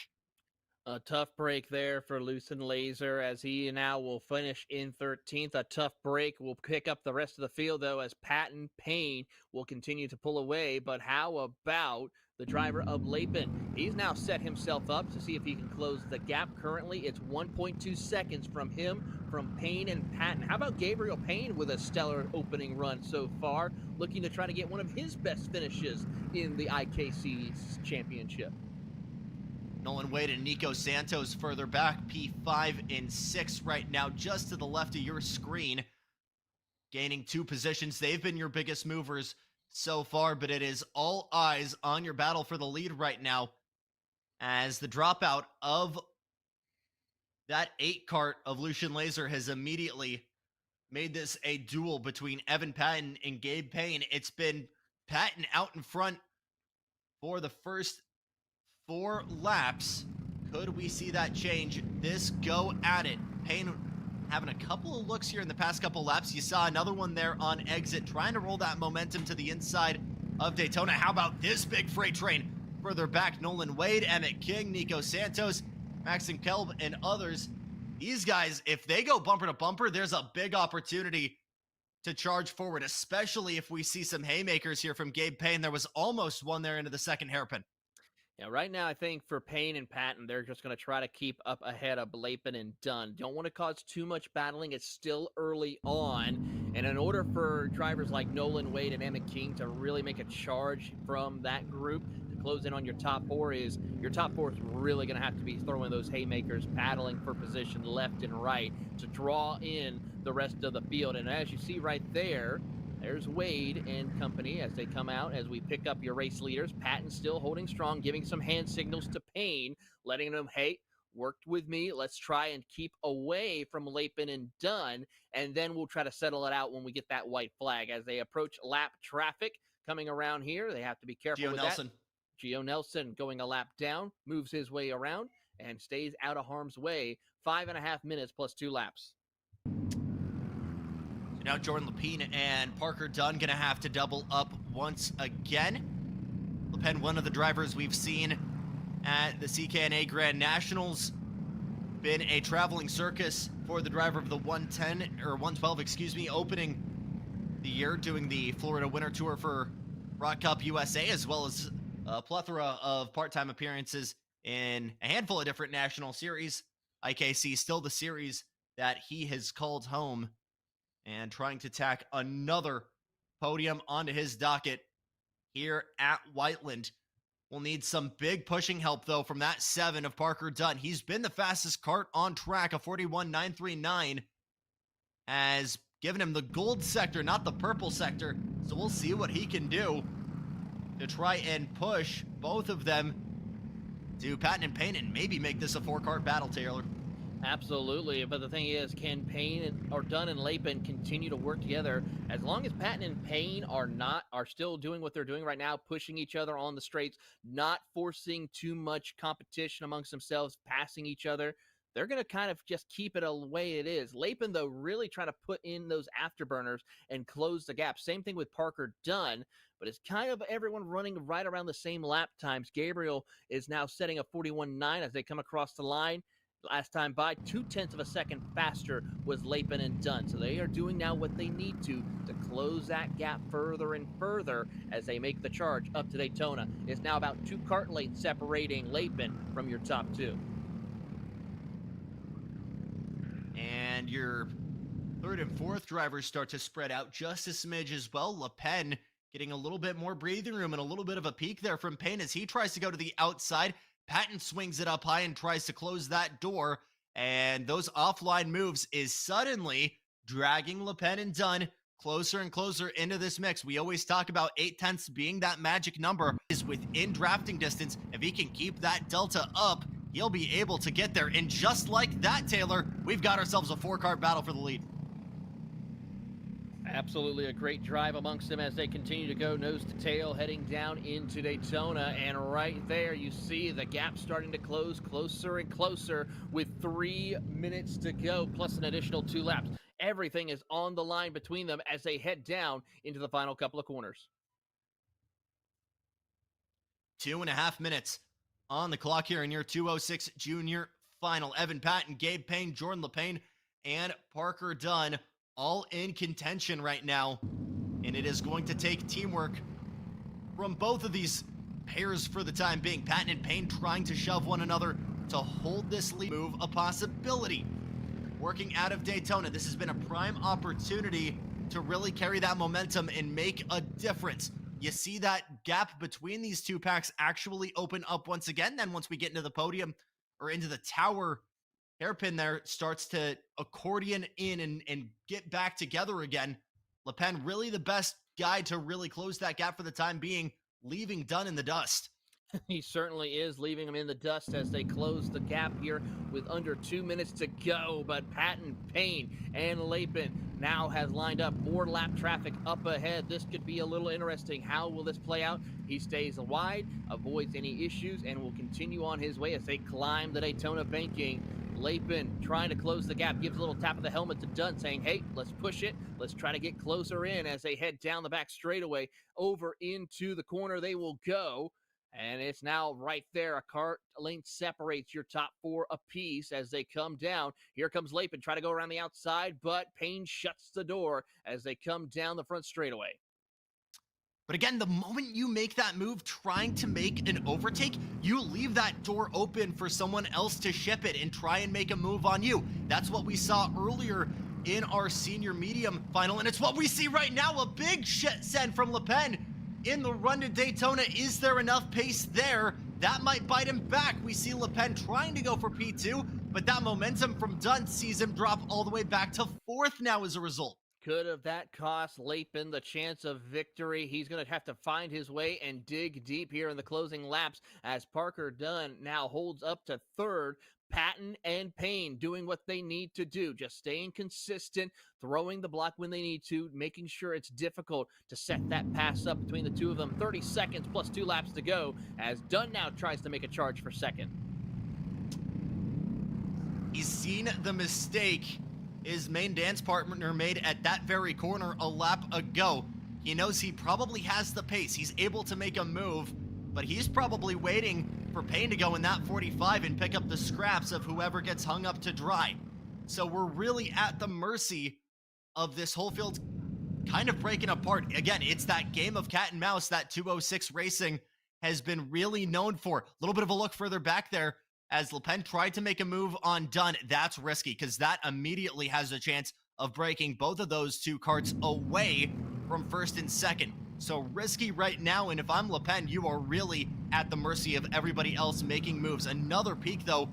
A tough break there for Lucian Laser as he now will finish in 13th. A tough break will pick up the rest of the field, though, as Patton Payne will continue to pull away. But how about the driver of Lapin? He's now set himself up to see if he can close the gap. Currently, it's 1.2 seconds from him, from Payne and Patton. How about Gabriel Payne with a stellar opening run so far, looking to try to get one of his best finishes in the IKC championship?
Nolan Wade and Nico Santos further back, P5 and 6 right now, just to the left of your screen, gaining 2 positions. They've been your biggest movers so far, but it is all eyes on your battle for the lead right now, as the dropout of that 8 kart of Lucian Laser has immediately made this a duel between Evan Patton and Gabe Payne. It's been Patton out in front for the first 4 laps. Could we see that change? This go at it. Payne having a couple of looks here in the past couple laps. You saw another one there on exit, trying to roll that momentum to the inside of Daytona. How about this big freight train? Further back, Nolan Wade, Emmett King, Nico Santos, Maxim Kelb, and others. These guys, if they go bumper to bumper, there's a big opportunity to charge forward, especially if we see some haymakers here from Gabe Payne. There was almost one there into the second hairpin.
Yeah, right now I think for Payne and Patton, they're just going to try to keep up ahead of Lapin and Dunn. Don't want to cause too much battling. It's still early on. And in order for drivers like Nolan Wade and Emmett King to really make a charge from that group to close in on your top four, is really going to have to be throwing those haymakers, battling for position left and right to draw in the rest of the field. And as you see right there, there's Wade and company as they come out, as we pick up your race leaders. Patton still holding strong, giving some hand signals to Payne, letting them, hey, worked with me. Let's try and keep away from Lapin and Dunn, and then we'll try to settle it out when we get that white flag. As they approach lap traffic coming around here, they have to be careful with that. Gio Nelson going a lap down, moves his way around, and stays out of harm's way. 5.5 minutes plus 2 laps.
Now Jordan Lepine and Parker Dunn going to have to double up once again. Lepine, one of the drivers we've seen at the CKNA Grand Nationals, been a traveling circus for the driver of the 112, opening the year, doing the Florida Winter Tour for Rock Cup USA, as well as a plethora of part-time appearances in a handful of different national series. IKC still the series that he has called home, and trying to tack another podium onto his docket here at Whiteland. We'll need some big pushing help, though, from that 7 of Parker Dunn. He's been the fastest kart on track, a 41.939, has given him the gold sector, not the purple sector. So we'll see what he can do to try and push both of them to Patton and Payne and maybe make this a 4-kart battle, Taylor.
Absolutely, but the thing is, can Payne or Dunn and Lapin continue to work together? As long as Patton and Payne are still doing what they're doing right now, pushing each other on the straights, not forcing too much competition amongst themselves, passing each other, they're going to kind of just keep it the way it is. Lapin, though, really trying to put in those afterburners and close the gap. Same thing with Parker Dunn, but it's kind of everyone running right around the same lap times. Gabriel is now setting a 41.9 as they come across the line. Last time by, 0.2 of a second faster was Lapin and Dunn. So they are doing now what they need to close that gap further and further as they make the charge up to Daytona. It's now about 2 kart lengths separating Lapin from your top 2.
And your third and fourth drivers start to spread out just a smidge as well. Lepine getting a little bit more breathing room and a little bit of a peek there from Payne as he tries to go to the outside. Patton swings it up high and tries to close that door, and those offline moves is suddenly dragging Lepine and Dunn closer and closer into this mix. We always talk about 0.8 being that magic number, is within drafting distance. If he can keep that delta up, he'll be able to get there. And just like that, Taylor, we've got ourselves a 4-kart battle for the lead.
Absolutely a great drive amongst them as they continue to go nose to tail, heading down into Daytona. And right there, you see the gap starting to close closer and closer with 3 minutes to go, plus an additional 2 laps. Everything is on the line between them as they head down into the final couple of corners.
2.5 minutes on the clock here in your 206 junior final. Evan Patton, Gabe Payne, Jordan Lepine, and Parker Dunn all in contention right now, and it is going to take teamwork from both of these pairs for the time being. Patton and Payne trying to shove one another to hold this lead. Move a possibility. Working out of Daytona, this has been a prime opportunity to really carry that momentum and make a difference. You see that gap between these two packs actually open up once again. Then once we get into the podium or into the tower, hairpin there starts to accordion in and get back together again. Lepine really the best guy to really close that gap for the time being, leaving Dunn in the dust.
He certainly is leaving him in the dust as they close the gap here with under 2 minutes to go. But Patton, Payne, and Lapin now has lined up more lap traffic up ahead. This could be a little interesting. How will this play out? He stays wide, avoids any issues, and will continue on his way as they climb the Daytona banking. Lapin trying to close the gap, gives a little tap of the helmet to Dunn, saying, hey, let's push it. Let's try to get closer in as they head down the back straightaway over into the corner. They will go And it's now right there. A kart length separates your top four apiece as they come down. Here comes Lapin, try to go around the outside, but Payne shuts the door as they come down the front straightaway.
But again, the moment you make that move trying to make an overtake, you leave that door open for someone else to ship it and try and make a move on you. That's what we saw earlier in our senior medium final, and it's what we see right now. A big send from Le Pen in the run to Daytona. Is there enough pace there? That might bite him back. We see Le Pen trying to go for P2, but that momentum from Dunn sees him drop all the way back to fourth now as a result.
Could have that cost Lapin the chance of victory? He's going to have to find his way and dig deep here in the closing laps as Parker Dunn now holds up to third. Patton and Payne doing what they need to do, just staying consistent, throwing the block when they need to, making sure it's difficult to set that pass up between the two of them. 30 seconds plus 2 laps to go as Dunn now tries to make a charge for second.
He's seen the mistake his main dance partner made at that very corner a lap ago. He knows he probably has the pace. He's able to make a move, but he's probably waiting for Payne to go in that 45 and pick up the scraps of whoever gets hung up to dry. So we're really at the mercy of this whole field kind of breaking apart. Again, it's that game of cat and mouse that 206 Racing has been really known for. A little bit of a look further back there as Le Pen tried to make a move on Dunn. That's risky because that immediately has a chance of breaking both of those two karts away from first and second. So risky right now, and if I'm Le Pen, you are really at the mercy of everybody else making moves. Another peak, though,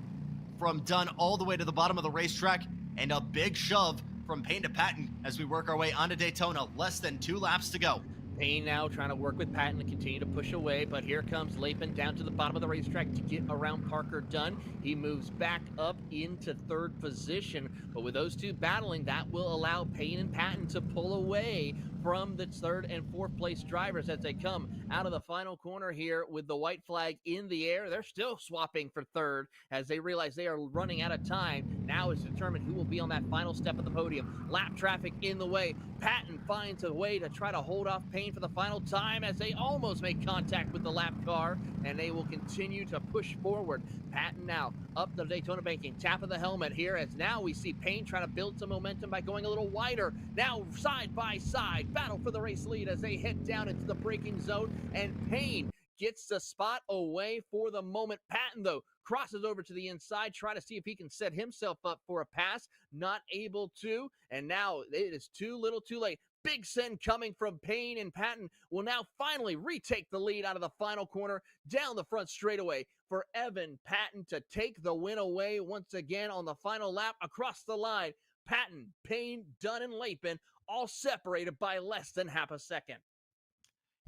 from Dunn all the way to the bottom of the racetrack, and a big shove from Payne to Patton as we work our way onto Daytona. Less than 2 laps to go.
Payne now trying to work with Patton to continue to push away, but here comes Lapin down to the bottom of the racetrack to get around Parker Dunn. He moves back up into third position, but with those two battling, that will allow Payne and Patton to pull away from the third and fourth place drivers as they come out of the final corner here with the white flag in the air. They're still swapping for third as they realize they are running out of time. Now it's determined who will be on that final step of the podium. Lap traffic in the way. Patton finds a way to try to hold off Payne for the final time as they almost make contact with the lap car, and they will continue to push forward. Patton now up the Daytona banking, tap of the helmet here as now we see Payne trying to build some momentum by going a little wider. Now side by side, battle for the race lead as they head down into the braking zone, and Payne gets the spot away for the moment. Patton, though, crosses over to the inside, try to see if he can set himself up for a pass. Not able to, and now it is too little too late. Big send coming from Payne, and Patton will now finally retake the lead out of the final corner down the front straightaway for Evan Patton to take the win away once again on the final lap across the line. Patton, Payne, Dunn, and Lapin all separated by less than half a second.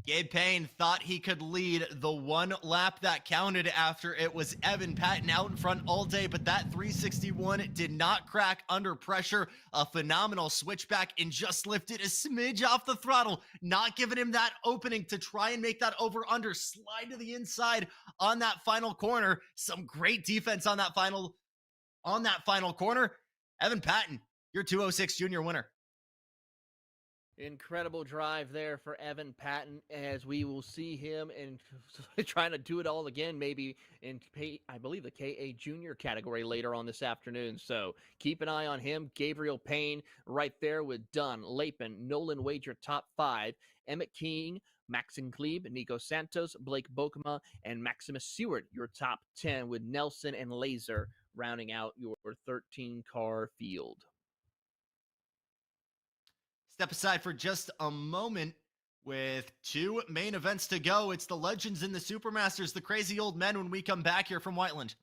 Gabe Payne thought he could lead the one lap that counted after it was Evan Patton out in front all day, but that 361 did not crack under pressure. A phenomenal switchback and just lifted a smidge off the throttle, not giving him that opening to try and make that over-under slide to the inside on that final corner. Some great defense on that final corner. Evan Patton, your 206 junior winner.
Incredible drive there for Evan Patton as we will see him and trying to do it all again, maybe in, I believe, the KA junior category later on this afternoon. So keep an eye on him. Gabriel Payne right there with Dunn, Lapin, Nolan Wager top 5, Emmett King, Maxon Klebe, Nico Santos, Blake Bokema, and Maximus Seward, your top 10 with Nelson and Laser rounding out your 13-car field.
Step aside for just a moment with 2 main events to go. It's the Legends and the Supermasters, the Crazy Old Men, when we come back here from Whiteland.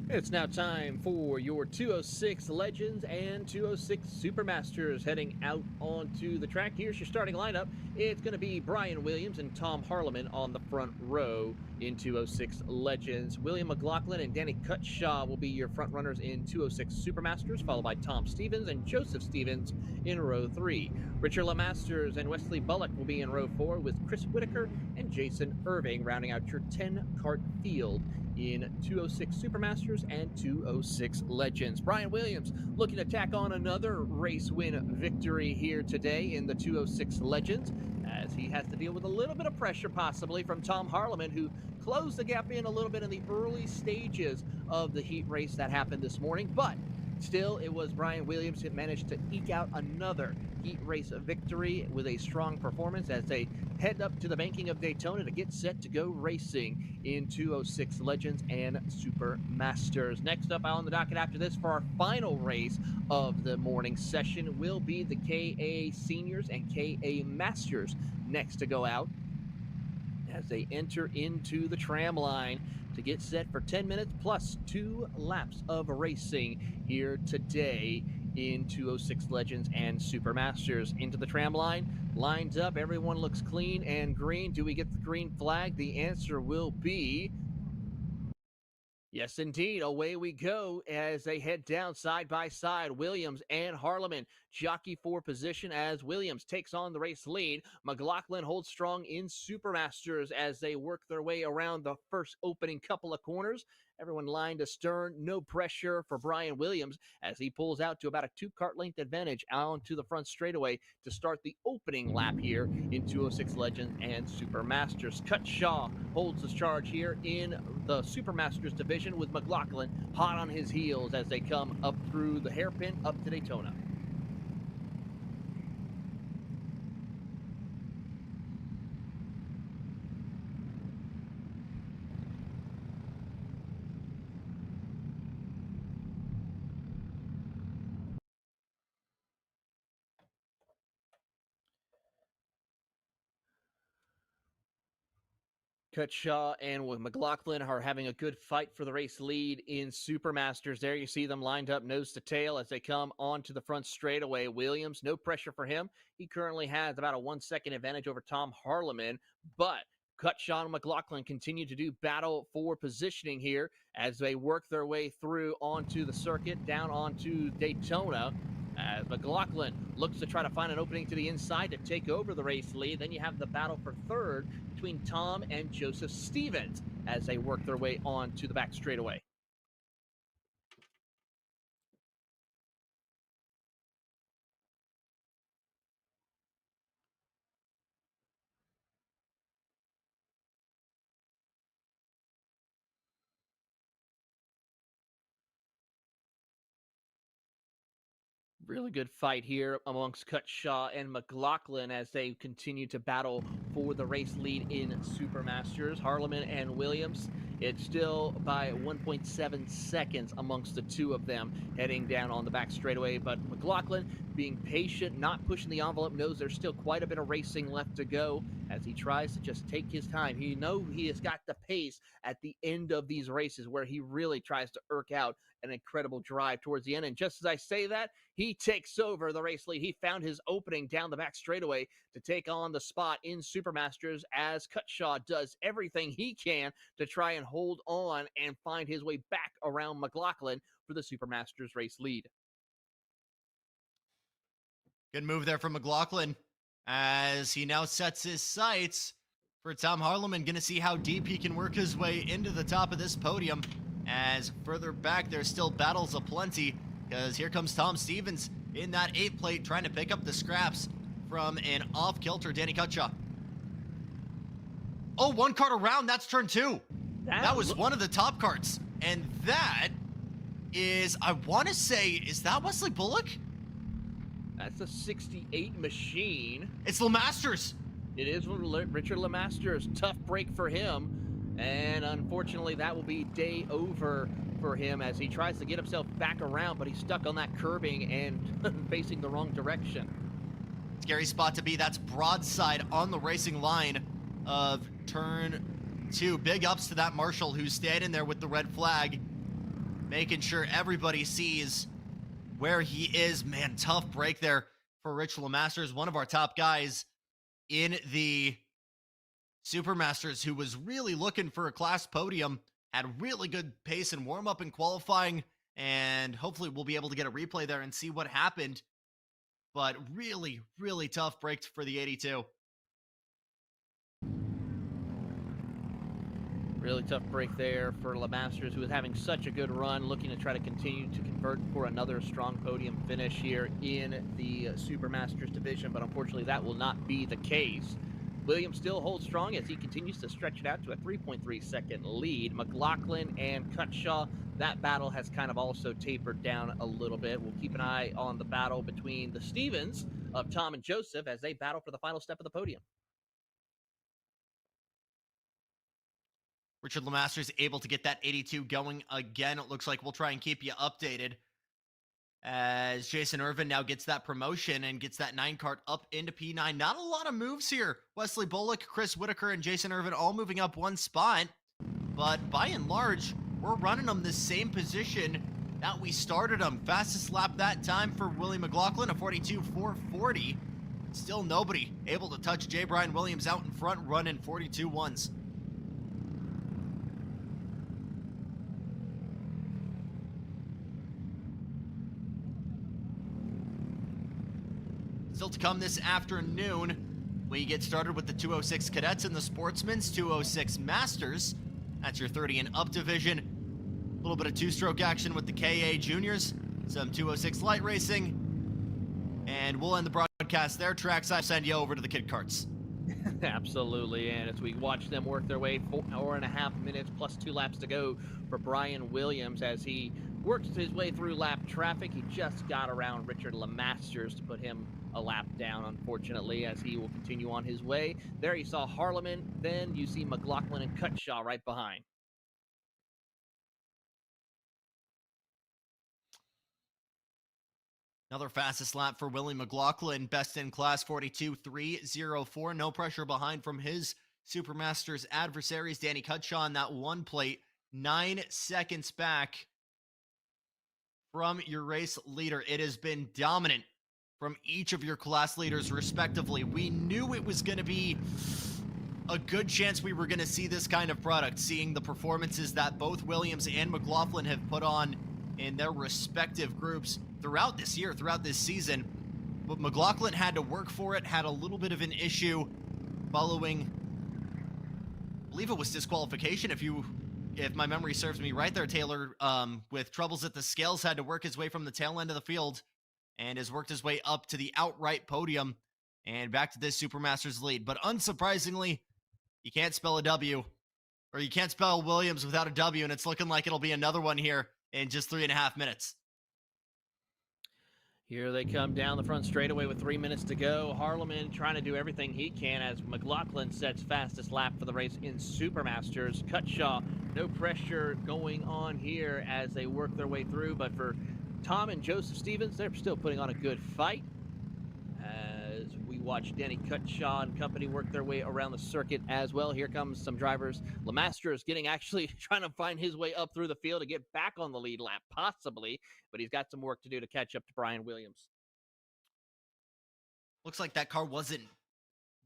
It's now time for your 206 Legends and 206 Supermasters heading out onto the track. Here's your starting lineup. It's going to be Brian Williams and Tom Harleman on the front row in 206 Legends. William McLaughlin and Danny Cutshaw will be your front runners in 206 Supermasters, followed by Tom Stevens and Joseph Stevens in row 3. Richard LeMasters and Wesley Bullock will be in row 4 with Chris Whitaker and Jason Irving rounding out your 10-cart field in 206 Supermasters and 206 Legends. Brian Williams looking to tack on another race win victory here today in the 206 Legends, as he has to deal with a little bit of pressure possibly from Tom Harleman, who closed the gap in a little bit in the early stages of the heat race that happened this morning. But still, it was Brian Williams who managed to eke out another heat race victory with a strong performance as they head up to the banking of Daytona to get set to go racing in 206 Legends and Supermasters. Next up on the docket after this for our final race of the morning session will be the KA Seniors and KA Masters next to go out as they enter into the tram line to get set for 10 minutes plus 2 laps of racing here today in 206 Legends and Supermasters. Into the tram line, lined up, everyone looks clean and green. Do we get the green flag? The answer will be yes, indeed. Away we go as they head down side by side. Williams and Harleman jockey for position as Williams takes on the race lead. McLaughlin holds strong in Supermasters as they work their way around the first opening couple of corners. Everyone lined astern, no pressure for Brian Williams as he pulls out to about a 2-cart length advantage onto the front straightaway to start the opening lap here in 206 Legends and Supermasters. Cutshaw holds the charge here in the Supermasters division with McLaughlin hot on his heels as they come up through the hairpin up to Daytona. Cutshaw and McLaughlin are having a good fight for the race lead in Supermasters. There you see them lined up nose to tail as they come onto the front straightaway. Williams, no pressure for him. He currently has about a 1-second advantage over Tom Harleman, but Cutshaw and McLaughlin continue to do battle for positioning here as they work their way through onto the circuit, down onto Daytona. As McLaughlin looks to try to find an opening to the inside to take over the race lead. Then you have the battle for third between Tom and Joseph Stevens as they work their way on to the back straightaway. Really good fight here amongst Cutshaw and McLaughlin as they continue to battle for the race lead in Supermasters. Harleman and Williams, it's still by 1.7 seconds amongst the two of them heading down on the back straightaway. But McLaughlin being patient, not pushing the envelope, knows there's still quite a bit of racing left to go as he tries to just take his time. He knows he has got the pace at the end of these races where he really tries to irk out an incredible drive towards the end. And just as I say that, he takes over the race lead. He found his opening down the back straightaway to take on the spot in Supermasters as Cutshaw does everything he can to try and hold on and find his way back around McLaughlin for the Supermasters race lead.
Good move there from McLaughlin as he now sets his sights for Tom Harleman. Going to see how deep he can work his way into the top of this podium. As further back, there's still battles aplenty because here comes Tom Stevens in that 8 plate trying to pick up the scraps from an off-kilter Danny Cutshaw. Oh, 1 cart around. That's turn 2. That was one of the top carts. And that is, I want to say, is that Wesley Bullock?
That's a 68 machine.
It's LeMasters.
It is Richard LeMasters. Tough break for him. And unfortunately, that will be day over for him as he tries to get himself back around, but he's stuck on that curbing and facing the wrong direction.
Scary spot to be. That's broadside on the racing line of turn 2. Big ups to that marshal who's standing there with the red flag. making sure everybody sees where he is. Man, tough break there for Rich LeMasters, one of our top guys in the Supermasters, who was really looking for a class podium, had really good pace and warm-up and qualifying, and hopefully we'll be able to get a replay there and see what happened. But really, really tough break for the 82.
Really tough break there for LeMasters, who was having such a good run, looking to try to continue to convert for another strong podium finish here in the Supermasters division, but unfortunately that will not be the case. Williams still holds strong as he continues to stretch it out to a 3.3 second lead. McLaughlin and Cutshaw, that battle has kind of also tapered down a little bit. We'll keep an eye on the battle between the Stevens of Tom and Joseph as they battle for the final step of the podium.
Richard LeMasters able to get that 82 going again. It looks like we'll try and keep you updated as Jason Irvin now gets that promotion and gets that 9 kart up into P9. Not a lot of moves here. Wesley Bullock, Chris Whitaker, and Jason Irvin all moving up one spot. But by and large, we're running them the same position that we started them. Fastest lap that time for Willie McLaughlin, a 42.440. Still nobody able to touch J. Brian Williams out in front, running 42.1s. Still to come this afternoon, we get started with the 206 Cadets and the Sportsmen's 206 Masters. That's your 30 and up division. A little bit of two-stroke action with the KA Juniors, some 206 light racing, and we'll end the broadcast there. Trackside, send you over to the Kid Karts.
Absolutely, and as we watch them work their way 4.5 minutes plus 2 laps to go for Brian Williams as he works his way through lap traffic. He just got around Richard LeMasters to put him a lap down, unfortunately, as he will continue on his way. There you saw Harleman, then you see McLaughlin and Cutshaw right behind.
Another fastest lap for Willie McLaughlin, best in class 42.304. No pressure behind from his Supermasters adversaries. Danny Cutshaw on that one plate, 9 seconds back from your race leader. It has been dominant from each of your class leaders respectively. We knew it was going to be a good chance we were going to see this kind of product, seeing the performances that both Williams and McLaughlin have put on in their respective groups throughout this year, throughout this season. But McLaughlin had to work for it, had a little bit of an issue following, I believe it was disqualification, if my memory serves me right there, Taylor, with troubles at the scales, had to work his way from the tail end of the field and has worked his way up to the outright podium and back to this Supermasters lead. But unsurprisingly, you can't spell a W, or you can't spell Williams without a W, and it's looking like it'll be another one here in just 3.5 minutes.
Here they come down the front straightaway with 3 minutes to go. Harleman trying to do everything he can as McLaughlin sets fastest lap for the race in Supermasters. Cutshaw, no pressure going on here as they work their way through, but for Tom and Joseph Stevens, they're still putting on a good fight as we watch Danny Cutshaw and company work their way around the circuit as well. Here comes some drivers. LeMasters trying to find his way up through the field to get back on the lead lap, possibly, but he's got some work to do to catch up to Brian Williams.
Looks like that car wasn't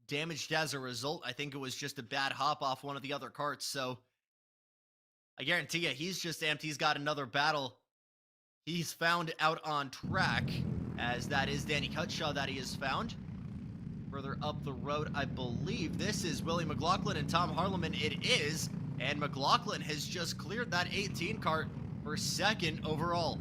damaged as a result. I think it was just a bad hop off one of the other karts, so I guarantee you he's just amped. He's got another battle he's found out on track, as that is Danny Cutshaw that he has found. Further up the road, I believe this is Willie McLaughlin and Tom Harleman. It is, and McLaughlin has just cleared that 18 kart for second overall.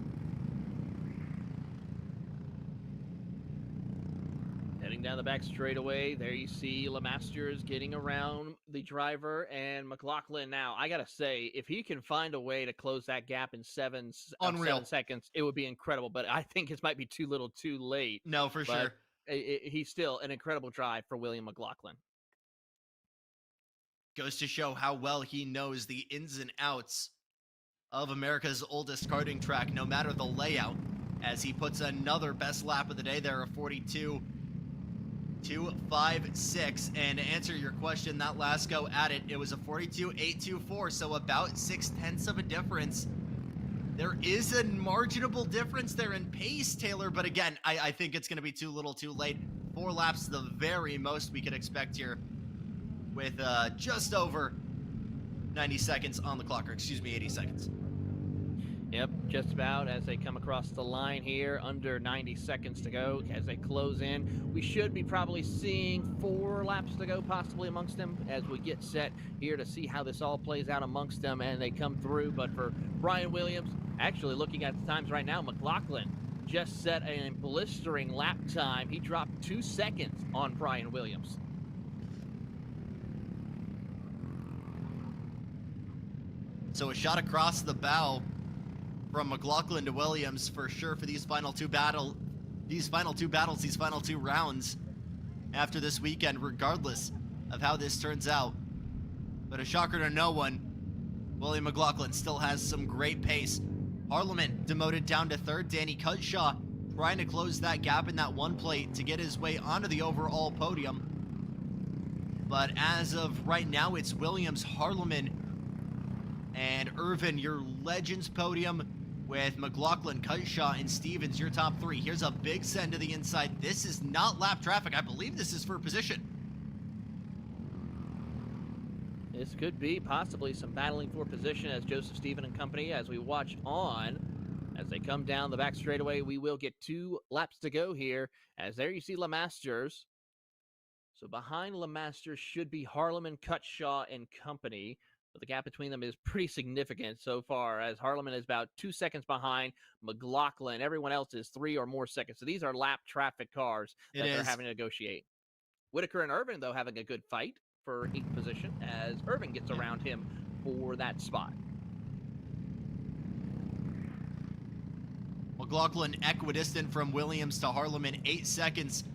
Heading down the back straightaway, there you see LeMasters getting around the driver, and McLaughlin now, I gotta say, if he can find a way to close that gap in 7 seconds, it would be incredible, but I think it might be too little too late.
No, for sure.
He's still an incredible drive for William McLaughlin.
Goes to show how well he knows the ins and outs of America's oldest karting track, no matter the layout, as he puts another best lap of the day there, a 42.256. And to answer your question, that last go at it, it was a 42.824, so about 0.6 of a difference There is a marginable difference there in pace, Taylor, but again, I think it's going to be too little too late. 4 laps, the very most we could expect here with just over 90 seconds on the clock, or excuse me, 80 seconds.
Yep, just about as they come across the line here, under 90 seconds to go as they close in. We should be probably seeing 4 laps to go possibly amongst them as we get set here to see how this all plays out amongst them and they come through. But for Brian Williams, actually looking at the times right now, McLaughlin just set a blistering lap time. He dropped 2 seconds on Brian Williams.
So a shot across the bow from McLaughlin to Williams for sure for these final two rounds after this weekend, regardless of how this turns out. But a shocker to no one, William McLaughlin still has some great pace. Harleman demoted down to 3rd. Danny Cutshaw trying to close that gap in that one plate to get his way onto the overall podium. But as of right now, it's Williams, Harleman, and Irvin, your Legends podium, with McLaughlin, Cutshaw, and Stevens, your top 3. Here's a big send to the inside. This is not lap traffic. I believe this is for position.
This could be possibly some battling for position as Joseph Stephen and company, as we watch on. As they come down the back straightaway, we will get 2 laps to go here. As there you see LeMasters. So behind LeMasters should be Harleman, Cutshaw, and company. But the gap between them is pretty significant so far, as Harleman is about 2 seconds behind McLaughlin. Everyone else is 3 or more seconds. So these are lap traffic cars that they're having to negotiate. Whitaker and Irvin, though, having a good fight for 8th position as Irvin gets around him for that spot.
McLaughlin equidistant from Williams to Harleman, 8 seconds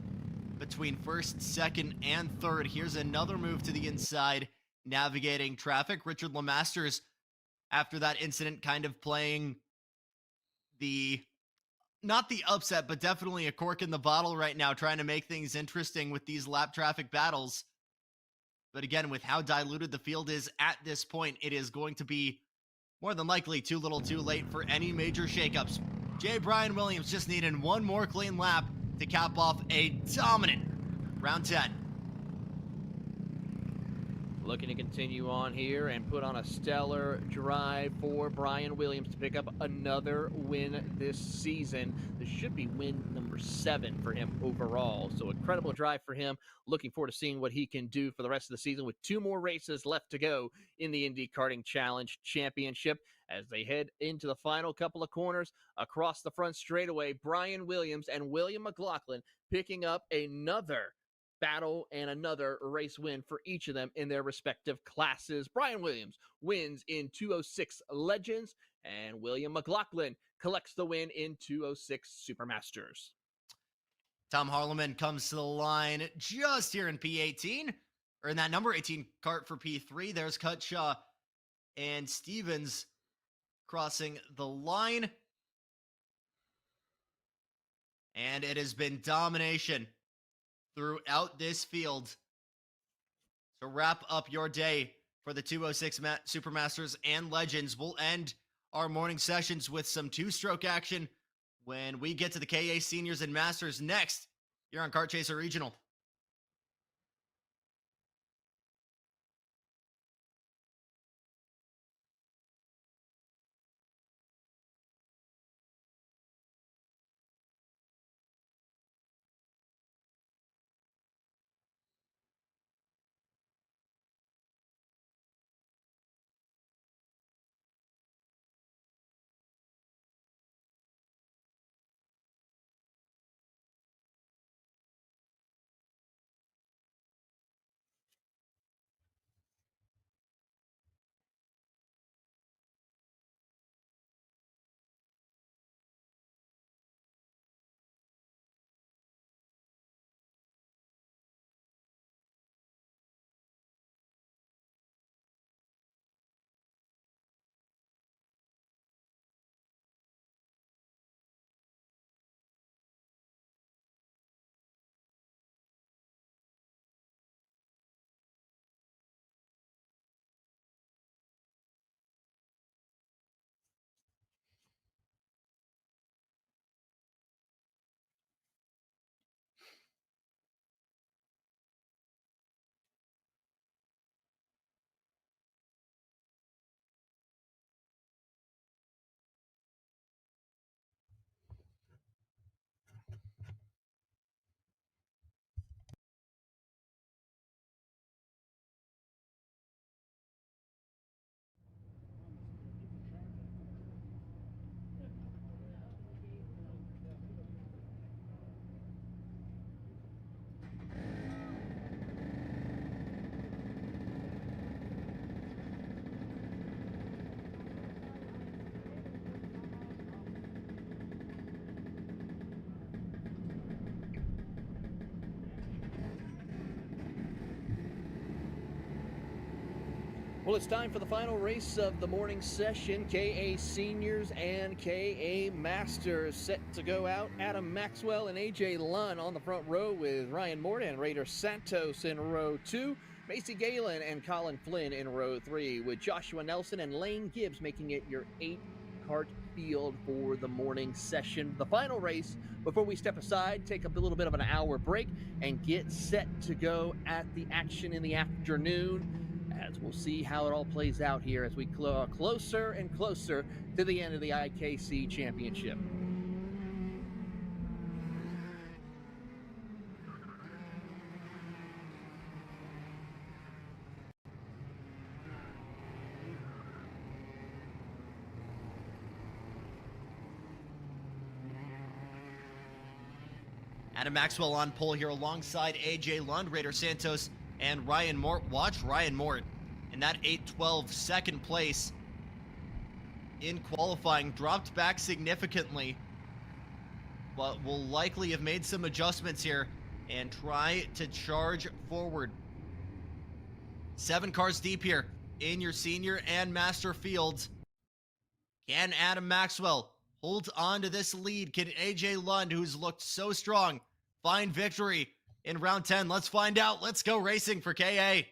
between 1st, 2nd, and 3rd. Here's another move to the inside, navigating traffic. Richard LeMasters, after that incident, kind of playing not the upset, but definitely a cork in the bottle right now, trying to make things interesting with these lap traffic battles. But again, with how diluted the field is at this point, it is going to be more than likely too little too late for any major shakeups. Brian Williams just needed one more clean lap to cap off a dominant round 10.
Looking to continue on here and put on a stellar drive for Brian Williams to pick up another win this season. This should be win number 7 for him overall. So incredible drive for him. Looking forward to seeing what he can do for the rest of the season with 2 more races left to go in the Indy Karting Challenge Championship. As they head into the final couple of corners across the front straightaway, Brian Williams and William McLaughlin picking up another battle and another race win for each of them in their respective classes. Brian Williams wins in 206 Legends, and William McLaughlin collects the win in 206 Supermasters.
Tom Harleman comes to the line just here in P18, or in that number 18 kart for P3. There's Cutshaw and Stevens crossing the line. And it has been domination throughout this field. So wrap up your day for the 206 Supermasters and Legends. We'll end our morning sessions with some 2-stroke action when we get to the KA Seniors and Masters next here on Kart Chaser Regional.
Well, it's time for the final race of the morning session. KA Seniors and KA Masters set to go out. Adam Maxwell and AJ Lunn on the front row with Ryan Morton and Raider Santos in row 2. Macy Galen and Colin Flynn in row 3 with Joshua Nelson and Lane Gibbs making it your 8-kart field for the morning session. The final race, before we step aside, take up a little bit of an hour break and get set to go at the action in the afternoon, as we'll see how it all plays out here as we draw closer and closer to the end of the IKC Championship.
Adam Maxwell on pole here alongside AJ Lund, Raider Santos, and Ryan Mort. Watch Ryan Mort in that 8-12 second place in qualifying. Dropped back significantly, but will likely have made some adjustments here and try to charge forward. 7 cars deep here in your senior and master fields. Can Adam Maxwell hold on to this lead? Can AJ Lund, who's looked so strong, find victory in round 10? Let's find out. Let's go racing for KA.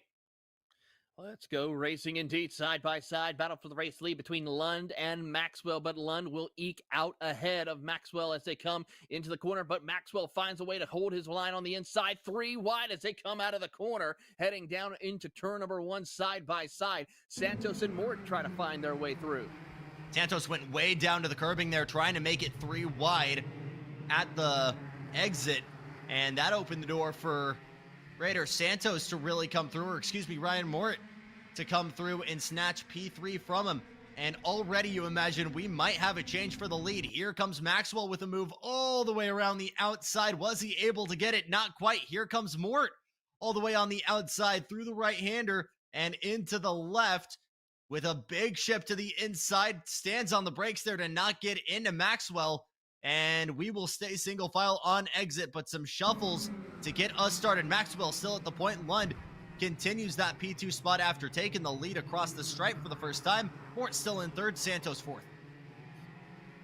Let's go racing indeed. Side by side battle for the race lead between Lund and Maxwell, but Lund will eke out ahead of Maxwell as they come into the corner, but Maxwell finds a way to hold his line on the inside. 3 wide as they come out of the corner, heading down into turn number 1 side by side. Santos and Mort try to find their way through.
Santos went way down to the curbing there, trying to make it 3 wide at the exit, and that opened the door for Raider Santos to really come through, or excuse me, Ryan Mort to come through and snatch P3 from him. And already you imagine we might have a change for the lead. Here comes Maxwell with a move all the way around the outside. Was he able to get it? Not quite. Here comes Mort all the way on the outside through the right-hander and into the left with a big ship to the inside. Stands on the brakes there to not get into Maxwell. And we will stay single file on exit, but some shuffles to get us started. Maxwell still at the point. Lund continues that P2 spot after taking the lead across the stripe for the first time. Mort still in third, Santos fourth.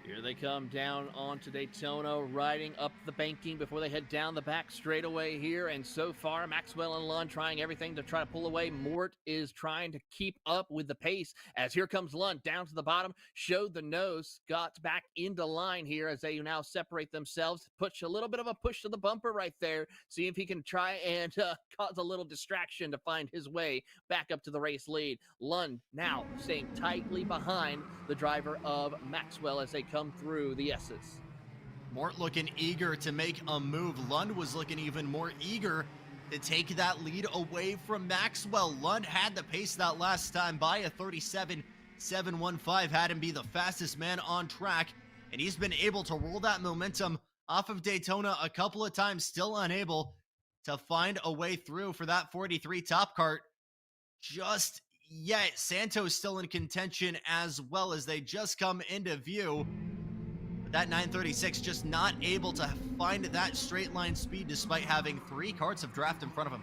Here they come down onto Daytona, riding up the banking before they head down the back straightaway here. And so far, Maxwell and Lund trying everything to try to pull away. Mort is trying to keep up with the pace as here comes Lund down to the bottom, showed the nose, got back into line here as they now separate themselves. Push a little bit of a push to the bumper right there. See if he can try and cause a little distraction to find his way back up to the race lead. Lund now staying tightly behind the driver of Maxwell as they come through the S's.
Mort looking eager to make a move. Lund was looking even more eager to take that lead away from Maxwell. Lund had the pace that last time by a 37.715, had him be the fastest man on track, and he's been able to roll that momentum off of Daytona a couple of times, still unable to find a way through for that 43 top cart just yet. Santos still in contention as well as they just come into view. But that 936 just not able to find that straight line speed despite having 3 carts of draft in front of him.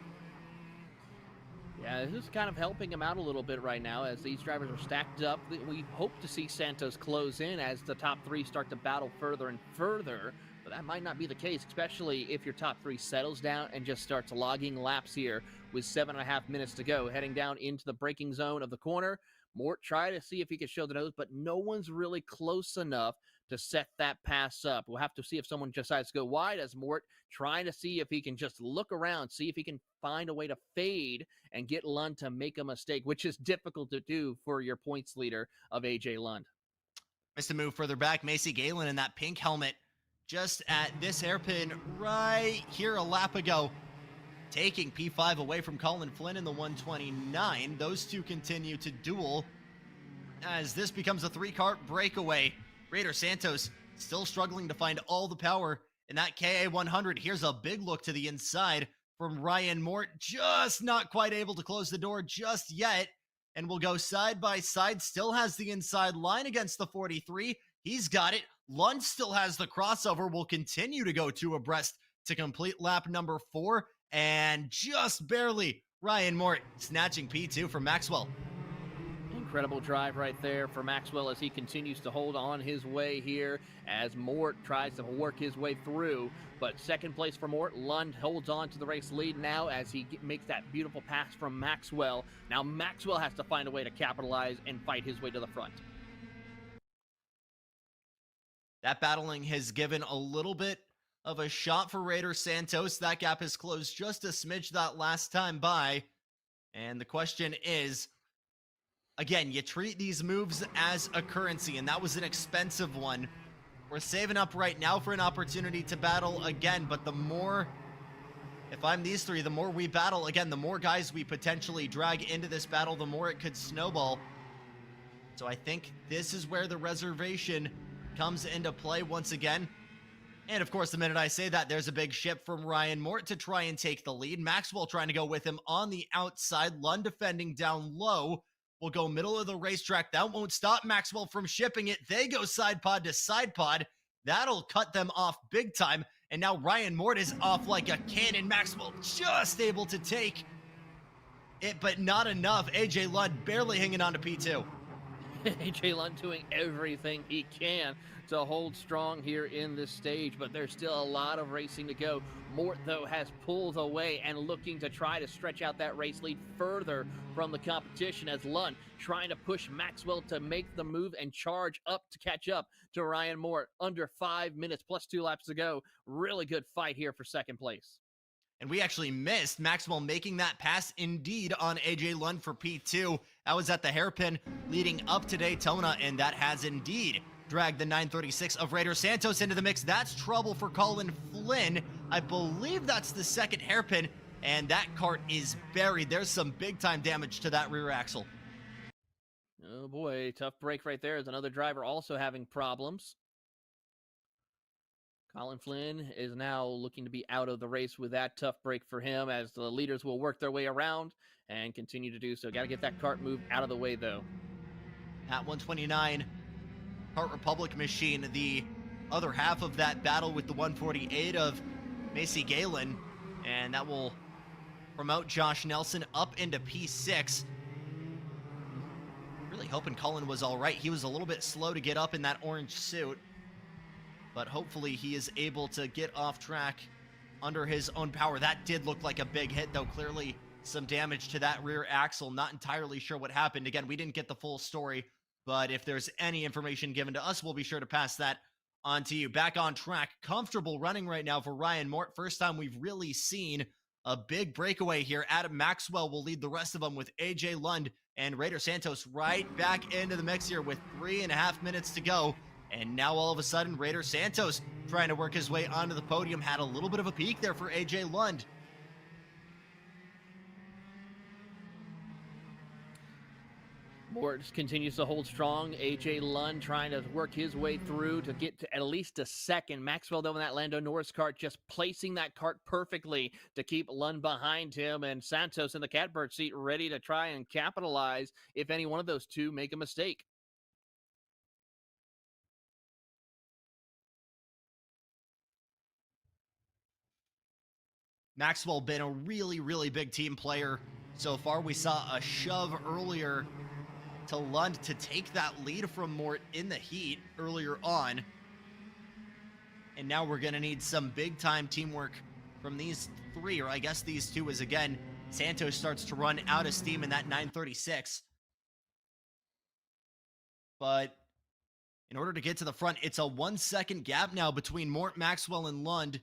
Yeah, this is kind of helping him out a little bit right now as these drivers are stacked up. We hope to see Santos close in as the top 3 start to battle further and further, but that might not be the case, especially if your top 3 settles down and just starts logging laps here with 7.5 minutes to go, heading down into the braking zone of the corner. Mort try to see if he can show the nose, but no one's really close enough to set that pass up. We'll have to see if someone decides to go wide as Mort trying to see if he can just look around, see if he can find a way to fade and get Lund to make a mistake, which is difficult to do for your points leader of AJ Lund.
Missed a move further back. Macy Galen in that pink helmet just at this hairpin right here a lap ago, taking P5 away from Colin Flynn in the 129. Those two continue to duel as this becomes a 3-kart breakaway. Raider Santos still struggling to find all the power in that KA 100. Here's a big look to the inside from Ryan Mort, just not quite able to close the door just yet, and will go side by side. Still has the inside line against the 43. He's got it. Lund still has the crossover. Will continue to go 2 abreast to complete lap number 4, and just barely Ryan Mort snatching P2 from Maxwell.
Incredible drive right there for Maxwell as he continues to hold on his way here as Mort tries to work his way through. But second place for Mort. Lund holds on to the race lead now as he makes that beautiful pass from Maxwell. Now Maxwell has to find a way to capitalize and fight his way to the front.
That battling has given a little bit of a shot for Raider Santos. That gap has closed just a smidge that last time by. And the question is, again, you treat these moves as a currency, and that was an expensive one. We're saving up right now for an opportunity to battle again, but the more, if I'm these three, the more we battle, again, the more guys we potentially drag into this battle, the more it could snowball. So I think this is where the reservation comes into play once again. And of course, the minute I say that, there's a big ship from Ryan Mort to try and take the lead. Maxwell trying to go with him on the outside. Lund defending down low. Will go middle of the racetrack. That won't stop Maxwell from shipping it. They go side pod to side pod. That'll cut them off big time. And now Ryan Mort is off like a cannon. Maxwell just able to take it, but not enough. AJ Lund barely hanging on to P2.
AJ Lund doing everything he can to hold strong here in this stage, but there's still a lot of racing to go. Mort, though, has pulled away and looking to try to stretch out that race lead further from the competition as Lund trying to push Maxwell to make the move and charge up to catch up to Ryan Mort. Under 5 minutes plus 2 laps to go. Really good fight here for second place.
And we actually missed Maxwell making that pass indeed on AJ Lund for P2. That was at the hairpin leading up to Daytona, and that has indeed dragged the 936 of Raider Santos into the mix. That's trouble for Colin Flynn. I believe that's the second hairpin, and that kart is buried. There's some big-time damage to that rear axle.
Oh boy, tough break right there as another driver also having problems. Colin Flynn is now looking to be out of the race with that tough break for him as the leaders will work their way around and continue to do so. Got to get that kart moved out of the way, though.
At 129, Kart Republic machine, the other half of that battle with the 148 of Macy Galen, and that will promote Josh Nelson up into P6. Really hoping Colin was all right. He was a little bit slow to get up in that orange suit, but hopefully he is able to get off track under his own power. That did look like a big hit, though. Clearly some damage to that rear axle. Not entirely sure what happened. Again, we didn't get the full story, but if there's any information given to us, we'll be sure to pass that on to you. Back on track. Comfortable running right now for Ryan Mort. First time we've really seen a big breakaway here. Adam Maxwell will lead the rest of them with AJ Lund and Raider Santos right back into the mix here with 3.5 minutes to go. And now all of a sudden, Raider Santos trying to work his way onto the podium. Had a little bit of a peak there for AJ Lund.
Mort continues to hold strong. AJ Lund trying to work his way through to get to at least a second. Maxwell, though, in that Lando Norris kart, just placing that kart perfectly to keep Lund behind him. And Santos in the catbird seat ready to try and capitalize if any one of those two make a mistake.
Maxwell been a really, really big team player so far. We saw a shove earlier to Lund to take that lead from Mort in the heat earlier on. And now we're going to need some big-time teamwork from these three, or I guess these two, as again, Santos starts to run out of steam in that 936. But in order to get to the front, it's a 1 second gap now between Mort, Maxwell, and Lund.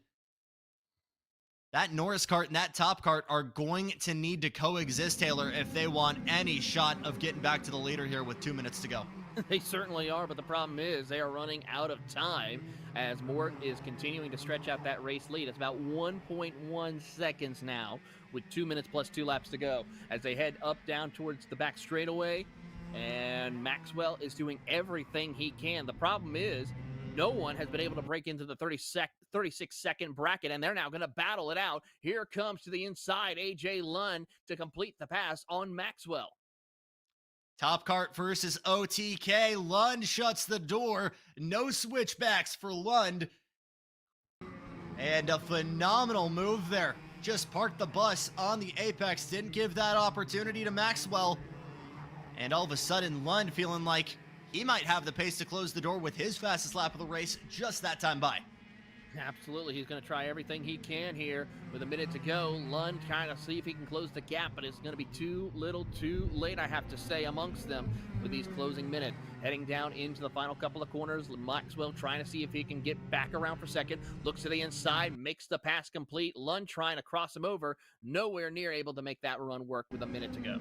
That Norris kart and that top kart are going to need to coexist, Taylor, if they want any shot of getting back to the leader here with 2 minutes to go.
They certainly are, but the problem is they are running out of time as Mort is continuing to stretch out that race lead. It's about 1.1 seconds now with 2 minutes plus 2 laps to go as they head up down towards the back straightaway, and Maxwell is doing everything he can. The problem is no one has been able to break into the 36-second bracket, and they're now going to battle it out. Here comes to the inside AJ Lund to complete the pass on Maxwell.
Top kart versus OTK. Lund shuts the door. No switchbacks for Lund. And a phenomenal move there. Just parked the bus on the apex. Didn't give that opportunity to Maxwell. And all of a sudden, Lund feeling like he might have the pace to close the door with his fastest lap of the race just that time by.
Absolutely, he's going to try everything he can here with a minute to go. Lund trying to see if he can close the gap, but it's going to be too little too late, I have to say, amongst them with these closing minutes. Heading down into the final couple of corners, Maxwell trying to see if he can get back around for second. Looks to the inside, makes the pass complete. Lund trying to cross him over, nowhere near able to make that run work with a minute to go.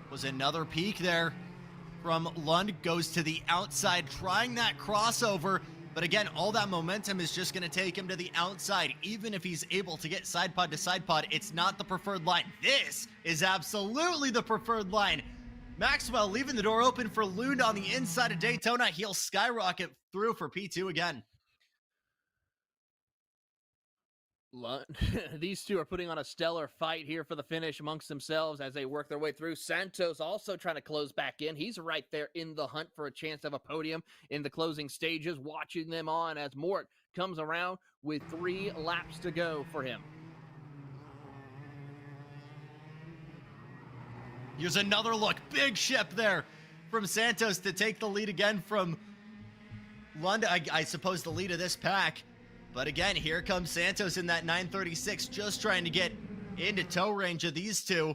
Was another peak there from Lund, goes to the outside, trying that crossover. But again, all that momentum is just going to take him to the outside. Even if he's able to get side pod to side pod, it's not the preferred line. This is absolutely the preferred line. Maxwell leaving the door open for Lund on the inside of Daytona. He'll skyrocket through for P2 again.
These two are putting on a stellar fight here for the finish amongst themselves as they work their way through. Santos also trying to close back in. He's right there in the hunt for a chance of a podium in the closing stages, watching them on as Mort comes around with 3 laps to go for him.
Here's another look. Big ship there from Santos to take the lead again from Lund. I suppose the lead of this pack. But again, here comes Santos in that 936, just trying to get into tow range of these two.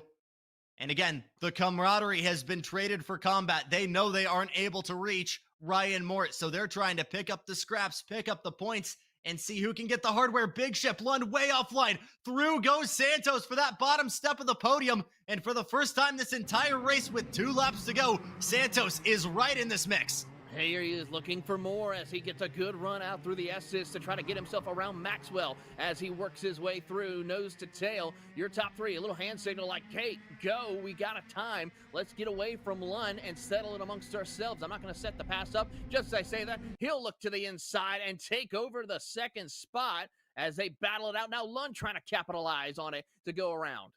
And again, the camaraderie has been traded for combat. They know they aren't able to reach Ryan Mort, so they're trying to pick up the scraps, pick up the points, and see who can get the hardware. Big ship, Lund way offline. Through goes Santos for that bottom step of the podium. And for the first time this entire race with 2 laps to go, Santos is right in this mix.
Here he is looking for more as he gets a good run out through the S's to try to get himself around Maxwell as he works his way through nose to tail. Your top 3, a little hand signal like, hey, go, we got a time. Let's get away from Lund and settle it amongst ourselves. I'm not going to set the pass up. Just as I say that, he'll look to the inside and take over the second spot as they battle it out. Now Lund trying to capitalize on it to go around.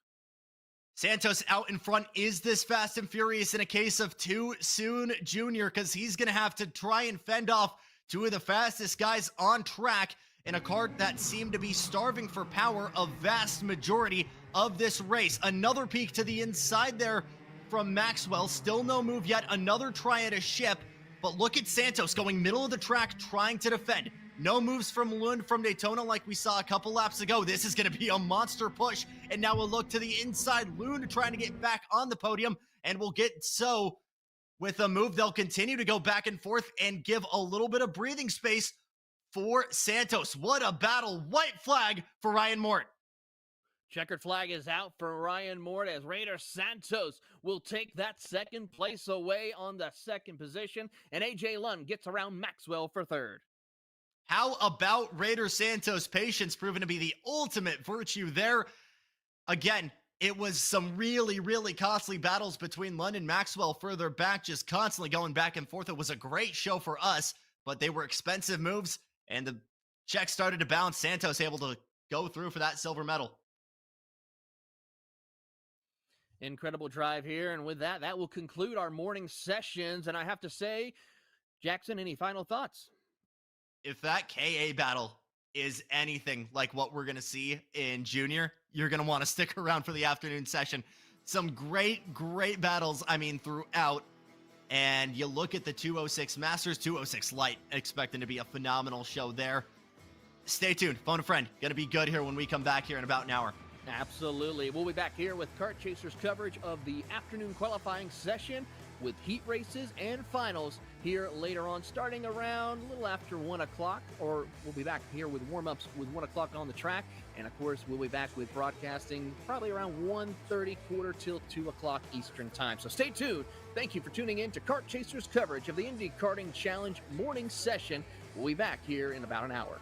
Santos out in front. Is this Fast and Furious in a case of too soon, Junior? Because he's going to have to try and fend off 2 of the fastest guys on track in a kart that seemed to be starving for power a vast majority of this race. Another peek to the inside there from Maxwell. Still no move yet. Another try at a ship. But look at Santos going middle of the track trying to defend. No moves from Lund from Daytona like we saw a couple laps ago. This is going to be a monster push. And now we'll look to the inside. Lund trying to get back on the podium. And we'll get so with a move. They'll continue to go back and forth and give a little bit of breathing space for Santos. What a battle. White flag for Ryan Mort.
Checkered flag is out for Ryan Mort as Raider Santos will take that second place away on the second position. And AJ Lund gets around Maxwell for third.
How about Raider Santos' patience proven to be the ultimate virtue there? Again, it was some really, really costly battles between Lund and Maxwell further back, just constantly going back and forth. It was a great show for us, but they were expensive moves, and the check started to bounce. Santos able to go through for that silver medal.
Incredible drive here, and with that, that will conclude our morning sessions. And I have to say, Jackson, any final thoughts?
If that KA battle is anything like what we're going to see in Junior, you're going to want to stick around for the afternoon session. Some great, great battles, I mean, throughout. And you look at the 206 Masters, 206 Light, expecting to be a phenomenal show there. Stay tuned. Phone a friend. Going to be good here when we come back here in about an hour.
Absolutely. We'll be back here with Kart Chasers coverage of the afternoon qualifying session with heat races and finals here later on, starting around a little after 1 o'clock, or we'll be back here with warm-ups with 1 o'clock on the track. And of course, we'll be back with broadcasting probably around 1:30, quarter till 2 o'clock Eastern time. So stay tuned. Thank you for tuning in to Kart Chasers coverage of the Indy Karting Challenge morning session. We'll be back here in about an hour.